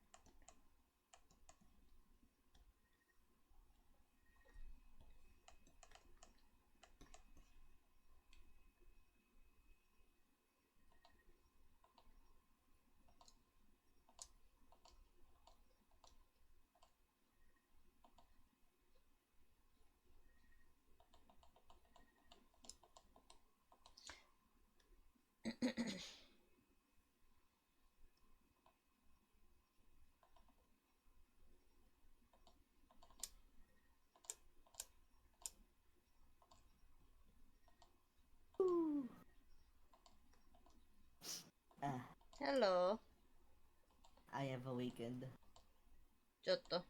Hello. I have awakened. ちょっと.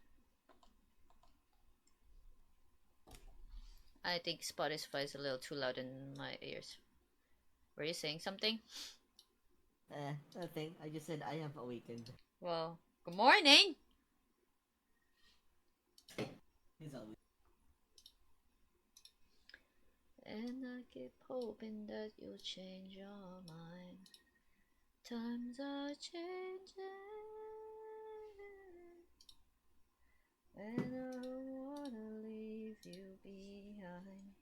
I think Spotify is a little too loud in my ears. Were you saying something? Nothing. I just said I have awakened. Well, good morning! He's always. And I keep hoping that you'll change your mind. Times are changing. And I don't wanna leave you behind.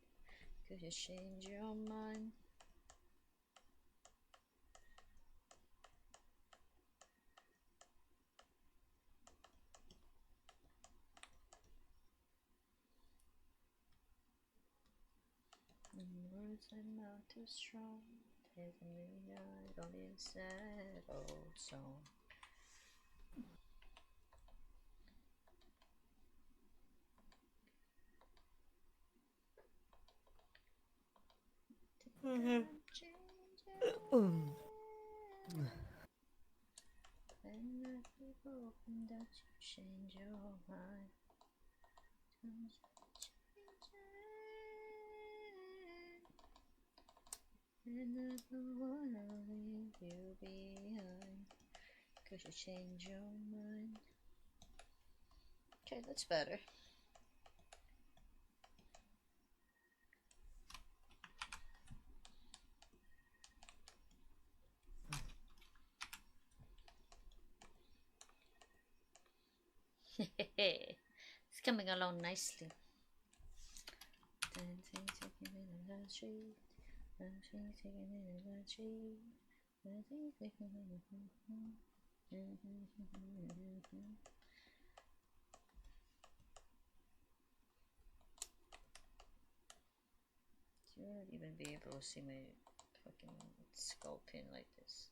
Could you change your mind? Words are not too strong. There's a midnight on the inside old song. And I keep hoping that you change your mind. Times are changing. And I don't wanna leave you behind. Could you change your mind? Okay, that's better. It's coming along nicely. Dancing, taking in the street. Dancing, taking in the street. Dancing, taking in the street. You won't even be able to see my fucking skull pin like this.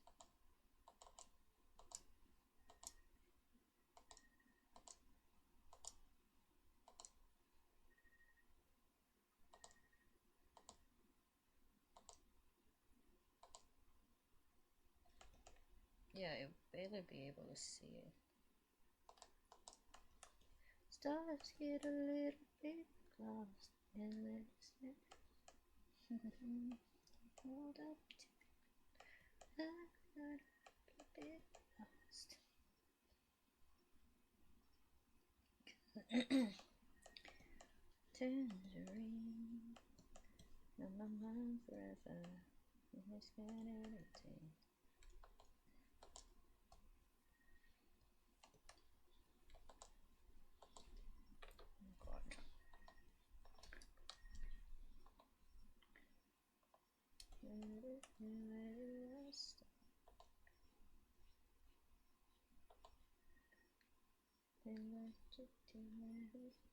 Yeah, you'll barely be able to see it. Stars get a little bit lost and let us hold up to I got a bit lost. Tangerine on my mind forever. It's got anything. Oh God.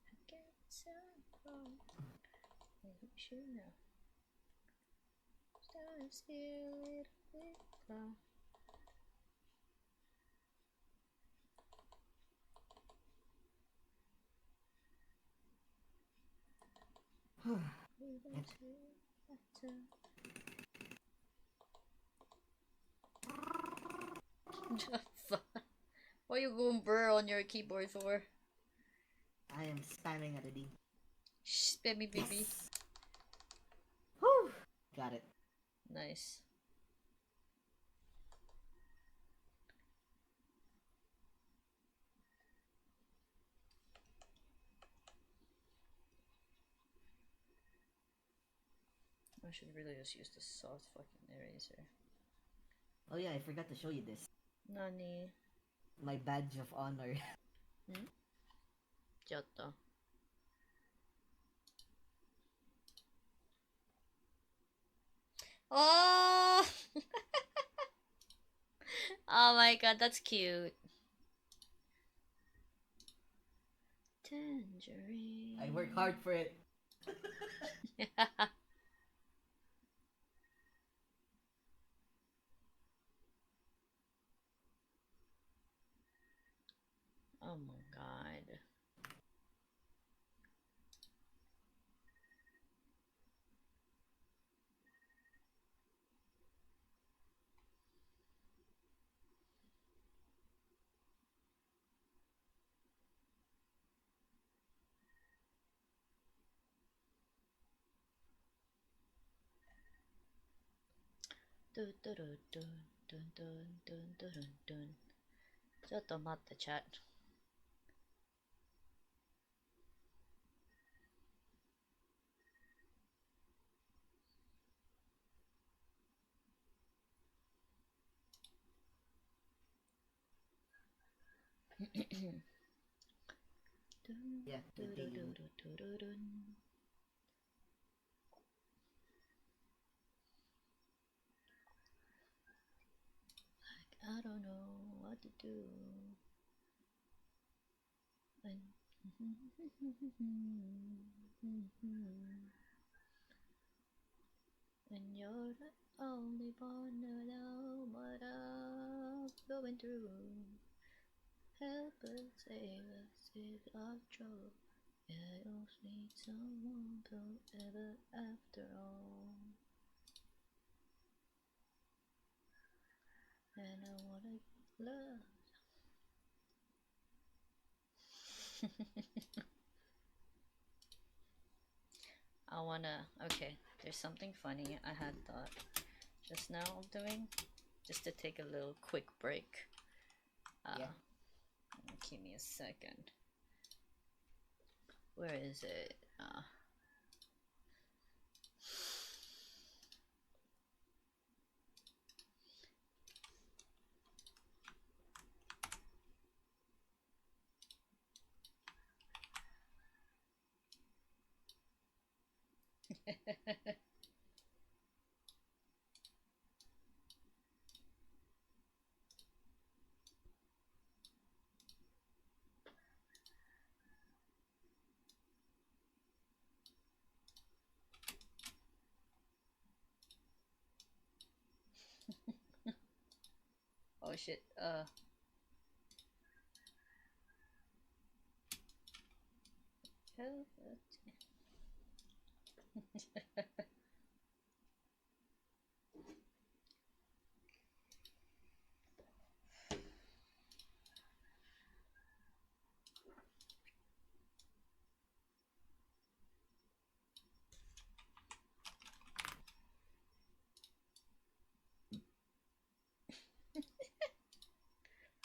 I can't sound wrong. You should know. Stars get a little bit close. What are you going burr on your keyboard for? I am spamming at a D. Shh, baby, baby. Yes. Whew. Got it. Nice. I should really just use the soft fucking eraser. Oh yeah, I forgot to show you this. Nani? My badge of honor. Hmm? Giotto. Oh! Oh my God, that's cute. Tangerine. I work hard for it. Oh my God. dun, dun, dun, dun, dun, dun, dun, dun, dun. ちょっと待って、chat. Yeah, Dun, dun, dun, dun, dun, dun, dun. I don't know what to do. And you're the only one who know what I'm going through. Help us, save us, save our trouble. I don't need someone forever after all. And I wanna love. I wanna. Okay, there's something funny I had thought just now of doing, just to take a little quick break. Yeah. Give me a second. Where is it? Oh shit.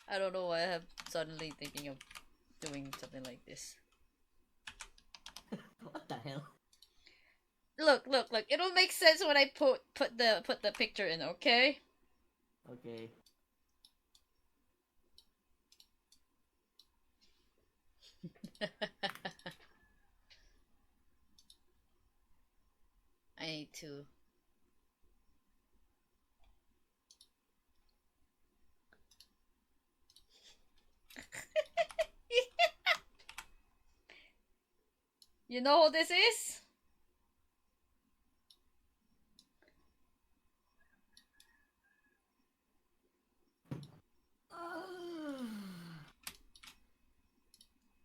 I don't know why I have suddenly thinking of doing something like this. What the hell? Look, look, look. It'll make sense when I put the picture in, okay? Okay. I need to. You know who this is?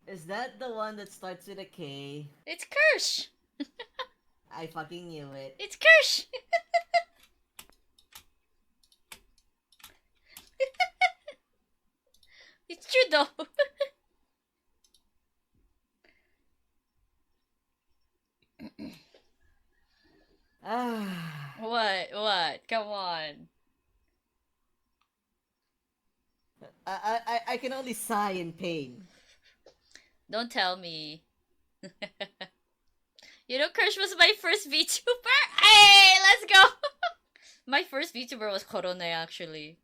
Is that the one that starts with a K? It's Kirsch! I fucking knew it. It's Kirsch! It's true though. What? Come on. I can only sigh in pain. Don't tell me. You know, Kirsch was my first VTuber? Hey, let's go! My first VTuber was Korone, actually.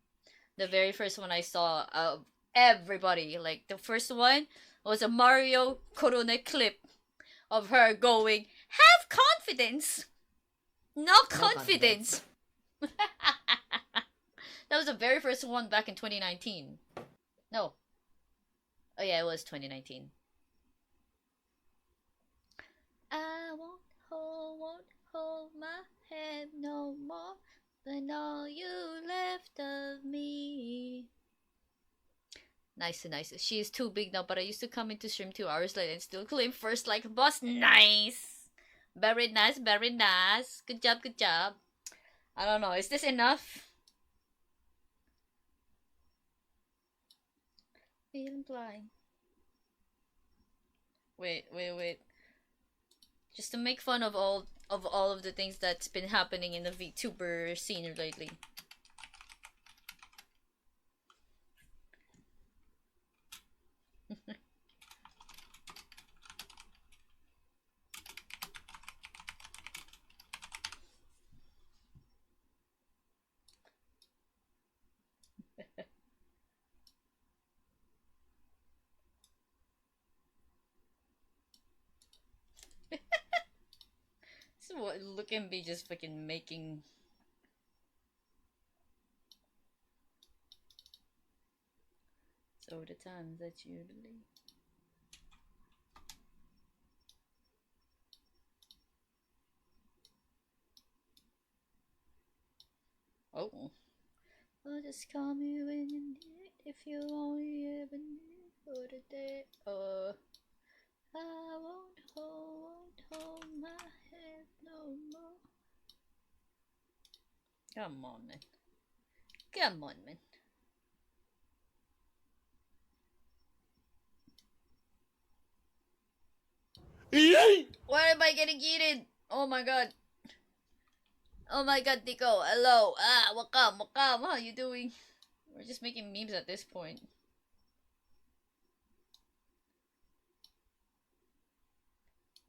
The very first one I saw of everybody. Like, the first one was a Mario Korone clip of her going, "Have confidence! No confidence!" That was the very first one back in 2019. No. Oh yeah, it was 2019. I won't hold my head no more than all you left of me. Nice. She is too big now, but I used to come into stream 2 hours late and still claim first like a boss. Nice. Very nice. Good job. I don't know, is this enough? Feeling blind. Wait. Just to make fun of all of all of the things that's been happening in the VTuber scene lately. So what, look at me just fucking making. So the times that you believe. Oh. Oh, just call me when you need, if you only ever need for the day. I won't hold my head no more. Come on, man. Come on, man. Why am I getting eaten? Oh my god. Oh my god, Nico. Hello. Welcome. How you doing? We're just making memes at this point.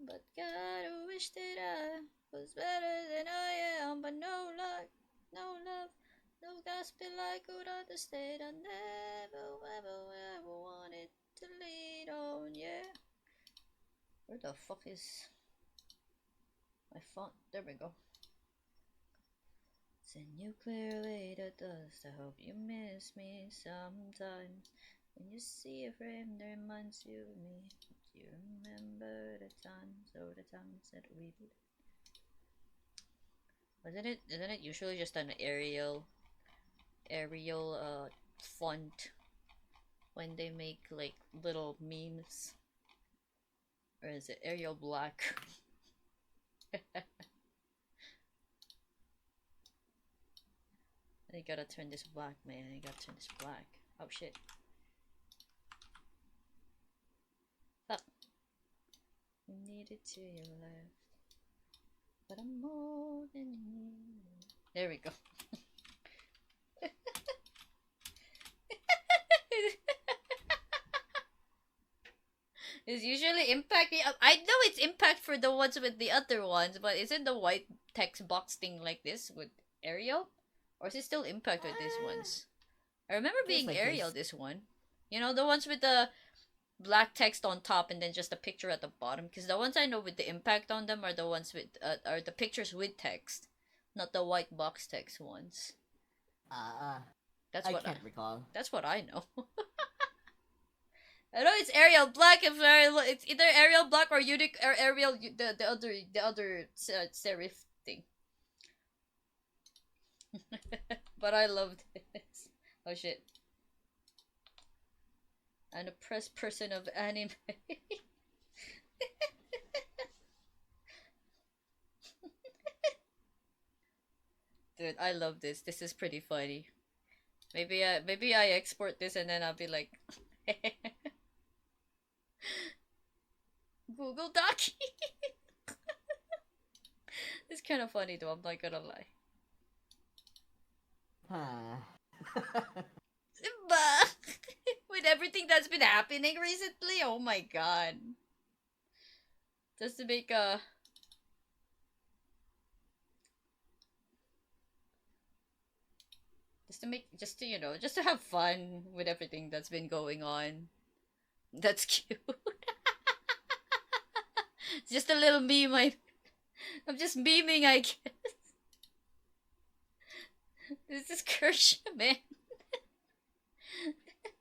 But God, I wish that I was better than I am. But no luck, no love, no gospel I could understand. I never, ever wanted to lead on, yeah. Where the fuck is my font? There we go. Send you clear away the dust. I hope you miss me sometimes. When you see a frame that reminds you of me, do you remember the times, oh the times that we did? Isn't it usually just an Arial font when they make like little memes? Or is it Arial Black? I gotta turn this black, man. I gotta turn this black. Oh shit. Fuck. You need it to your left. But I'm more than you. There we go. It's usually impact. I know it's impact for the ones with the other ones, but isn't the white text box thing like this with Arial? Or is it still impact with these ones? I remember being like Arial this one. You know, the ones with the black text on top and then just a picture at the bottom. Because the ones I know with the impact on them are the ones with, are the pictures with text. Not the white box text ones. That's I what can't recall. That's what I know. I know it's Arial Black. It's either Arial Black or Unique or Arial the other serif thing. But I loved this. Oh shit! An oppressed person of anime. Dude, I love this. This is pretty funny. Maybe I export this and then I'll be like. Google Doc. It's kind of funny though, I'm not gonna lie. Simba! With everything that's been happening recently, oh my god. Just to make a... just to, you know, just to have fun with everything that's been going on. That's cute. It's just a little meme. I'm just memeing, I guess. This is Kershaw, man.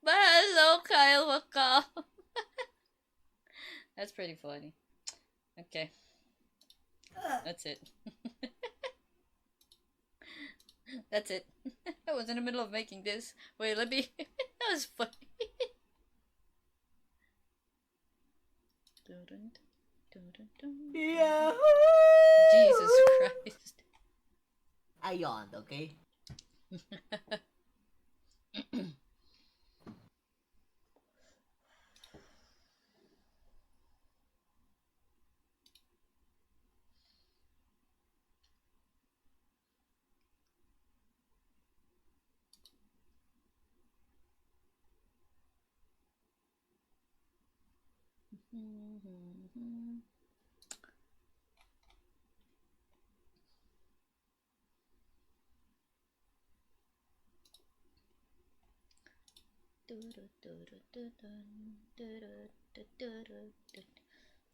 But hello, Kyle. Welcome. That's pretty funny. Okay. That's it. That's it. I was in the middle of making this. Wait, let me... That was funny. Yeah. Jesus Christ. I yawned, okay?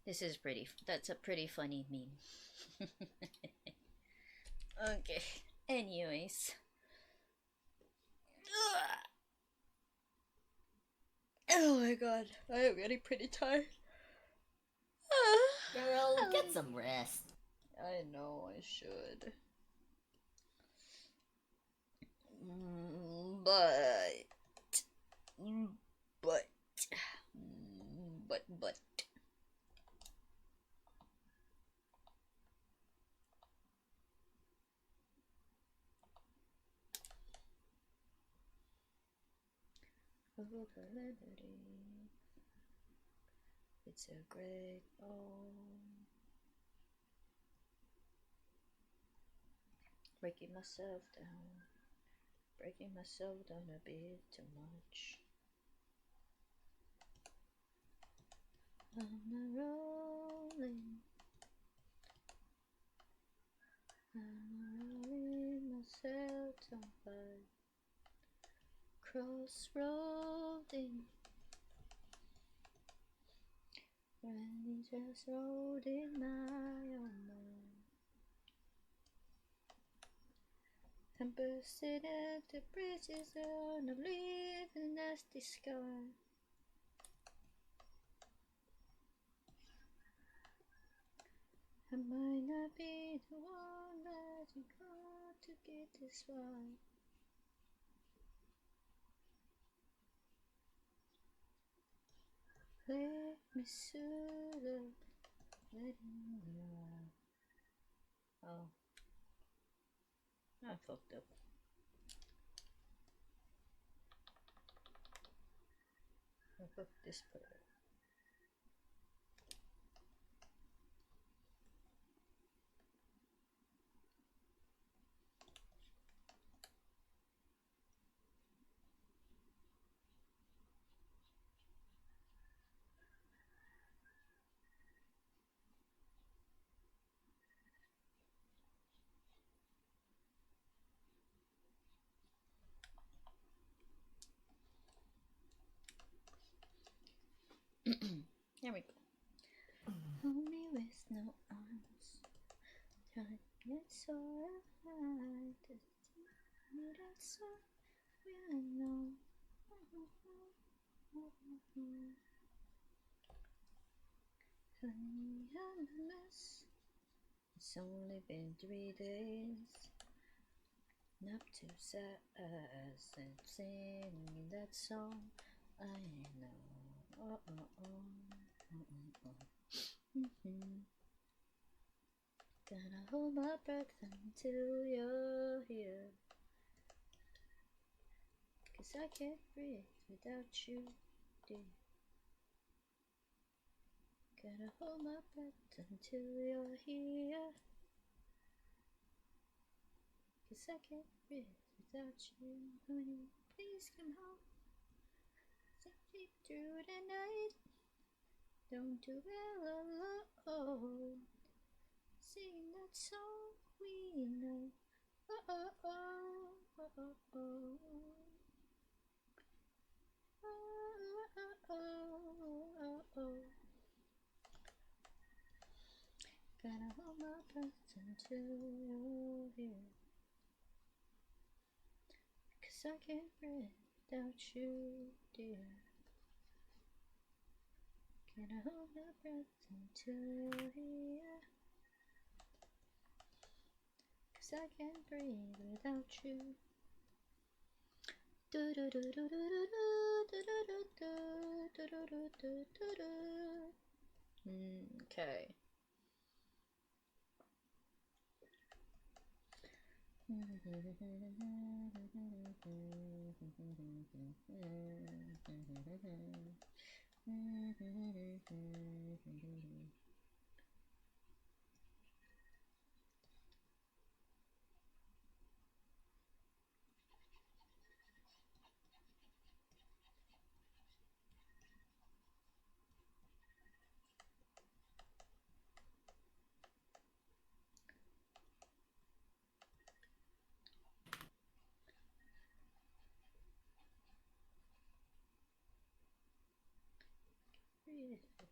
This is pretty. That's a pretty funny meme. Okay. Anyways. Oh my god, I am getting pretty tired. Girl, get some rest. I know I should. But. It's a great breaking myself down a bit too much. I'm rolling myself down by crossroading. Running just road in my own mind. I'm bursting at the bridges on a living nasty sky. I might not be the one that you got to get this right. Let me soothe up, letting go. Oh, I fucked up. I fucked this part up. Here we go. Hold me with no arms. Time it's alright. Me that's all we know. Honey, I'm a mess. It's only been 3 days. Not too sad and singing that song. I know. Gonna hold my breath until you're here. 'Cause I can't breathe without you, dear. Gonna hold my breath until you're here. 'Cause I can't breathe without you, honey. Please come home. Take me through the night. Don't do it alone. Sing that song we know. Oh oh oh oh oh oh. Oh oh oh oh oh. Gonna hold my breath until you're here. 'Cause I can't breathe without you, dear. Gonna hold my breath until you're here. 'Cause I can't breathe without you. Do do do do do do do do do do do do do do. Okay.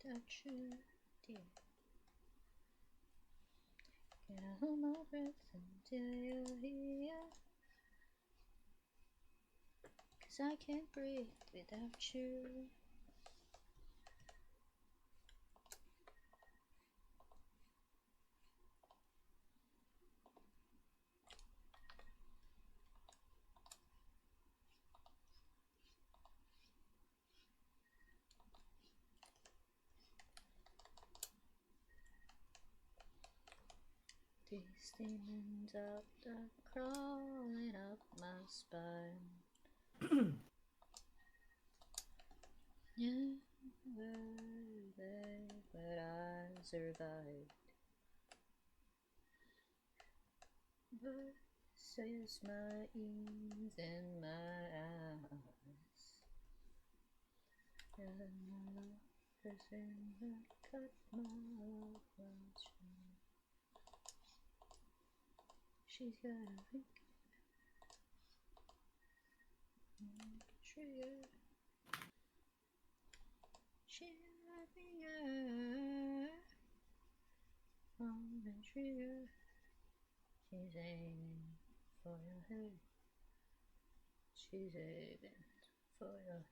without you, dear. Can I hold my breath until you're here? 'Cause I can't breathe without you. These demons up the crawling up my spine. Never they, but I survived. Versus my ease and my eyes. And my love person that cut my love short. She's got a finger on the trigger. She's got a finger on the trigger. She's aiming for your head. She's aiming for your.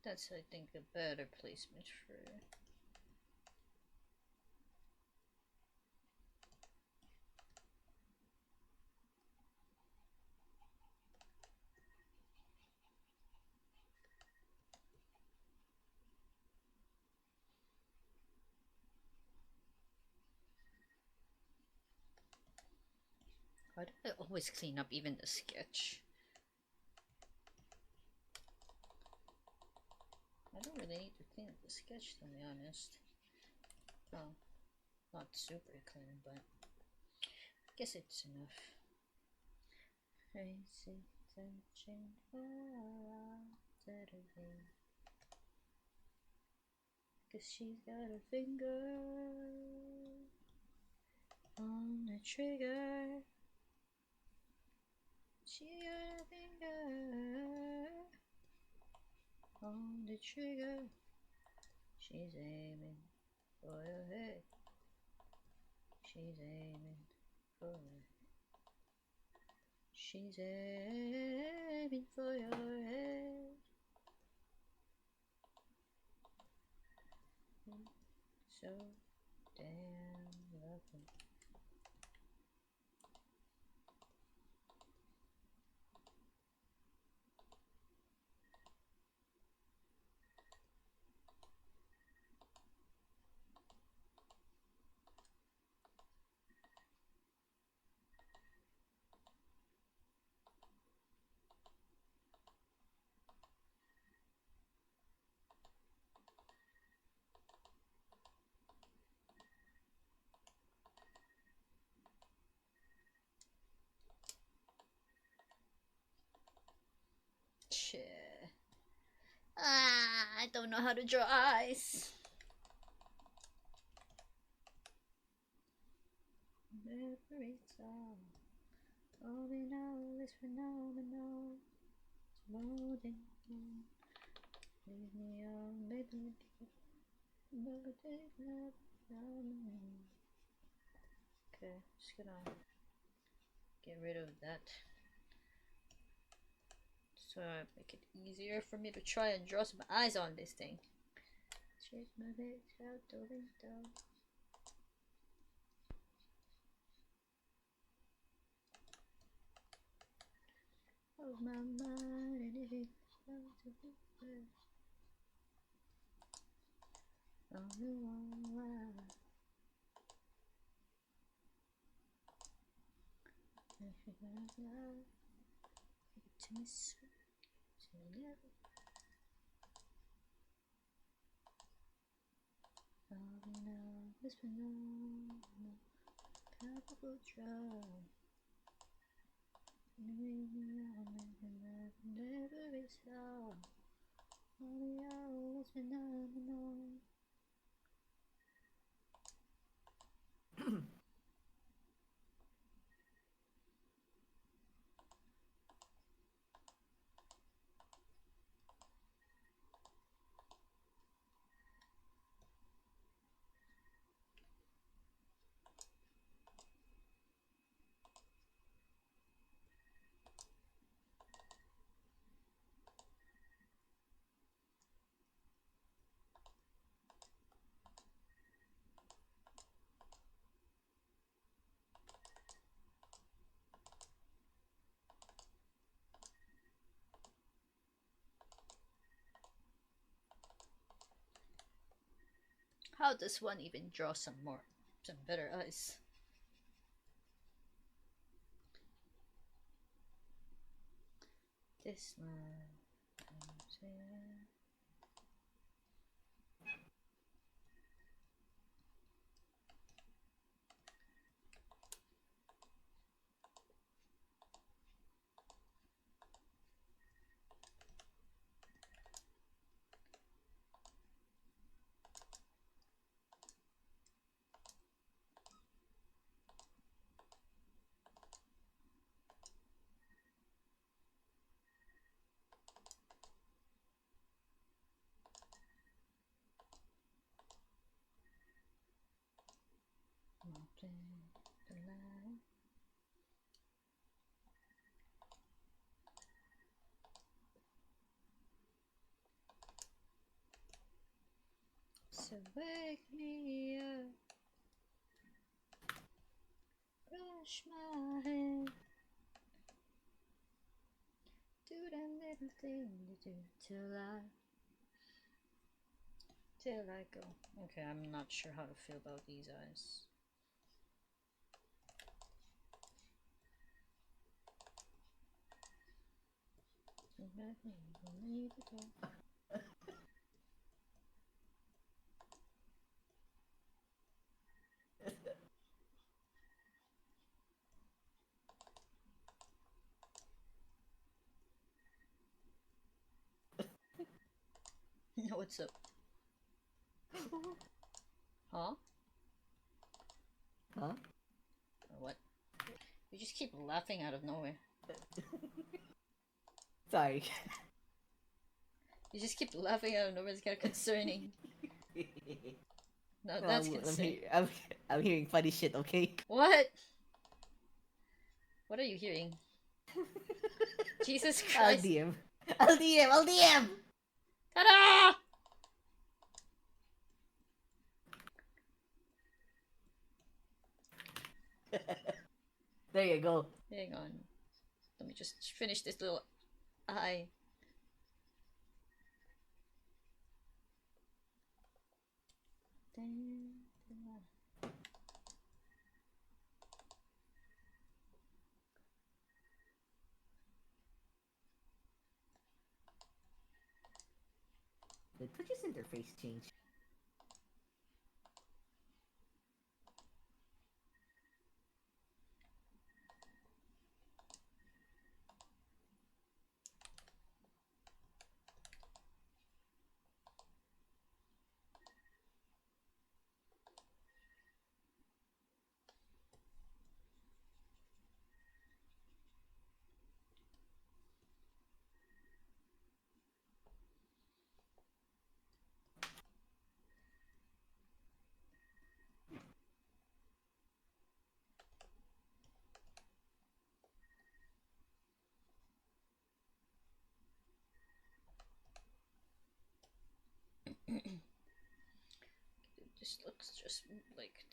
That's, I think, a better placement for it. Why do I always clean up even the sketch? I don't really need to clean up the sketch, to be honest. Well, not super clean, but I guess it's enough. Crazy touching Saturday. 'Cause she's got her finger on the trigger. She got her finger on the trigger. She's aiming for your head. She's aiming for your head. She's aiming for your head. So damn lovely. Shit. I don't know how to draw eyes. Never it's all we know is phenomenal. It's molding. Leave me on, maybe never take that phenomenon. Okay, just gonna get rid of that. So make it easier for me to try and draw some eyes on this thing. Chase my legs out the window. Of my mind and if it comes to be there. Oh, you won't lie. If you're gonna lie, give it to me sweet. All we know is phenomenal, palpable drug. Never is all. All we know is phenomenal. How does one even draw some better eyes? This one. So wake me up, brush my hair, do that little thing you do till I go. Okay, I'm not sure how to feel about these eyes. What's up? Huh? Huh? Or what? You just keep laughing out of nowhere. Sorry. You just keep laughing out of nowhere. It's kind of concerning. No, that's concerning. I'm hearing funny shit, okay? What? What are you hearing? Jesus Christ. LDM. LDM! LDM! Ta-da! There you go. Hang on. Let me just finish this little eye. Did Twitch's interface change?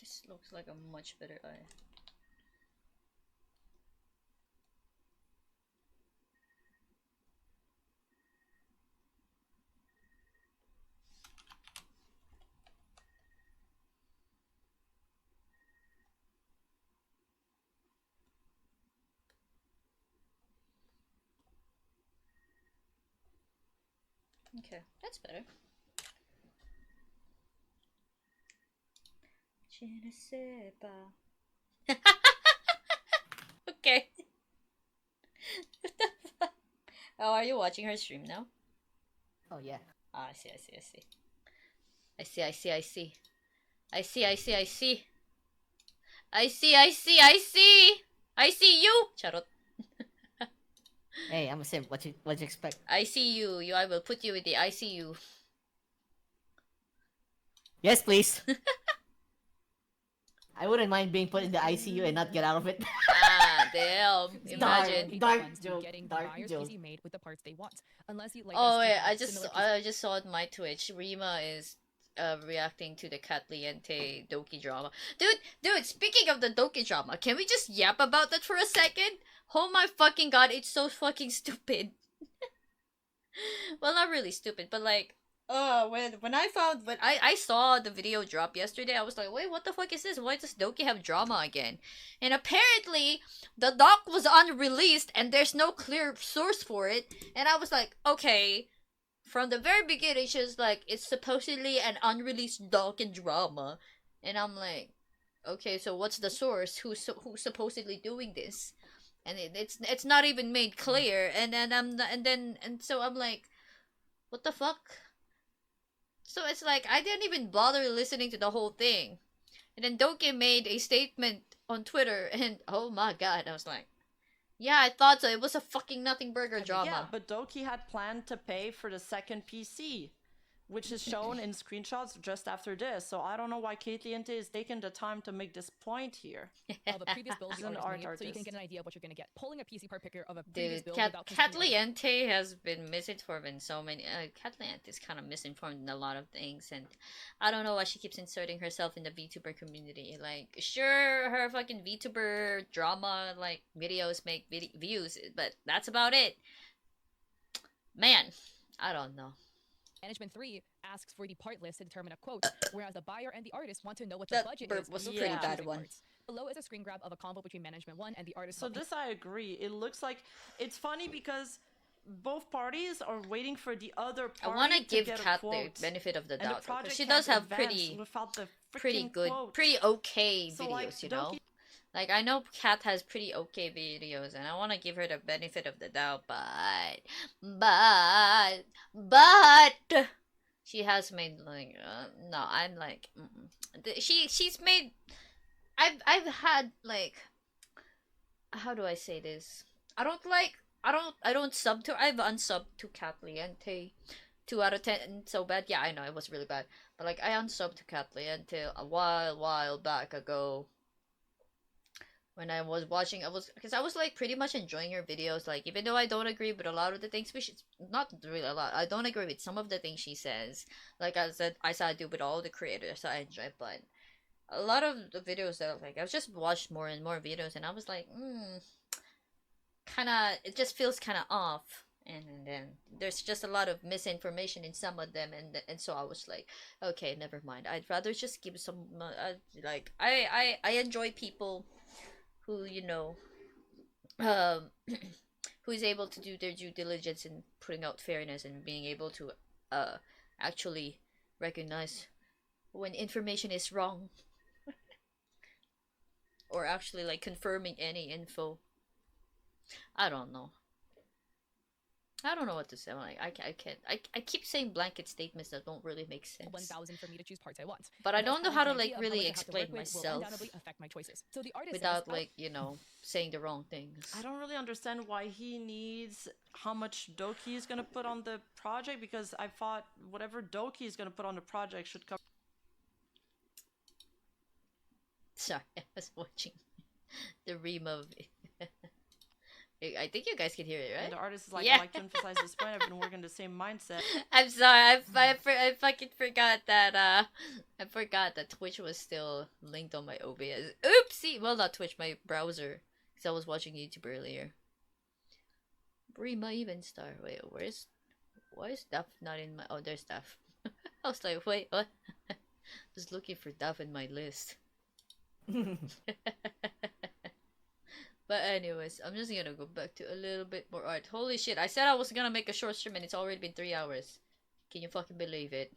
This looks like a much better eye. Okay, that's better. Je ne sais pas. Okay. What the fuck? Oh, are you watching her stream now? Oh yeah. Ah, I see. I see. I see. I see you! Charot. Hey, I'm a simp. What you expect? I see you. I will put you in the ICU. Yes, please. I wouldn't mind being put in the ICU and not get out of it. Ah, damn. Imagine. Dark joke. Dark joke. made with the parts they want. Unless you'd like Oh us to wait, have similar I just saw on my Twitch. Rima is reacting to the Catliente Doki drama. Dude, speaking of the Doki drama, can we just yap about that for a second? Oh my fucking god, it's so fucking stupid. Well, not really stupid, but like, when I saw the video drop yesterday, I was like, wait, what the fuck is this? Why does Doki have drama again? And apparently, the doc was unreleased, and there's no clear source for it. And I was like, okay. From the very beginning, she was like, it's supposedly an unreleased doc and drama, and I'm like, okay, so what's the source? Who's supposedly doing this? And it's not even made clear. And then so I'm like, what the fuck? So it's like I didn't even bother listening to the whole thing. And then Doki made a statement on Twitter, and oh my god, I was like, yeah, I thought so. It was a fucking nothing burger drama. Yeah, but Doki had planned to pay for the second PC, which is shown in screenshots just after this. So I don't know why Caitlyn is taking the time to make this point here. Of a previous build She's the an artist art made, so you can artist. get an idea of what you're gonna get. Pulling a PC part picker of a previous Dude, build without Catliente has been misinformed in so many. Catliente is kind of misinformed in a lot of things, and I don't know why she keeps inserting herself in the VTuber community. Like, sure, her fucking VTuber drama like videos make views, but that's about it. Man, I don't know. Management 3 asks for the part list to determine a quote, whereas the buyer and the artist want to know what the budget burp is. was a before pretty bad choosing one. parts. Below is a screen grab of a convo between Management 1 and the artist. So this I agree. It looks like it's funny because both parties are waiting for the other I party want to give get a Kat the quote, benefit of the and the doubt, because project she can't does have advance pretty without the pretty freaking good, quote. pretty okay So, videos, like, you know? Like, I know Kat has pretty okay videos, and I want to give her the benefit of the doubt, but she has made, like, no, I'm like, she's made, I've had, like, how do I say this? I don't sub to, I've unsubbed to Catliente 2 out of 10 so bad. Yeah, I know, it was really bad. But, like, I unsubbed to Catliente a while back ago. When I was watching, because I was like pretty much enjoying her videos, like, even though I don't agree with a lot of the things, not really a lot, I don't agree with some of the things she says, like I said I do with all the creators I enjoy, but a lot of the videos that, like, I've just watched more and more videos, and I was like, kinda, it just feels kinda off, and then there's just a lot of misinformation in some of them, and so I was like, okay, never mind, I'd rather just give some, like, I enjoy people who, you know, who is able to do their due diligence in putting out fairness and being able to actually recognize when information is wrong or actually like confirming any info. I don't know what to say. Like, I can't. I keep saying blanket statements that don't really make sense. 1,000 for me to choose parts I want. But I Thus, don't know having how to an like idea of how really much I have to explain work with will myself undoubtedly affect my choices. So the artist without says, like, you know, saying the wrong things. I don't really understand why he needs how much Doki is gonna put on the project, because I thought whatever Doki is gonna put on the project should cover. Sorry, I was watching the Rima. I think you guys can hear it, right? And the artist is like, yeah. I like to emphasize this point. I've been working the same mindset. I'm sorry, I fucking forgot that. I forgot that Twitch was still linked on my OBS. Oopsie! Well, not Twitch, my browser, because I was watching YouTube earlier. Rima Evenstar. Wait, why is Duff not in my? Oh, there's Duff. I was like, wait, what? Just looking for Duff in my list. But anyways, I'm just gonna go back to a little bit more art. Holy shit, I said I was gonna make a short stream and it's already been 3 hours. Can you fucking believe it?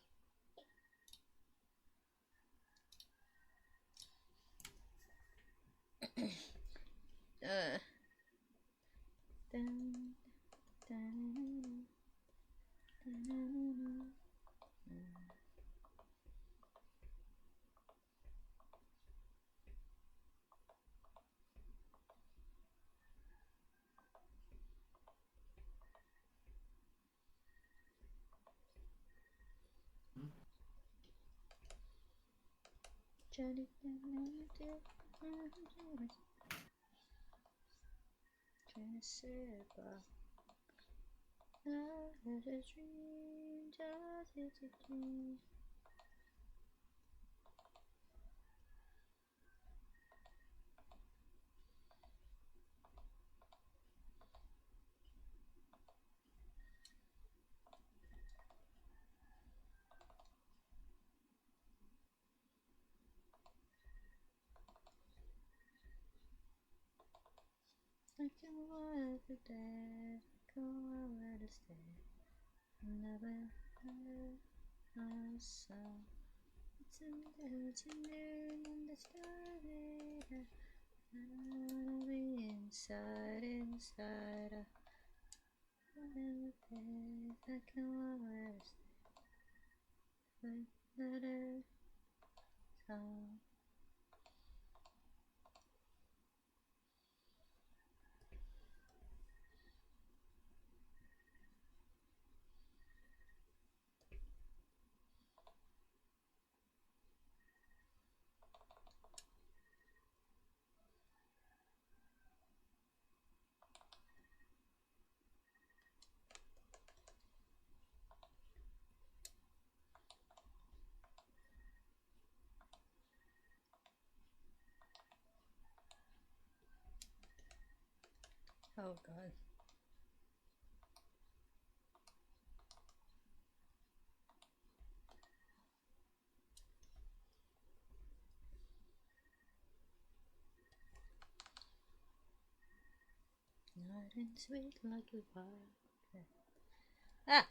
I can walk the day, go where to stay. Never I saw. It's in there, and the story. I wanna be inside. Whatever days I can walk where to stay. Another song. Oh god. Not and sweet like a fire. Ah!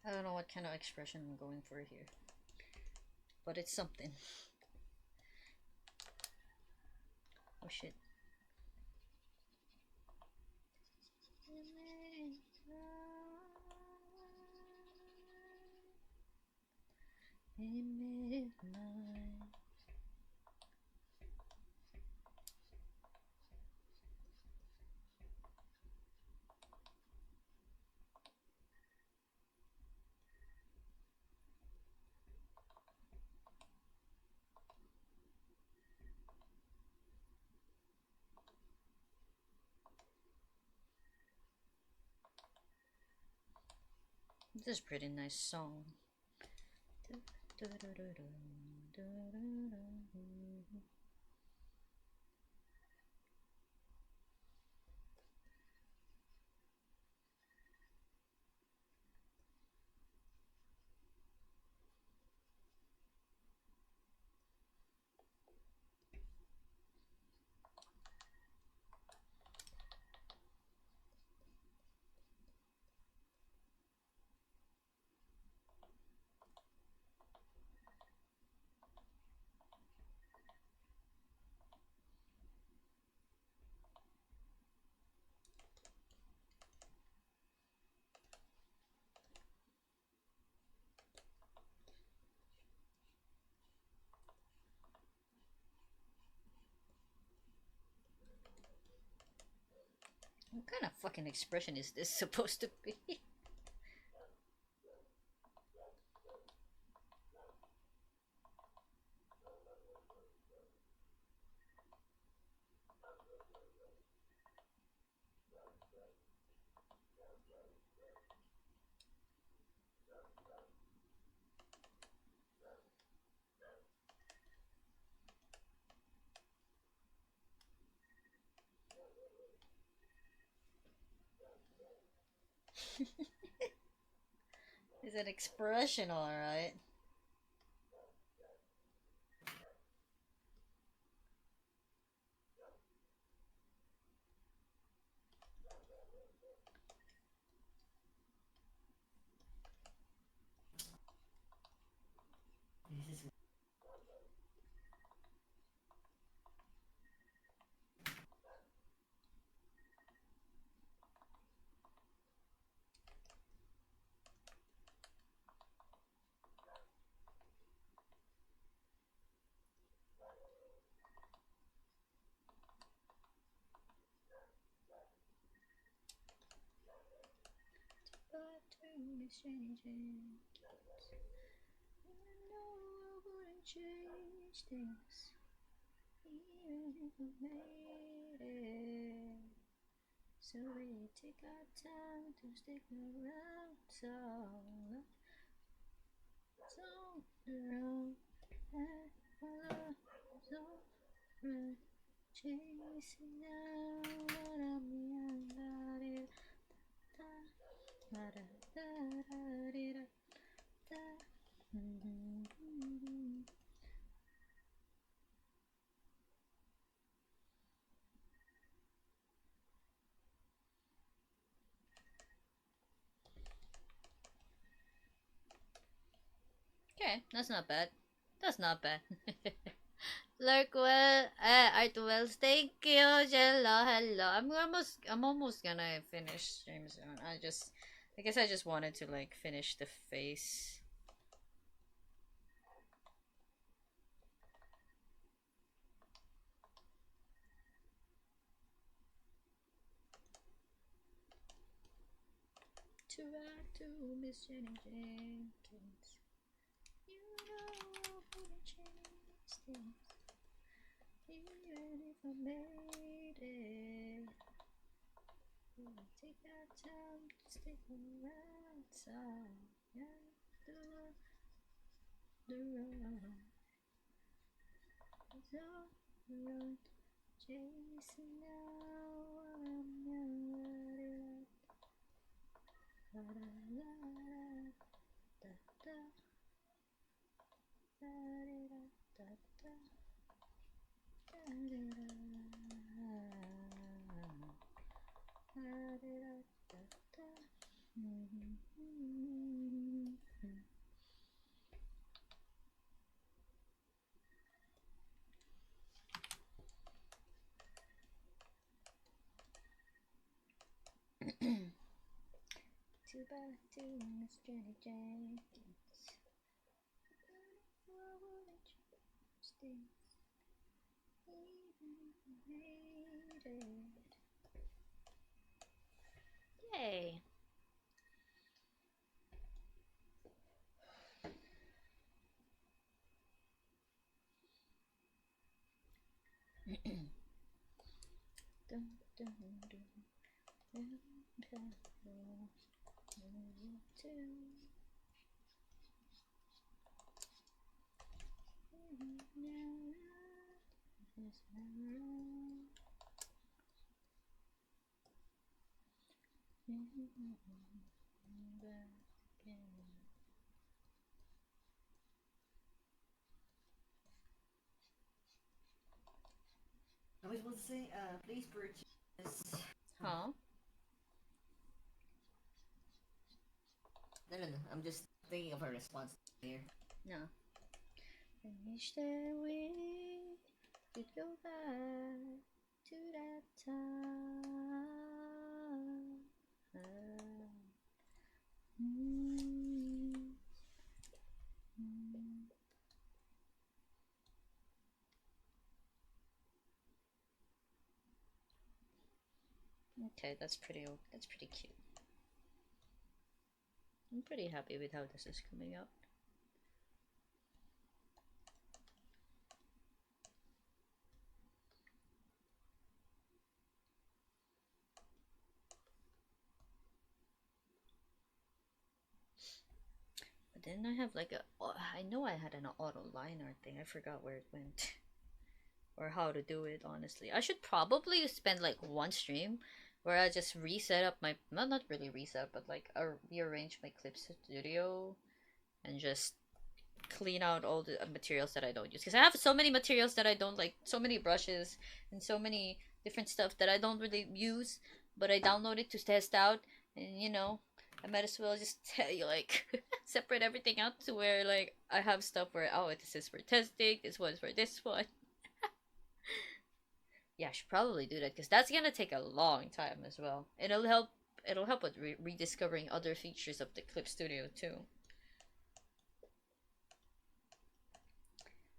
I don't know what kind of expression I'm going for here, but it's something. Oh shit. Midnight. This is a pretty nice song. What kind of fucking expression is this supposed to be? It's an expression, alright. This is Miss Jenny Jenkins. Even though I wouldn't change things, even if I made it. So we take our time to stick around, so around, chasing down what I'm young, Okay, that's not bad. That's not bad. Lurkwell, Artwells, thank you, Jello, hello. I'm almost gonna finish stream soon. I guess I just wanted to like finish the face. To back to Miss Jenny Jenkins. You know I wouldn't change things, even if I made it. We'll take our time to stick around, so yeah, the road, the road, chasing now what I'm young, da da da da da da da da Too bad to Miss Jenny Jenkins. I wouldn't change things, even if I made it. Yay! Dun, dun, dun, dun, dun, dun. I was supposed to say, please purchase. Huh? No. I'm just thinking of her response here. No. I wish that we could go back to that time. Okay, that's pretty cute. I'm pretty happy with how this is coming out. But then I have like I know I had an auto liner thing. I forgot where it went. Or how to do it, honestly. I should probably spend like one stream where I just reset up my, well, not really reset, but like rearrange my clip studio and just clean out all the materials that I don't use. Because I have so many materials that I don't like, so many brushes and so many different stuff that I don't really use, but I downloaded to test out. And you know, I might as well just tell you, like, separate everything out to where like I have stuff where, oh, this is for testing, this one's for this one. Yeah, I should probably do that because that's gonna take a long time as well. It'll help with rediscovering other features of the Clip Studio too.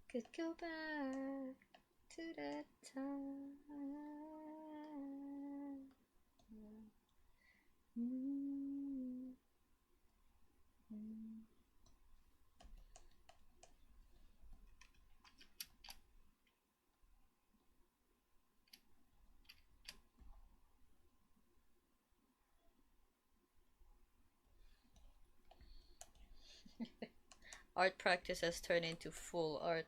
Could go back to that time. Art practice has turned into full art.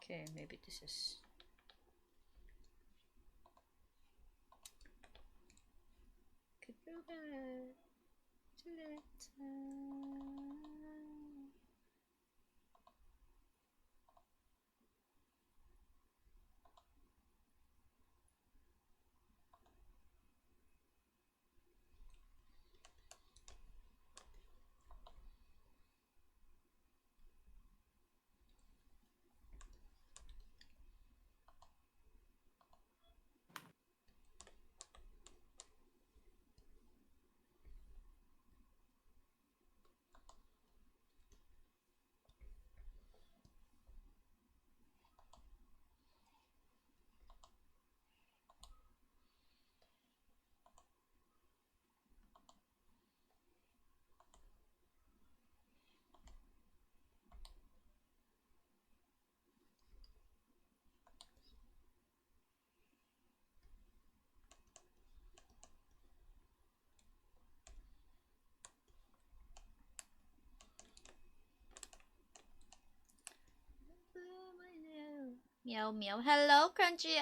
Okay, maybe this is... Could go back to that time. Meow meow. Hello, Crunchy.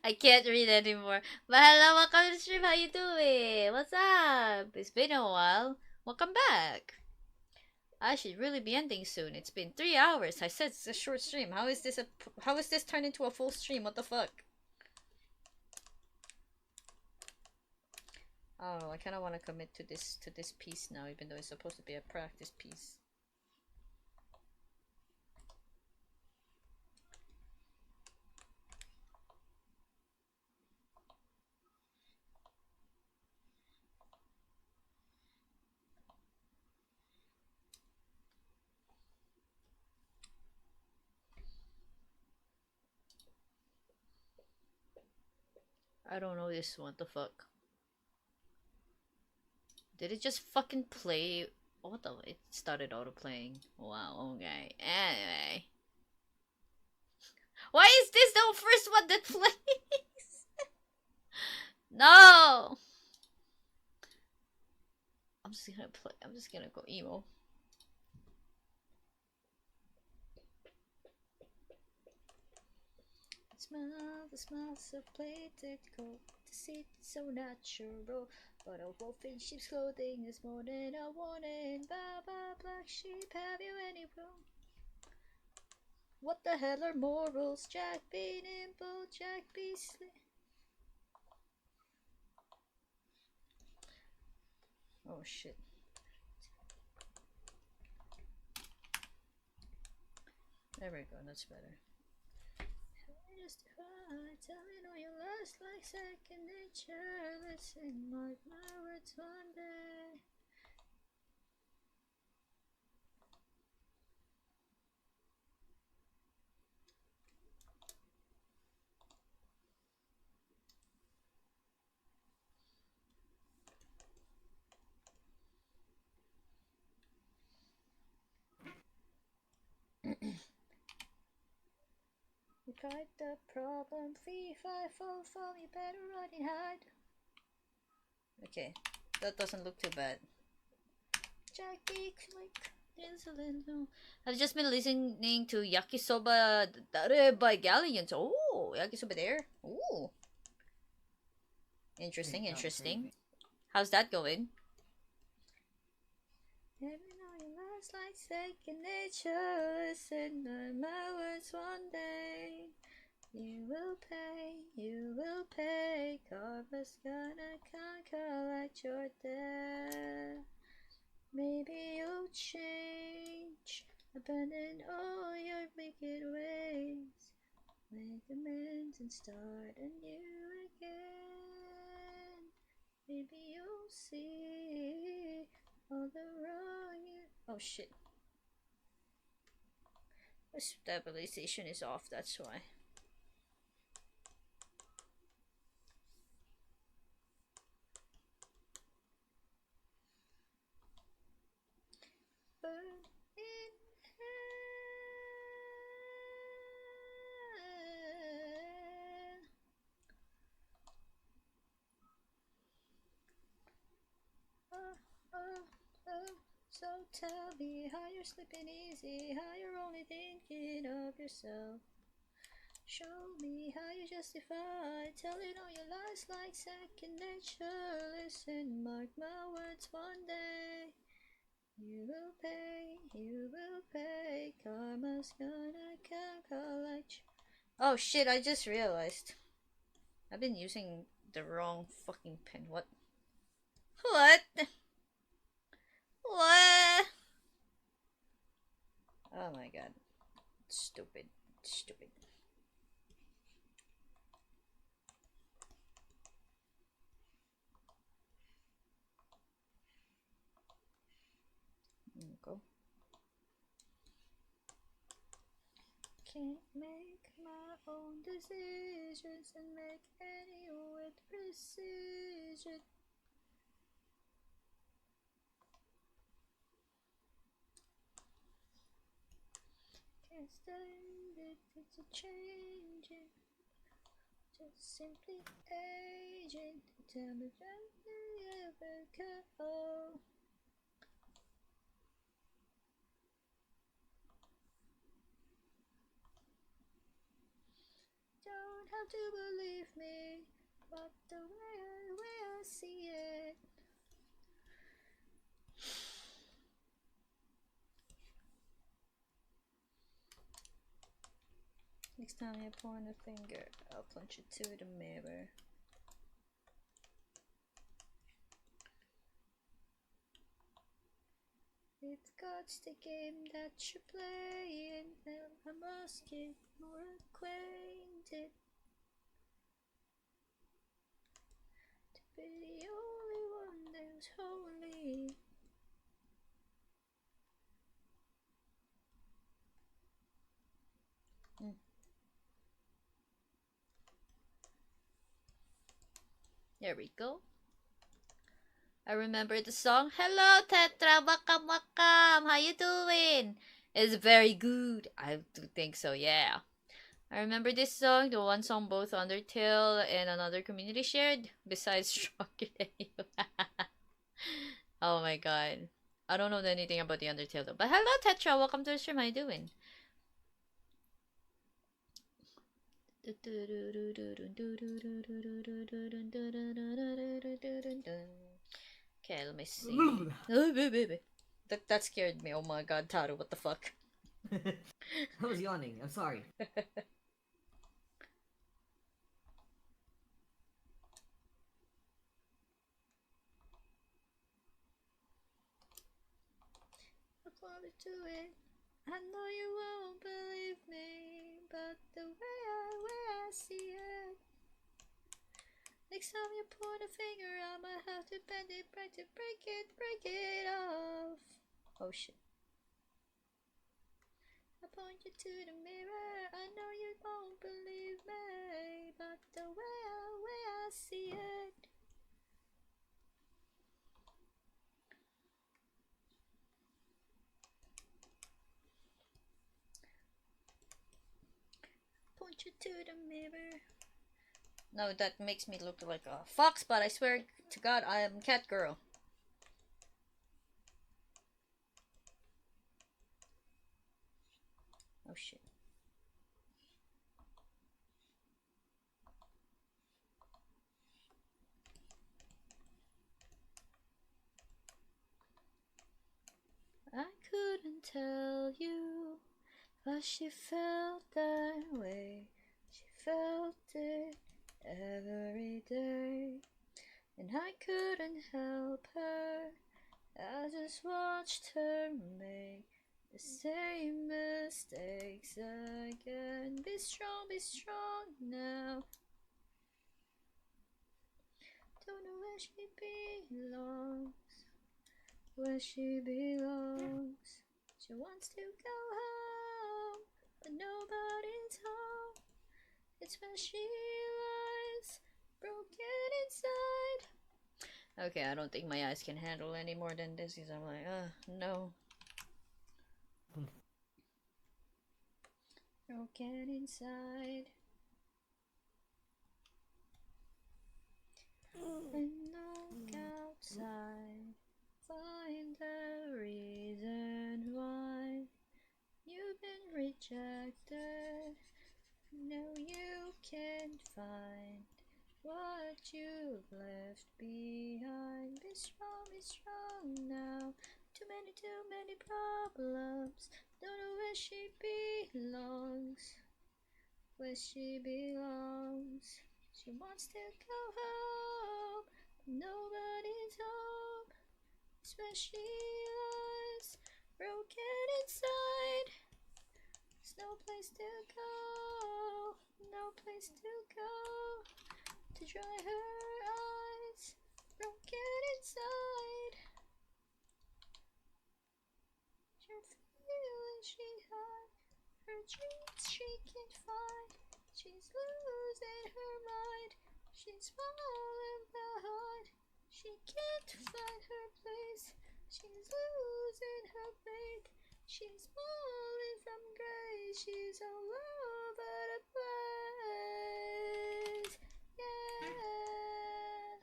I can't read anymore. But hello, welcome to the stream. How you doing? What's up? It's been a while. Welcome back. I should really be ending soon. It's been 3 hours. I said it's a short stream. How is this turned into a full stream? What the fuck? Oh, I kind of want to commit to this piece now, even though it's supposed to be a practice piece. I don't know this one. What the fuck? Did it just fucking play? What the? It started auto playing. Wow. Okay. Anyway, why is this the first one that plays? No. I'm just gonna play. I'm just gonna go emo. The smell so political, the seat so natural. But a wolf in sheep's clothing is more than a warning. Baba, black sheep, have you any room? What the hell are morals? Jack be nimble, Jack be slick. Oh shit. There we go, that's better. Tell me no you last like second nature. Listen, mark my words one day. We tried the problem, 3, 5, 4, 4, you better run and hide. Okay, that doesn't look too bad. Jackie click, there's a little. I've just been listening to Yakisoba Dare by Galleons. Oh, Yakisoba there. Ooh. Interesting, interesting. How's that going? It's like second nature. Listen to my words one day. You will pay. Karma's gonna conquer like your death. Maybe you'll change, abandon all your wicked ways, make amends and start anew again. Maybe you'll see all the wrong you... Oh shit. The stabilization is off, that's why. So tell me how you're sleeping easy, how you're only thinking of yourself. Show me how you justify telling all your lies like second nature. Listen, mark my words, one day you will pay, karma's gonna come collect you. Oh shit, I just realized I've been using the wrong fucking pen. What? What? What? Oh my god. Stupid. Stupid. Go. Can't make my own decisions and make any with precision. Can't stand it, it's a changing. Just simply aging. Tell me when you ever go. Don't have to believe me, but the way I see it. Next time you point a finger, I'll punch it to the mirror. If God's the game that you're playing, then I must get more acquainted. To be the only one that's holy. There we go. I remember the song. Hello, Tetra. Welcome, welcome. How you doing? It's very good. I do think so, yeah. I remember this song, the one song both Undertale and another community shared, besides Stronger Than You. Oh my god. I don't know anything about the Undertale though. But hello, Tetra. Welcome to the stream. How you doing? Okay, let me see. That scared me. Oh my god, Taru, what the fuck? I was yawning. I'm sorry. I wanna do it. I know you won't believe me, but the way I see it. Next time you point a finger, I might have to bend it, break it off. Oh shit. I point you to the mirror, I know you won't believe me, but the way I see it. Point you to the mirror. No, that makes me look like a fox, but I swear to God, I am cat girl. Oh shit. I couldn't tell you, but she felt that way. She felt it every day, and I couldn't help her. I just watched her make the same mistakes again. Be strong now. Don't know where she belongs, where she belongs. She wants to go home, but nobody's home. It's when she lies, broken inside. Okay, I don't think my eyes can handle any more than this because I'm like, no. Broken inside. And look outside. find the reason why you've been rejected. No, you can't find what you've left behind. Be strong now. Too many problems. Don't know where she belongs. Where she belongs. She wants to go home. Nobody's home. It's where she lies. Broken inside. There's no place to go. No place to go. To dry her eyes. Broken inside. Her feeling she had. Her dreams she can't find. She's losing her mind. She's falling behind. She can't find her place. She's losing her faith. She's falling from grace. She's all over the place. Yeah.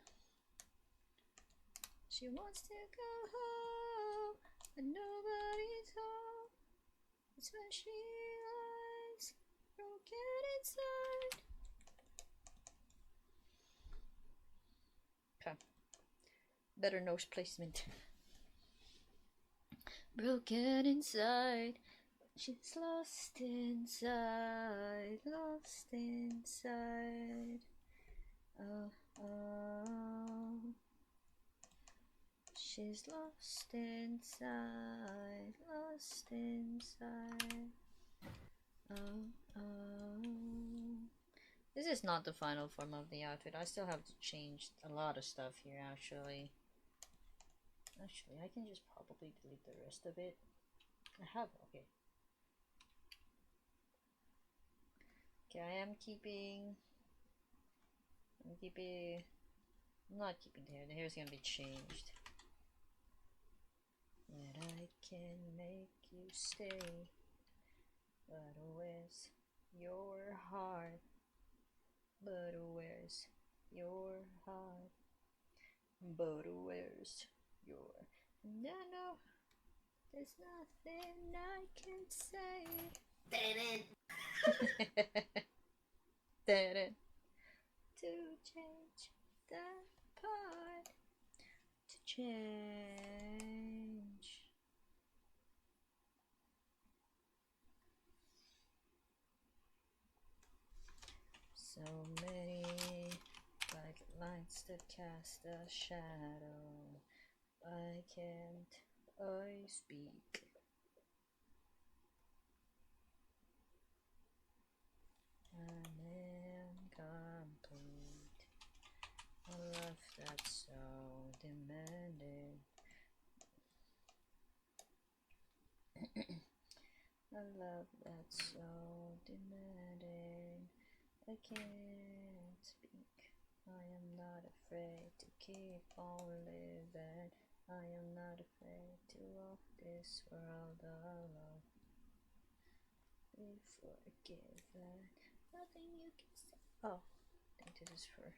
She wants to go home, but nobody's home. It's where she lies, broken inside. Okay. Better nose placement. Broken inside. She's lost inside. Lost inside. Oh, oh. She's lost inside, lost inside. Oh, oh. This is not the final form of the outfit. I still have to change a lot of stuff here, actually. Actually, I can just probably delete the rest of it. I have, okay. Okay, I'm not keeping the hair. The hair's gonna be changed. That I can make you stay, but where's your heart? But where's your heart? But where's your... And I know there's nothing I can say. To change that part. To change. So many bright lights that cast a shadow. I can't speak. I'm incomplete. A love that's so demanding. A love that's so demanding. I can't speak. I am not afraid to keep on living. I am not afraid to walk this world alone. Be forgiven. Nothing you can say. Oh, I think this is for...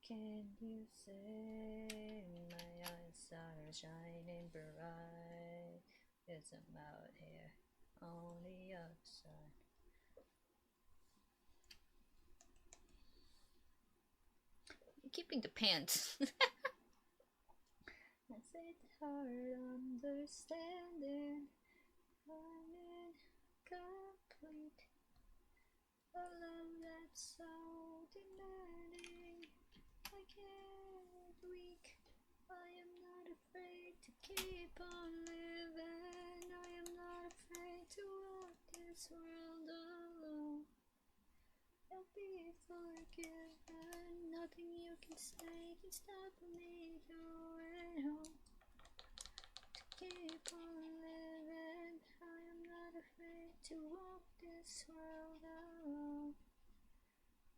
Can you say my eyes are shining bright? As I'm out here on the other side. I'm keeping the pants. I say it's hard understanding. I'm incomplete. A love that's so demanding. I can't weak. I am not afraid to keep on living. I am not afraid to walk this world alone. I'll be forgiven. Nothing you can say can stop me going home. To keep on living. I am not afraid to walk this world alone.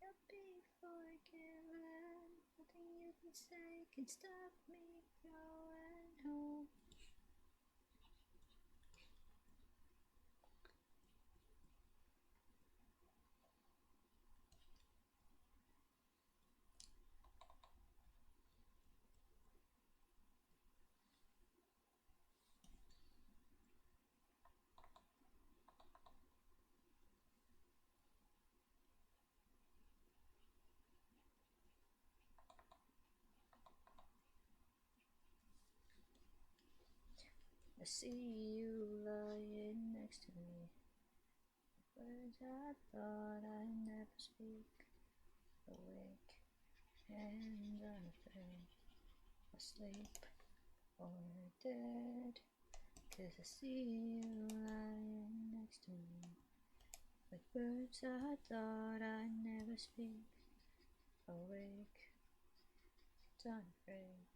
I'll be forgiven. Nothing you can say can stop me going home. I see you lying next to me. Words I thought I'd never speak. Awake and unafraid. Asleep or dead. 'Cause I see you lying next to me. With words I thought I'd never speak. Awake and unafraid.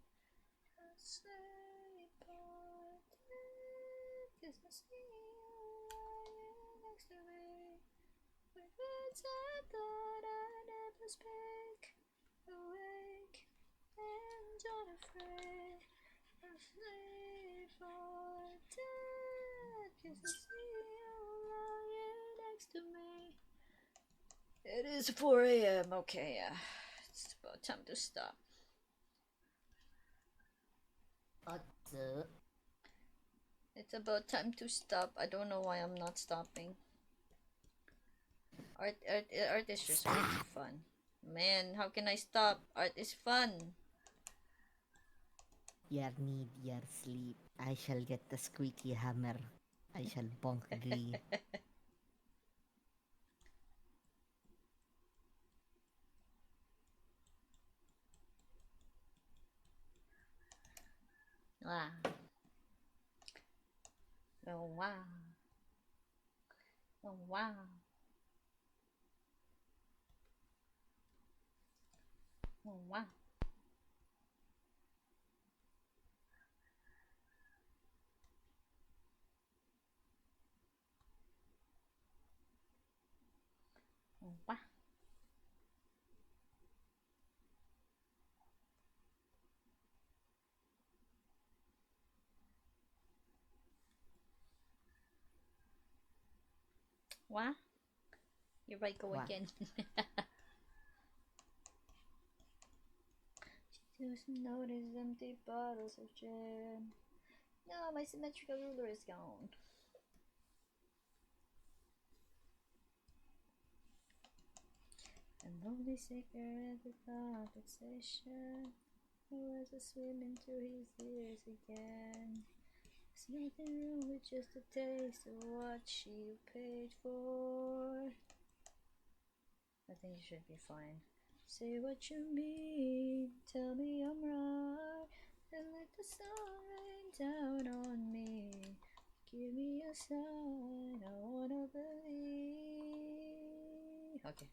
Asleep or dead. 'Cause I see you lying next to me. With words I thought I'd never speak. Awake and unafraid. Asleep or dead. 'Cause I see you lying next to me. It is 4 a.m. Okay, yeah. It's about time to stop. It's about time to stop. I don't know why I'm not stopping. Art is just way too fun. Man, how can I stop? Art is fun. Your need, your sleep. I shall get the squeaky hammer. I shall bonk glee. Wow. Oh wow. Oh wow. Oh wow. Oh wow. What? Here I go What? again. She doesn't notice empty bottles of gin. No, my symmetrical ruler is gone. And lonely cigarette without fixation. Who has a swim into his ears again? There's nothing wrong with just a taste of what you paid for. I think you should be fine. Say what you mean, tell me I'm right, and let the sun rain down on me. Give me a sign, I wanna believe. Okay.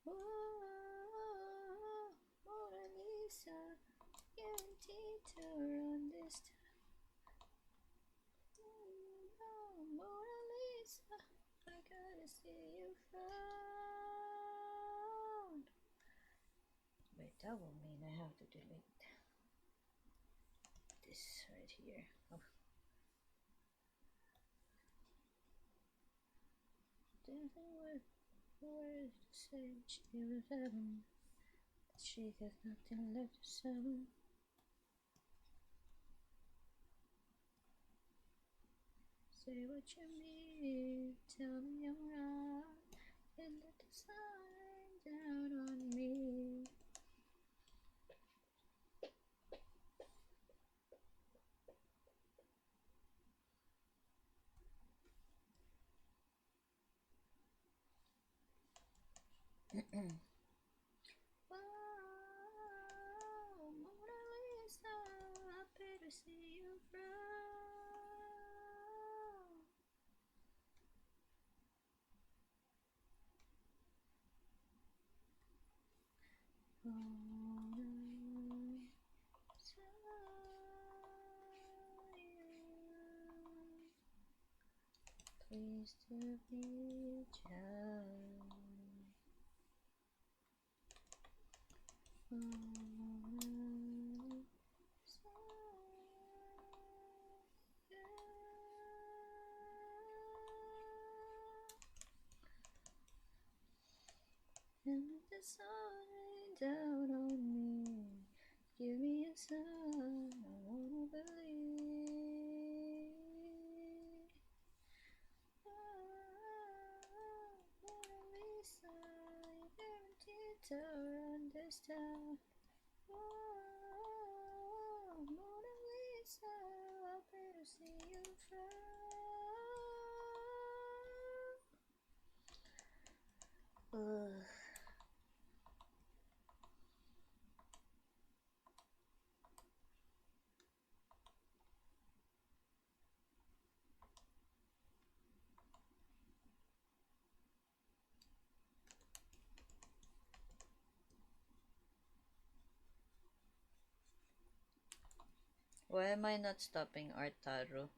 Oh, Mona Lisa, guaranteed to run this time. Oh, Mona Lisa, I gotta see you frown. Wait, that will mean I have to delete this right here. Oh. Dancing with words to say she was heaven, that she has nothing left to say. Say what you mean, tell me I'm right, and let the sun rain down on me. Oh, Mona Lisa, I better see you frown. Please to be child. And let the sun rain down on me. Give me a sign, I wanna believe. Mona Lisa, you're guaranteed to run this town. Mona Lisa, I see you frown. Ugh. Why am I not stopping art, Taro?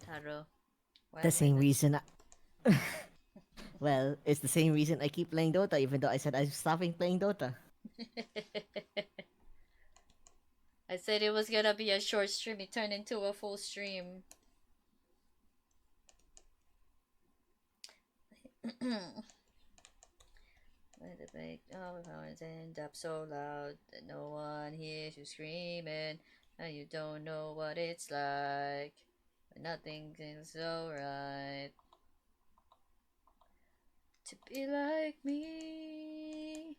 Taro. Why The am I same not reason. Well, it's the same reason I keep playing Dota, even though I said I'm stopping playing Dota. I said it was gonna be a short stream, it turned into a full stream. When the big horns end up so loud that no one hears you screaming, and you don't know what it's like when nothing feels so right. To be like me,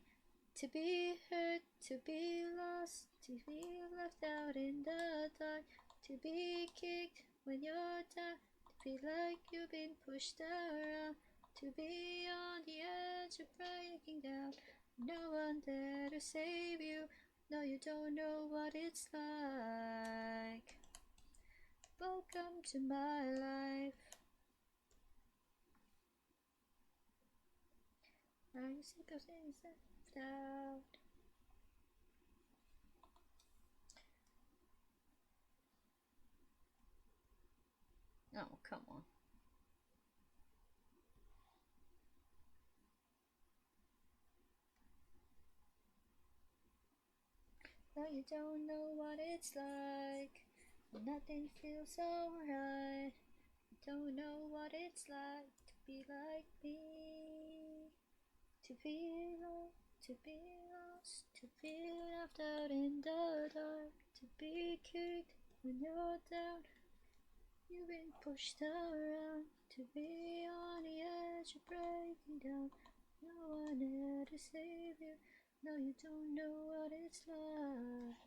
to be hurt, to be lost, to be left out in the dark, to be kicked when you're down, to feel like you've been pushed around, to be on the edge of breaking down, no one there to save you, no you don't know what it's like. Welcome to my life. Are you sick of saying left out? Oh, come on. No, you don't know what it's like. Nothing feels so right. You don't know what it's like to be like me. To be low, to be lost, to be left out in the dark, to be kicked when you're down. You've been pushed around, to be on the edge of breaking down. No one there to save you. No, you don't know what it's like.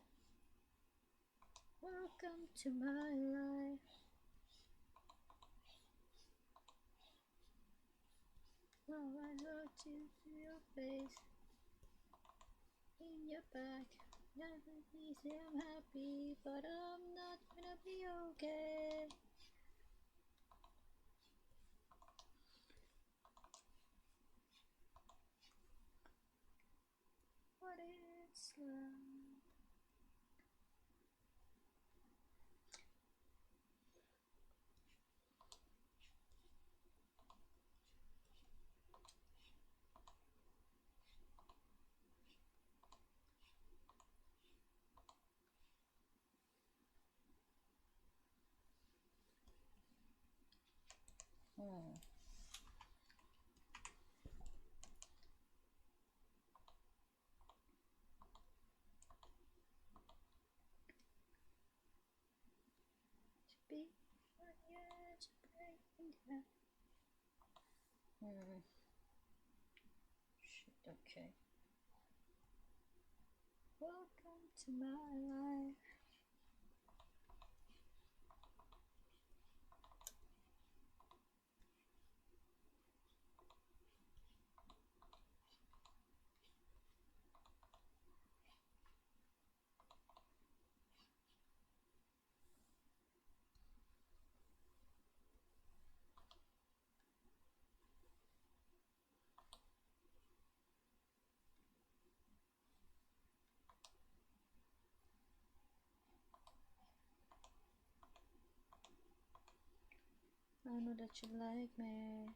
Welcome to my life. Oh, I looked into your face, in your back. Never easy, I'm happy, but I'm not gonna be okay. What it's like. Hmm. To be on the edge of breaking down. Shit, okay. Welcome to my life. I know that you like me.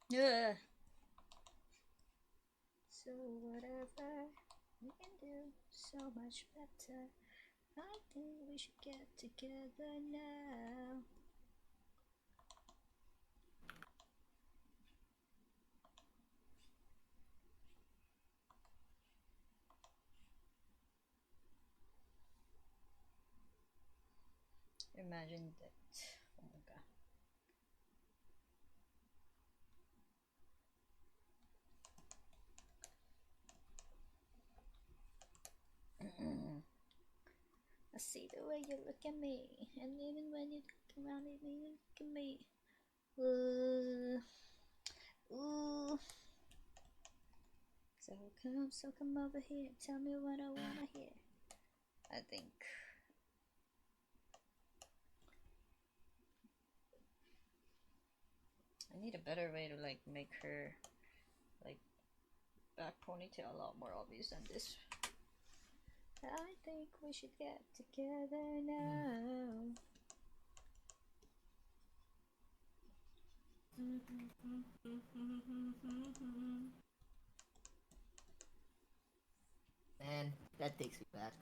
Yeah. So whatever we can do so much better. I think we should get together now. Imagine that. Oh my god. I see the way you look at me, and even when you look around at me, you look at me. Ooh. So come over here, tell me what I wanna hear. I think. I need a better way to like make her like back ponytail a lot more obvious than this. I think we should get together now. Man, that takes me back.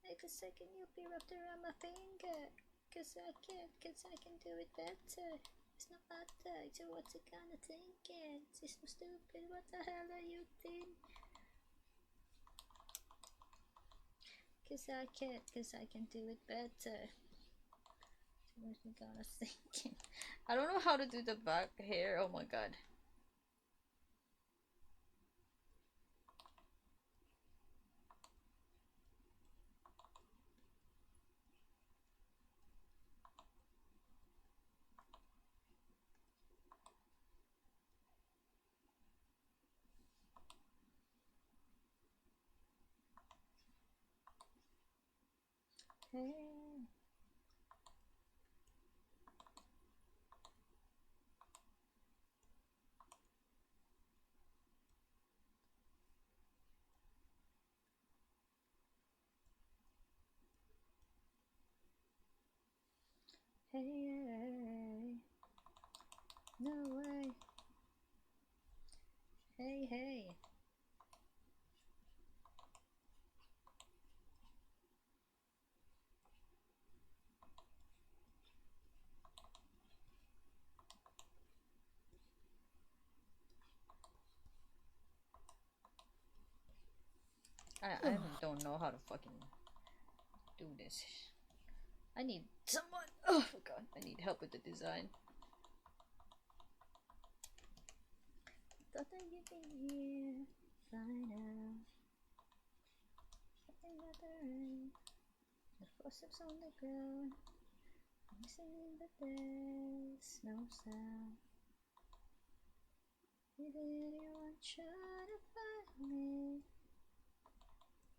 Take a second, you'll be wrapped around my finger. Cause I can do it better. It's not matter, so what's it gonna thinking? It's so stupid, what the hell are you thinking? Cause I can do it better. So what's it gonna thinking? I don't know how to do the back hair, oh my god. Hey. Hey, no way. Hey. I don't know how to fucking do this. I need someone. Oh god, I need help with the design. Thought that you'd be here by now. Something about the rain, the footsteps on the ground. I'm singing, but there's no sound. Did anyone try to find me?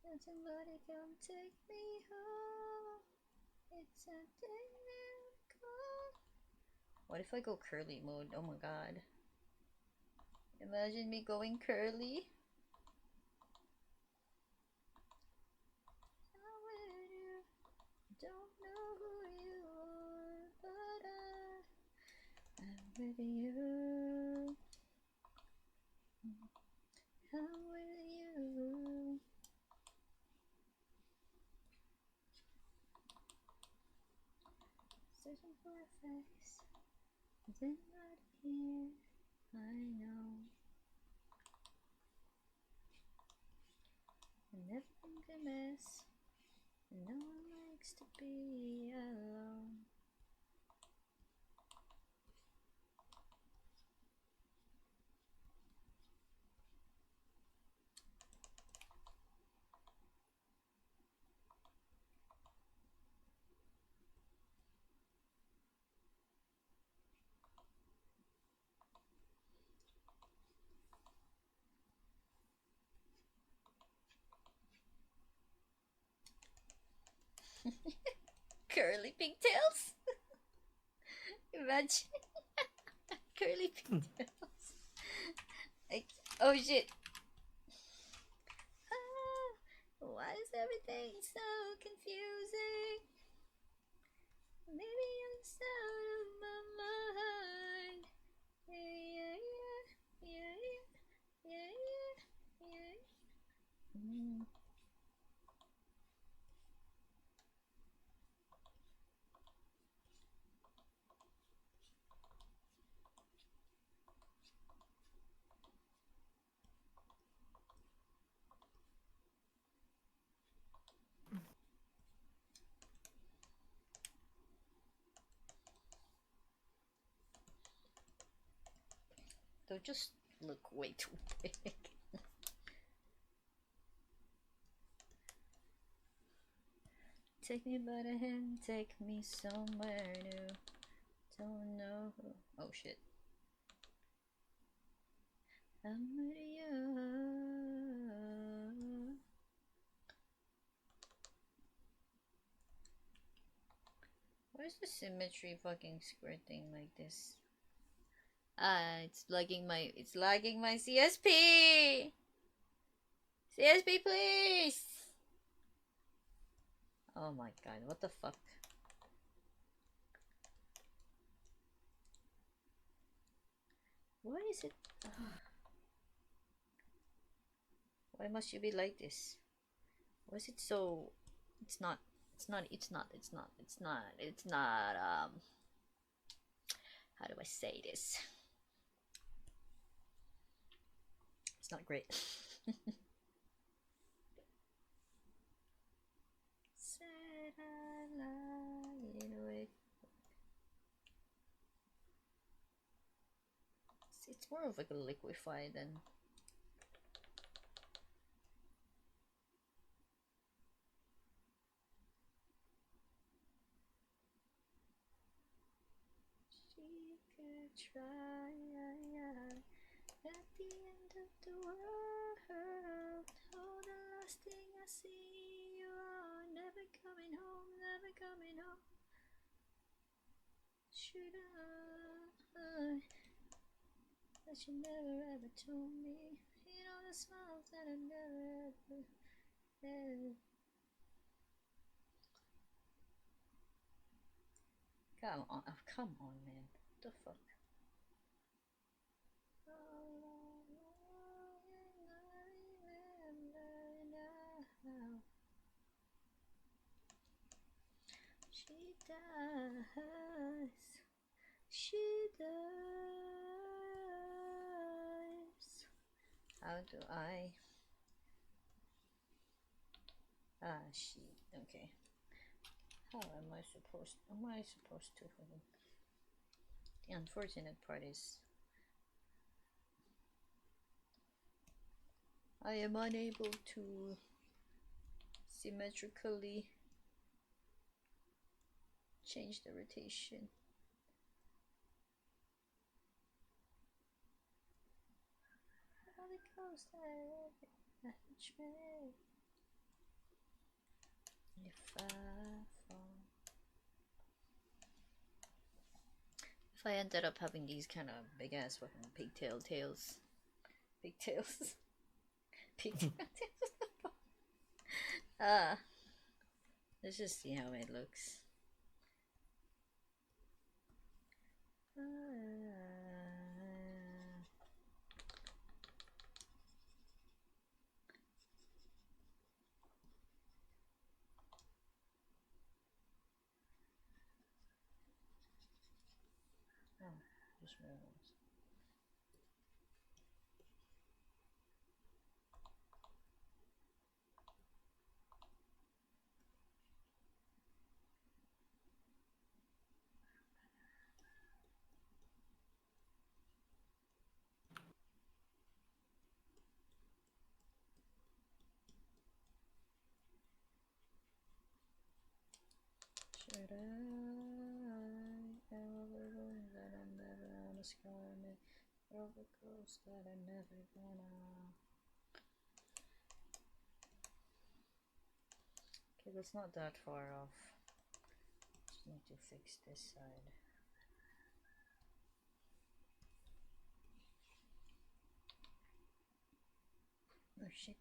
Can somebody come take me home? It's a day miracle. What if I go curly mode? Oh my god. Imagine me going curly. Don't know who you are, but I'm with you. I'm with you. Searching for a face, then right here, I know. And everything's a mess, and no one likes to be alone. Curly pigtails? Imagine. Curly pigtails. Like, oh shit. Why is everything so confusing? They'll just look way too big. Take me by the hand, take me somewhere new. Don't know who. Oh shit. I'm with you. Why is the symmetry fucking squirting like this? It's lagging my CSP! CSP please! Oh my god, what the fuck? Why is it? Why must you be like this? Why is it so? It's not, how do I say this? It's not great. Said I lied away. It's more of like a liquefy than. She could try at the end of the world. Oh, the last thing I see you are never coming home, never coming home. Should I? That you never ever told me. You know the smiles that I never ever had. Come on, oh, come on, man. What the fuck? She dies. She dies. How do I? Ah, she. Okay. How am I supposed? Am I supposed to? The unfortunate part is I am unable to symmetrically change the rotation. All the ghosts that reach me. If I fall. If I ended up having these kind of big ass fucking pigtails. Pigtails. Let's just see how it looks. Just realized. Should I ever learn that I'm never on a scarlet roller coaster that I'm never gonna? Okay, that's not that far off. Just need to fix this side. Oh shit.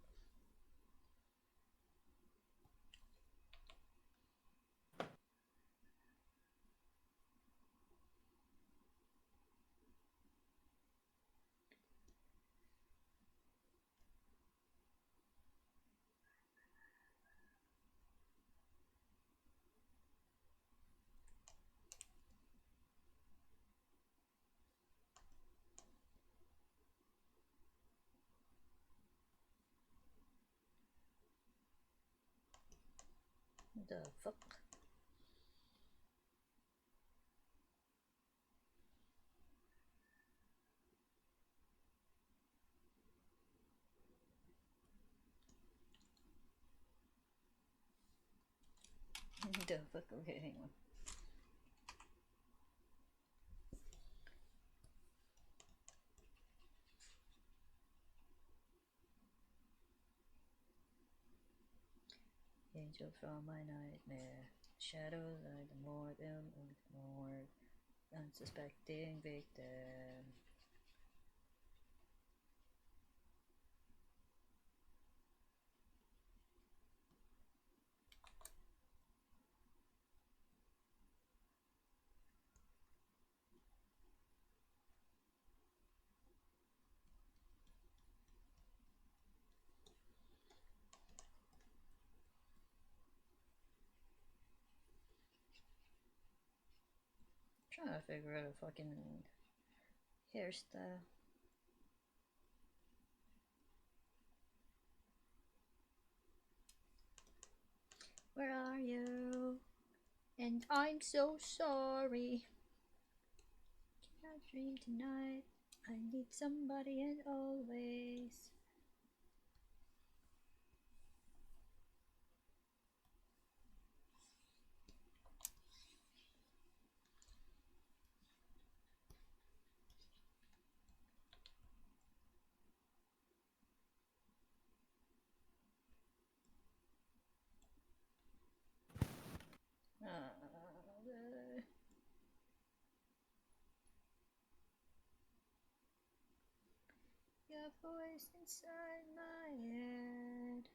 The fuck? The fuck? Okay, hang on. Angel from my nightmare. Shadows are the more unsuspecting victim. Trying to figure out a fucking hairstyle. Where are you? And I'm so sorry. Cannot dream tonight. I need somebody and always. Your voice inside my head.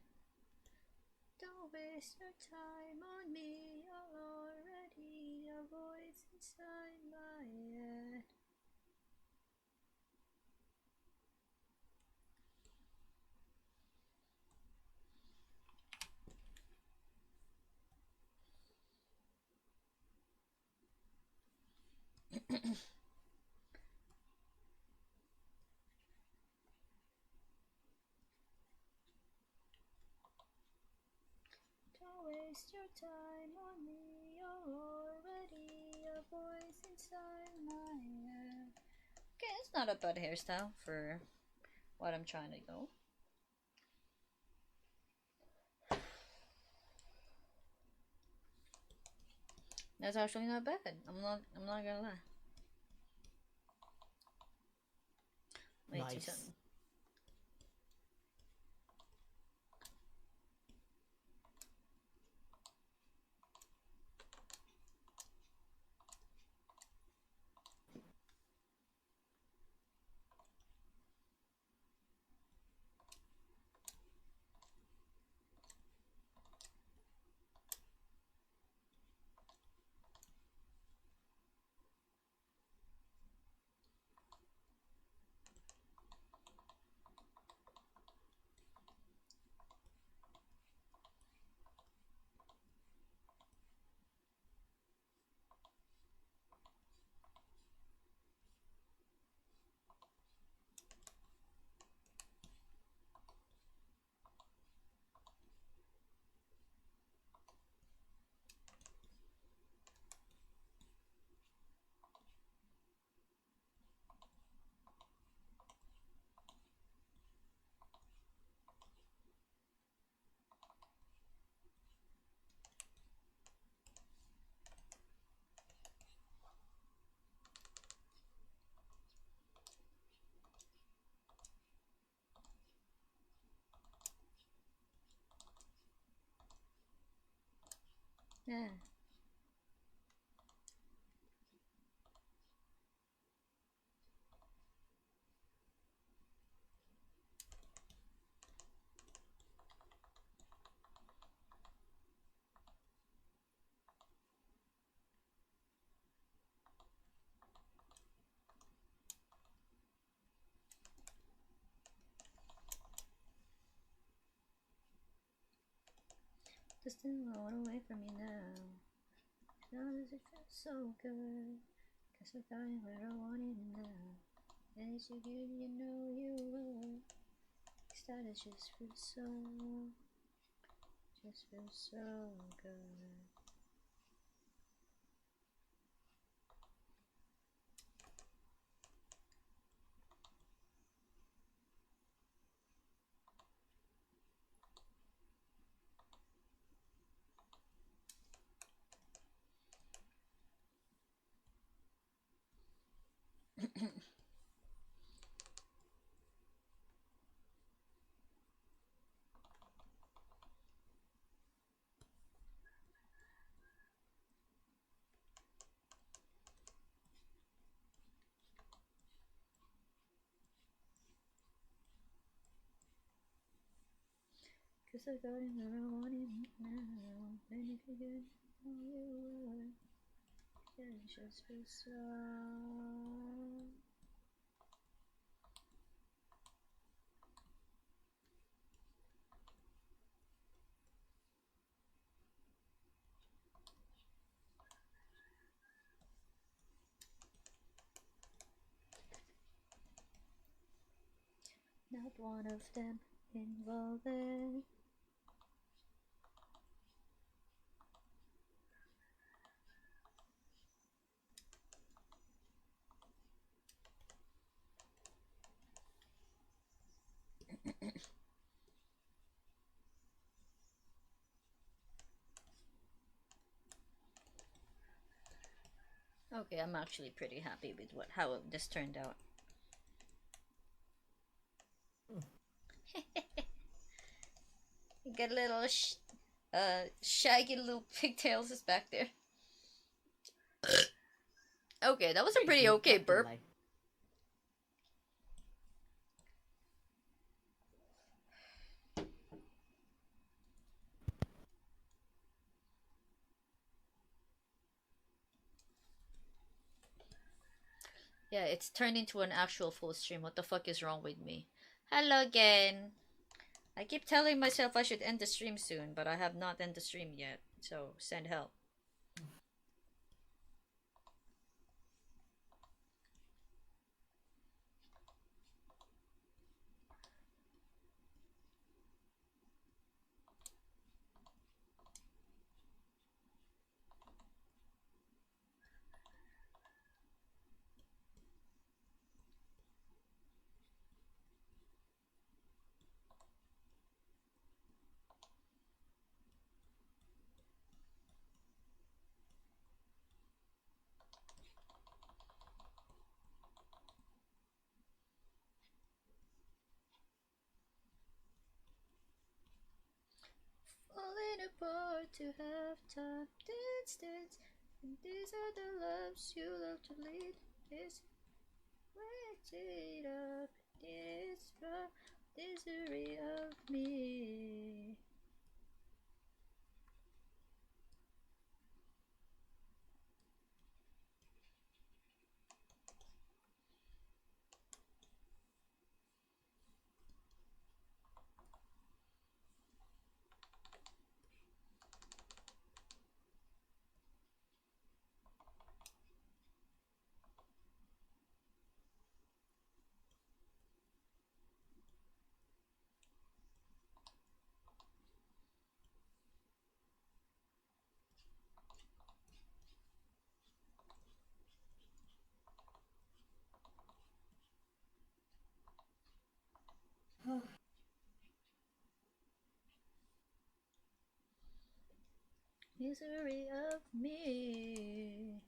Don't waste your time on me. You're already a voice inside my head. Don't waste your time on me. You're already a voice inside my head. Okay, it's not a bad hairstyle for what I'm trying to go. That's actually not bad. I'm not gonna lie. Wait, Nice. do something. Yeah. Just didn't run away from me now. Now does it feel so good? Guess I got it where I wanted it now. And it's you good, you know you will. Started just feels so good. 'Cause I got in there, I want it now. And if you get all you are, yeah, just for some. Not one of them involved. Okay, I'm actually pretty happy with how this turned out. You got a little shaggy little pigtails is back there. Okay, that was a pretty okay burp. Yeah, it's turned into an actual full stream. What the fuck is wrong with me? Hello again. I keep telling myself I should end the stream soon, but I have not ended the stream yet. So send help. Falling apart to have time, dance, dance. And these are the loves you love to lead. This waited up, this from misery of me. Misery of me.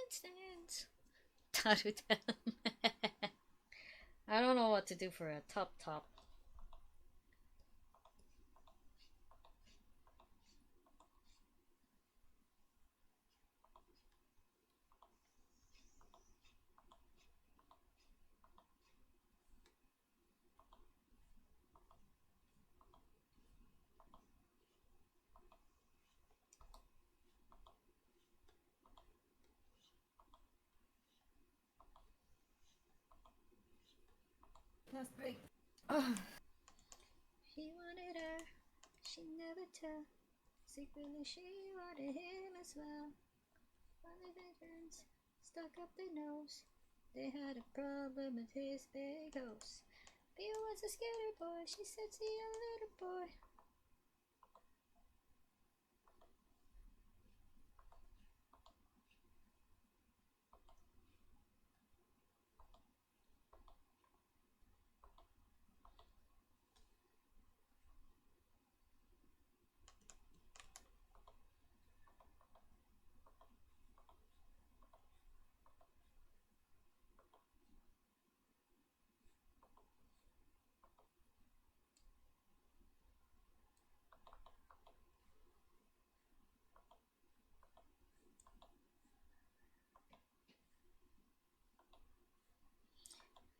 Instant. Tarutem. I don't know what to do for a top. Last break. He wanted her, she never tell. Secretly she wanted him as well. Only veterans stuck up their nose. They had a problem with his big house. Bill was a skater boy, she said, see you later, boy.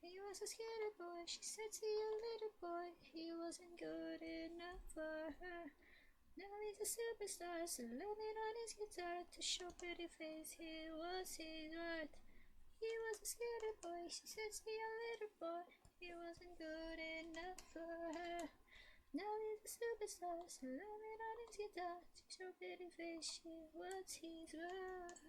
He was a skater boy, she said, see you later, boy. He wasn't good enough for her. Now he's a superstar, slamming on his guitar to show pretty face he was his worth. He was a skater boy, she said, see you later, boy. He wasn't good enough for her. Now he's a superstar, slamming on his guitar to show pretty face she was his worth.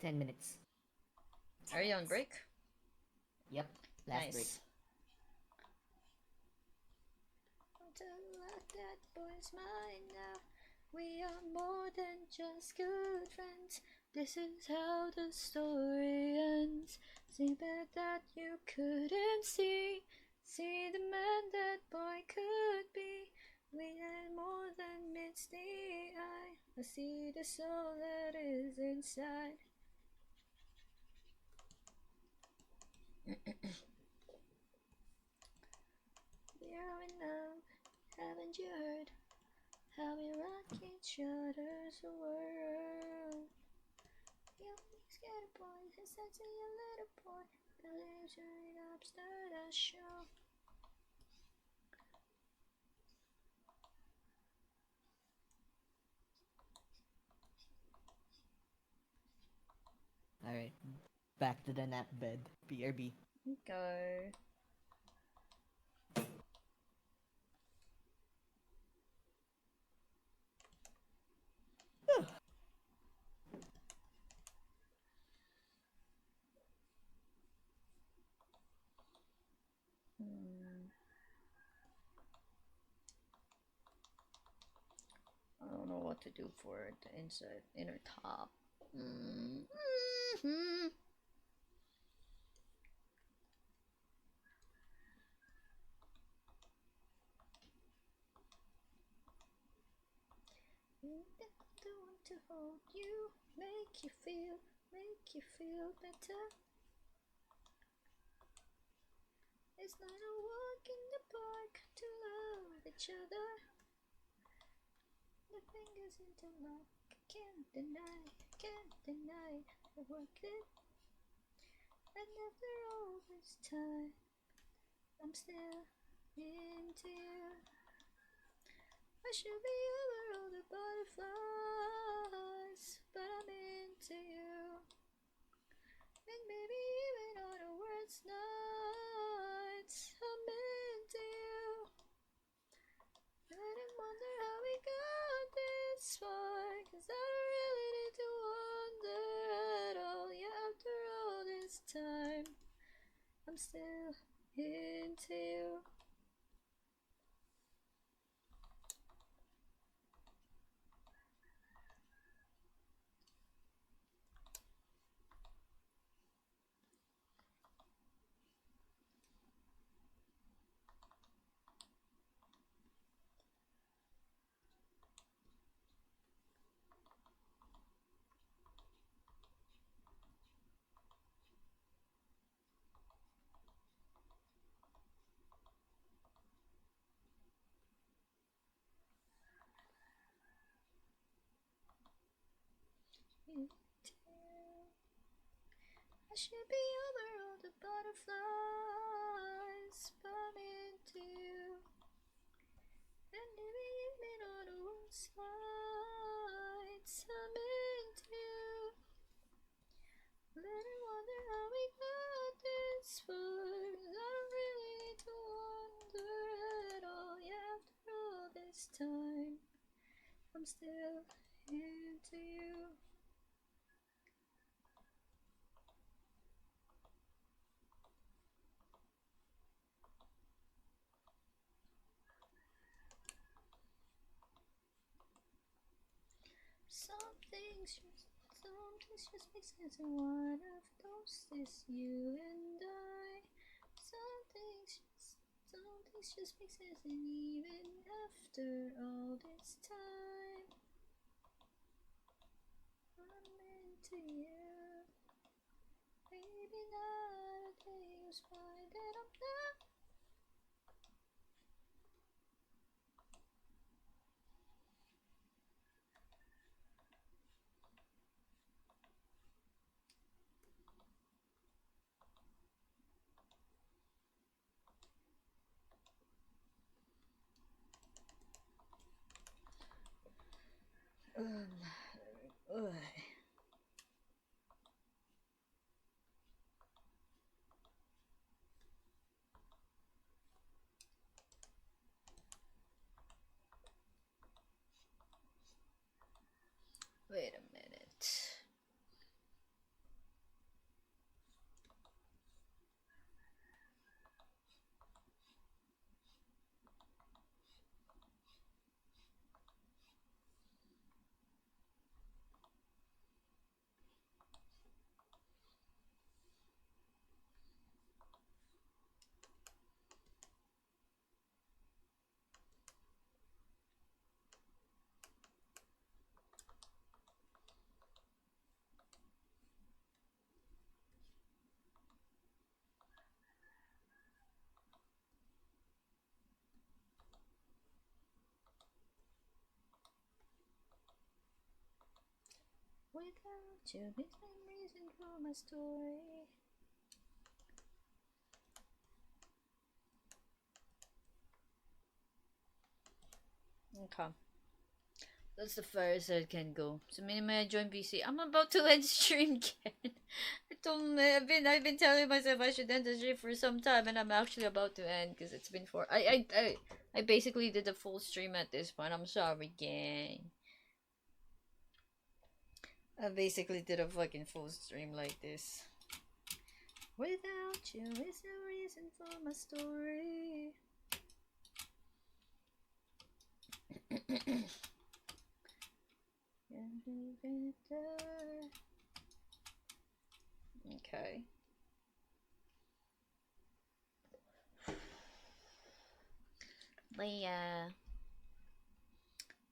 10 minutes. Are you on break? Yep. Last Nice. break. That boy's mine now. We are more than just good friends. This is how the story ends. See but that you couldn't see. See the man that boy could be. We had more than meets the eye. I see the soul that is inside. We're in love, haven't you heard? How we rock each other's world. Young skater boy, he said to you little boy, believes right up, start a show. Alright. Back to the nap bed. BRB. Okay. I don't know what to do for it. The inside, inner top. The one to hold you, make you feel better. It's not a walk in the park to love each other. The fingers interlock, can't deny I work it. And after all this time, I'm still into you. I should be over all the butterflies, but I'm into you. And maybe even on a worst nights, I'm into you. And I wonder how we got this far, 'cause I don't really need to wonder at all. Yeah, after all this time, I'm still into you. I should be over all the butterflies, but I'm into you. And maybe sides. I'm into you. Little wonder how we got this far. I don't really need to wonder at all. Yeah, after all this time, I'm still into you. Some things just make sense, and one of those is you and I. Some things just make sense, and even after all this time, I'm into you. Maybe not a day goes by that I'm not. Ugh. Wait a minute. Without you, there's no reason for my story. Okay. That's the farthest I can go. So may I join BC? I'm about to end stream again. I've been telling myself I should end the stream for some time, and I'm actually about to end because it's been I basically did a full stream at this point. I'm sorry, gang. I basically did a fucking full stream like this. Without you is no reason for my story. Okay. But yeah,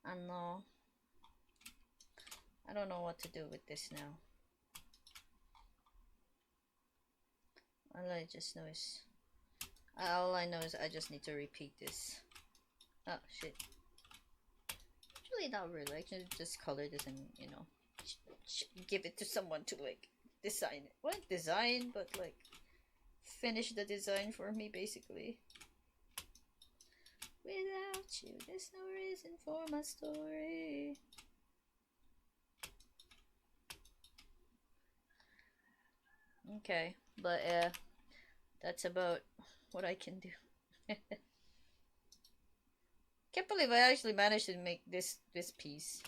I know. I don't know what to do with this now. All I know is I just need to repeat this. Oh shit. Actually, not really. I can just color this and, you know, give it to someone to like design it. What design? But like finish the design for me, basically. Without you, there's no reason for my story. Okay, but that's about what I can do. Can't believe I actually managed to make this piece.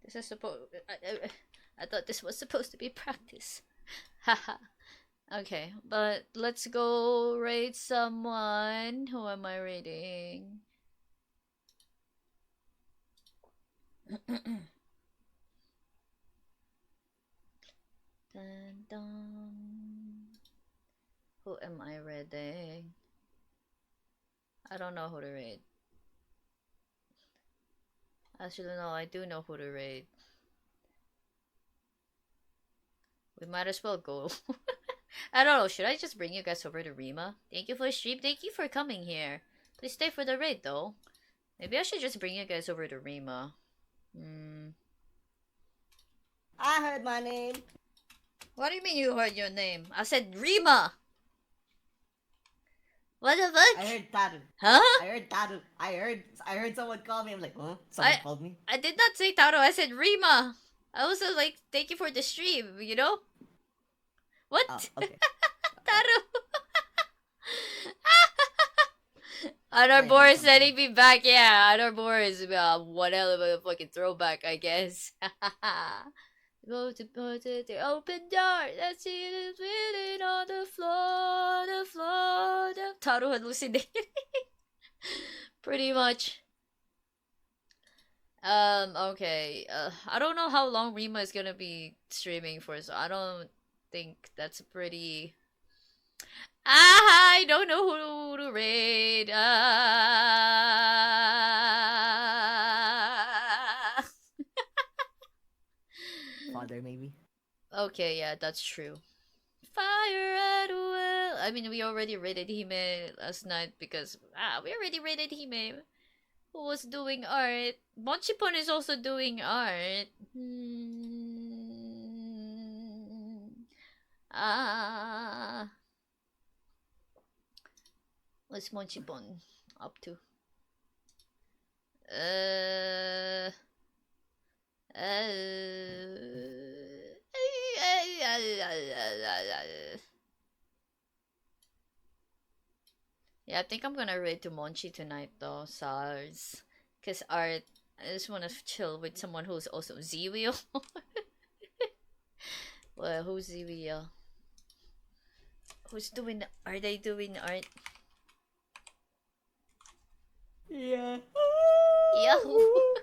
This is I thought this was supposed to be practice. Haha. Okay, but let's go raid someone. Who am I raiding? Dun, dun. Who am I raiding? I don't know who to raid. Actually, no, I do know who to raid. We might as well go. I don't know, should I just bring you guys over to Rima? Thank you for the stream. Thank you for coming here. Please stay for the raid, though. Maybe I should just bring you guys over to Rima. I heard my name. What do you mean you heard your name? I said Rima! What the fuck? I heard Taru. Huh? I heard Taru. I heard someone call me. I'm like, huh? Someone called me. I did not say Taro. I said Rima. I also like, thank you for the stream. You know? What? Oh, okay. Taro. Honor Boris sending me back. Yeah, Honor Boris. One hell of a fucking throwback, I guess. Go to the open door. Let's see it written on the floor. The Taro hallucinating. Pretty much. Okay. I don't know how long Rima is gonna be streaming for, so I don't think that's pretty. I don't know who to raid. Father, maybe. Okay, yeah, that's true. Fire at will. I mean, we already raided Hime last night because we already raided Hime, who was doing art. Monchipon is also doing art. What's Monchipon up to? Yeah, I think I'm gonna raid to Monchi tonight though, SARS. Cause art, I just wanna chill with someone who's also Ziwio. Well, who's Ziwio? Who's doing, are they doing art? Yeah. Yahoo!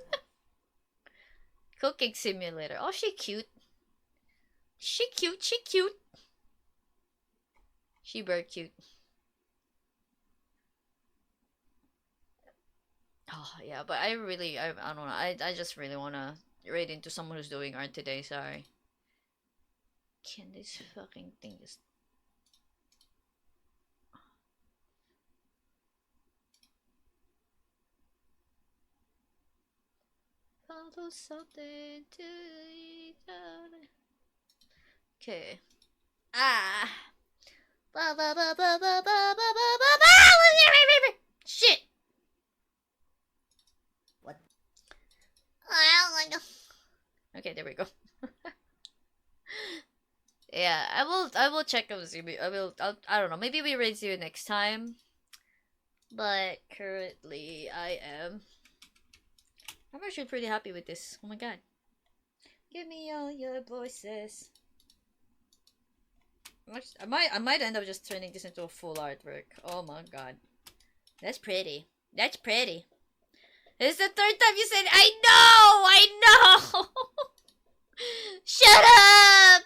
Cooking simulator. Oh, she cute. She cute. She very cute. Oh, yeah, but I don't know. I just really wanna raid into someone who's doing art today, sorry. Can this fucking thing just... Follow something to each other. Okay. Shit. What? Okay, there we go. Yeah, I will check out Zubi. I don't know. Maybe we raise you next time. But currently I'm actually pretty happy with this. Oh my god. Give me all your voices. I might end up just turning this into a full artwork. Oh my god. That's pretty. That's pretty. This is the third time you said I know! Shut up!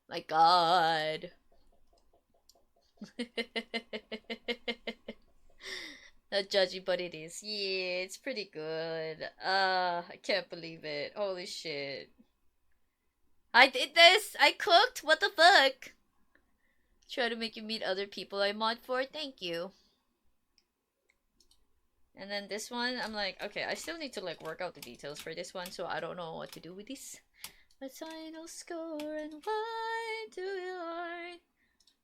My god. Not judgy, but it is. Yeah, it's pretty good. I can't believe it. Holy shit. I did this! I cooked! What the fuck? Try to make you meet other people I mod for? Thank you. And then this one, I'm like, okay, I still need to like work out the details for this one, so I don't know what to do with this. My final score and why do you art?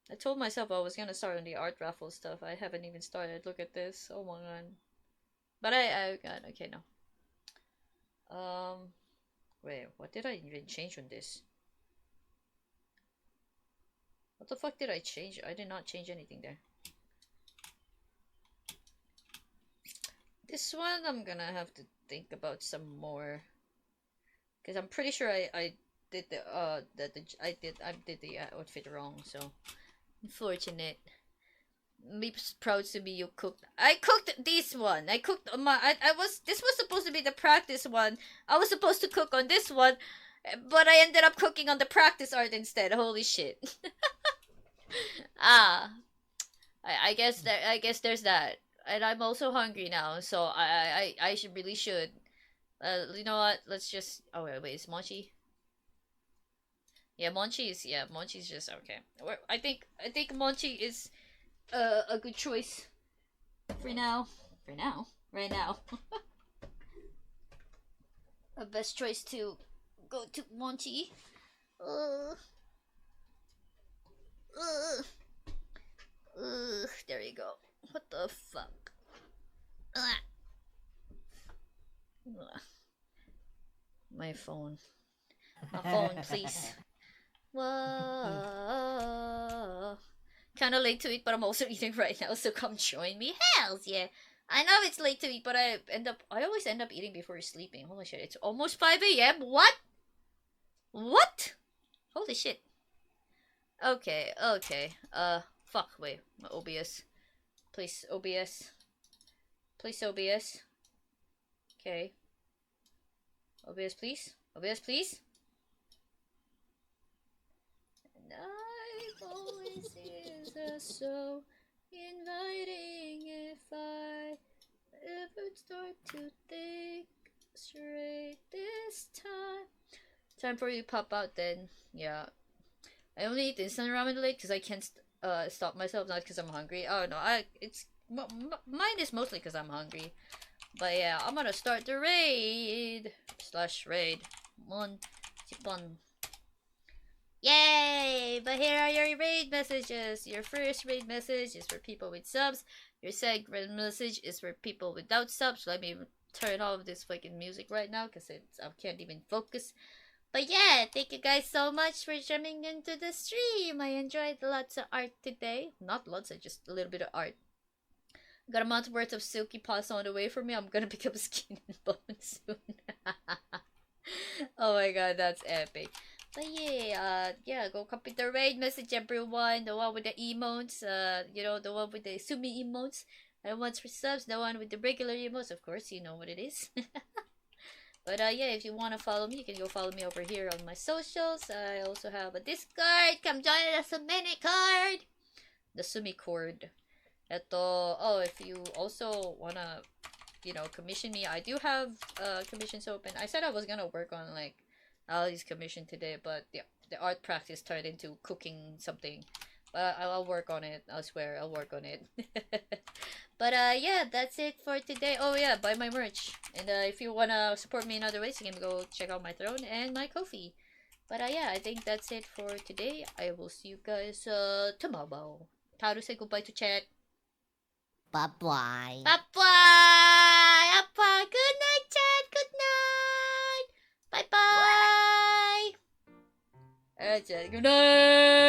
I told myself I was gonna start on the art raffle stuff. I haven't even started. Look at this. Oh my god. But I got okay now. Wait, what did I even change on this? What the fuck did I change? I did not change anything there. This one I'm gonna have to think about some more, because I'm pretty sure I did the I did the outfit wrong. So unfortunate. Be proud to be you cooked. I cooked this one. I cooked this was supposed to be the practice one. I was supposed to cook on this one, but I ended up cooking on the practice art instead. Holy shit. I guess there's that. And I'm also hungry now, so I should really should. You know what? Let's just. Oh wait, is Monchi? Yeah, Monchi's just okay. I think Monchi is a good choice for now. Right now. A best choice to go to Monchi. Ugh, there you go. What the fuck? Ugh. Ugh. My phone. My phone, please. Whoa. Kinda late to eat, but I'm also eating right now, so come join me. Hells yeah. I know it's late to eat, but I always end up eating before sleeping. Holy shit, it's almost 5 a.m. What? What? Holy shit. Okay, okay. Fuck, wait. My OBS. Please, OBS. Please, OBS. Okay. OBS, please. OBS, please. Night always is so inviting if I ever start to think straight this time. Time for you to pop out then. Yeah. I only eat instant ramen late because I can't stop myself, not because I'm hungry. Oh no, mine is mostly because I'm hungry. But yeah, I'm gonna start the raid / raid. Mon, sipon. Yay! But here are your raid messages. Your first raid message is for people with subs. Your second raid message is for people without subs. Let me turn off this fucking music right now because I can't even focus. But yeah, thank you guys so much for jumping into the stream. I enjoyed lots of art today. Not lots, just a little bit of art. Got a month worth of silky pasta on the way for me. I'm gonna pick up skin and bone soon. Oh my god, that's epic. But yeah, go copy the raid message, everyone. The one with the emotes, the one with the Sumi emotes. And the ones for subs, the one with the regular emotes. Of course, you know what it is. But yeah, if you want to follow me, you can go follow me over here on my socials. I also have a Discord. Come join the Sumini card. The Sumi cord. If you also want to, commission me, I do have commissions open. I said I was going to work on, Ali's commission today, but the art practice turned into cooking something. But I'll work on it. I swear, I'll work on it. But yeah, that's it for today. Oh yeah, buy my merch. And if you wanna support me in other ways, you can go check out my Throne and my Ko-fi. But yeah, I think that's it for today. I will see you guys tomorrow. Taru, say goodbye to chat. Bye bye. Bye bye. Appa. Good night, chat. Good night. Bye bye. Alright, chat. Good night.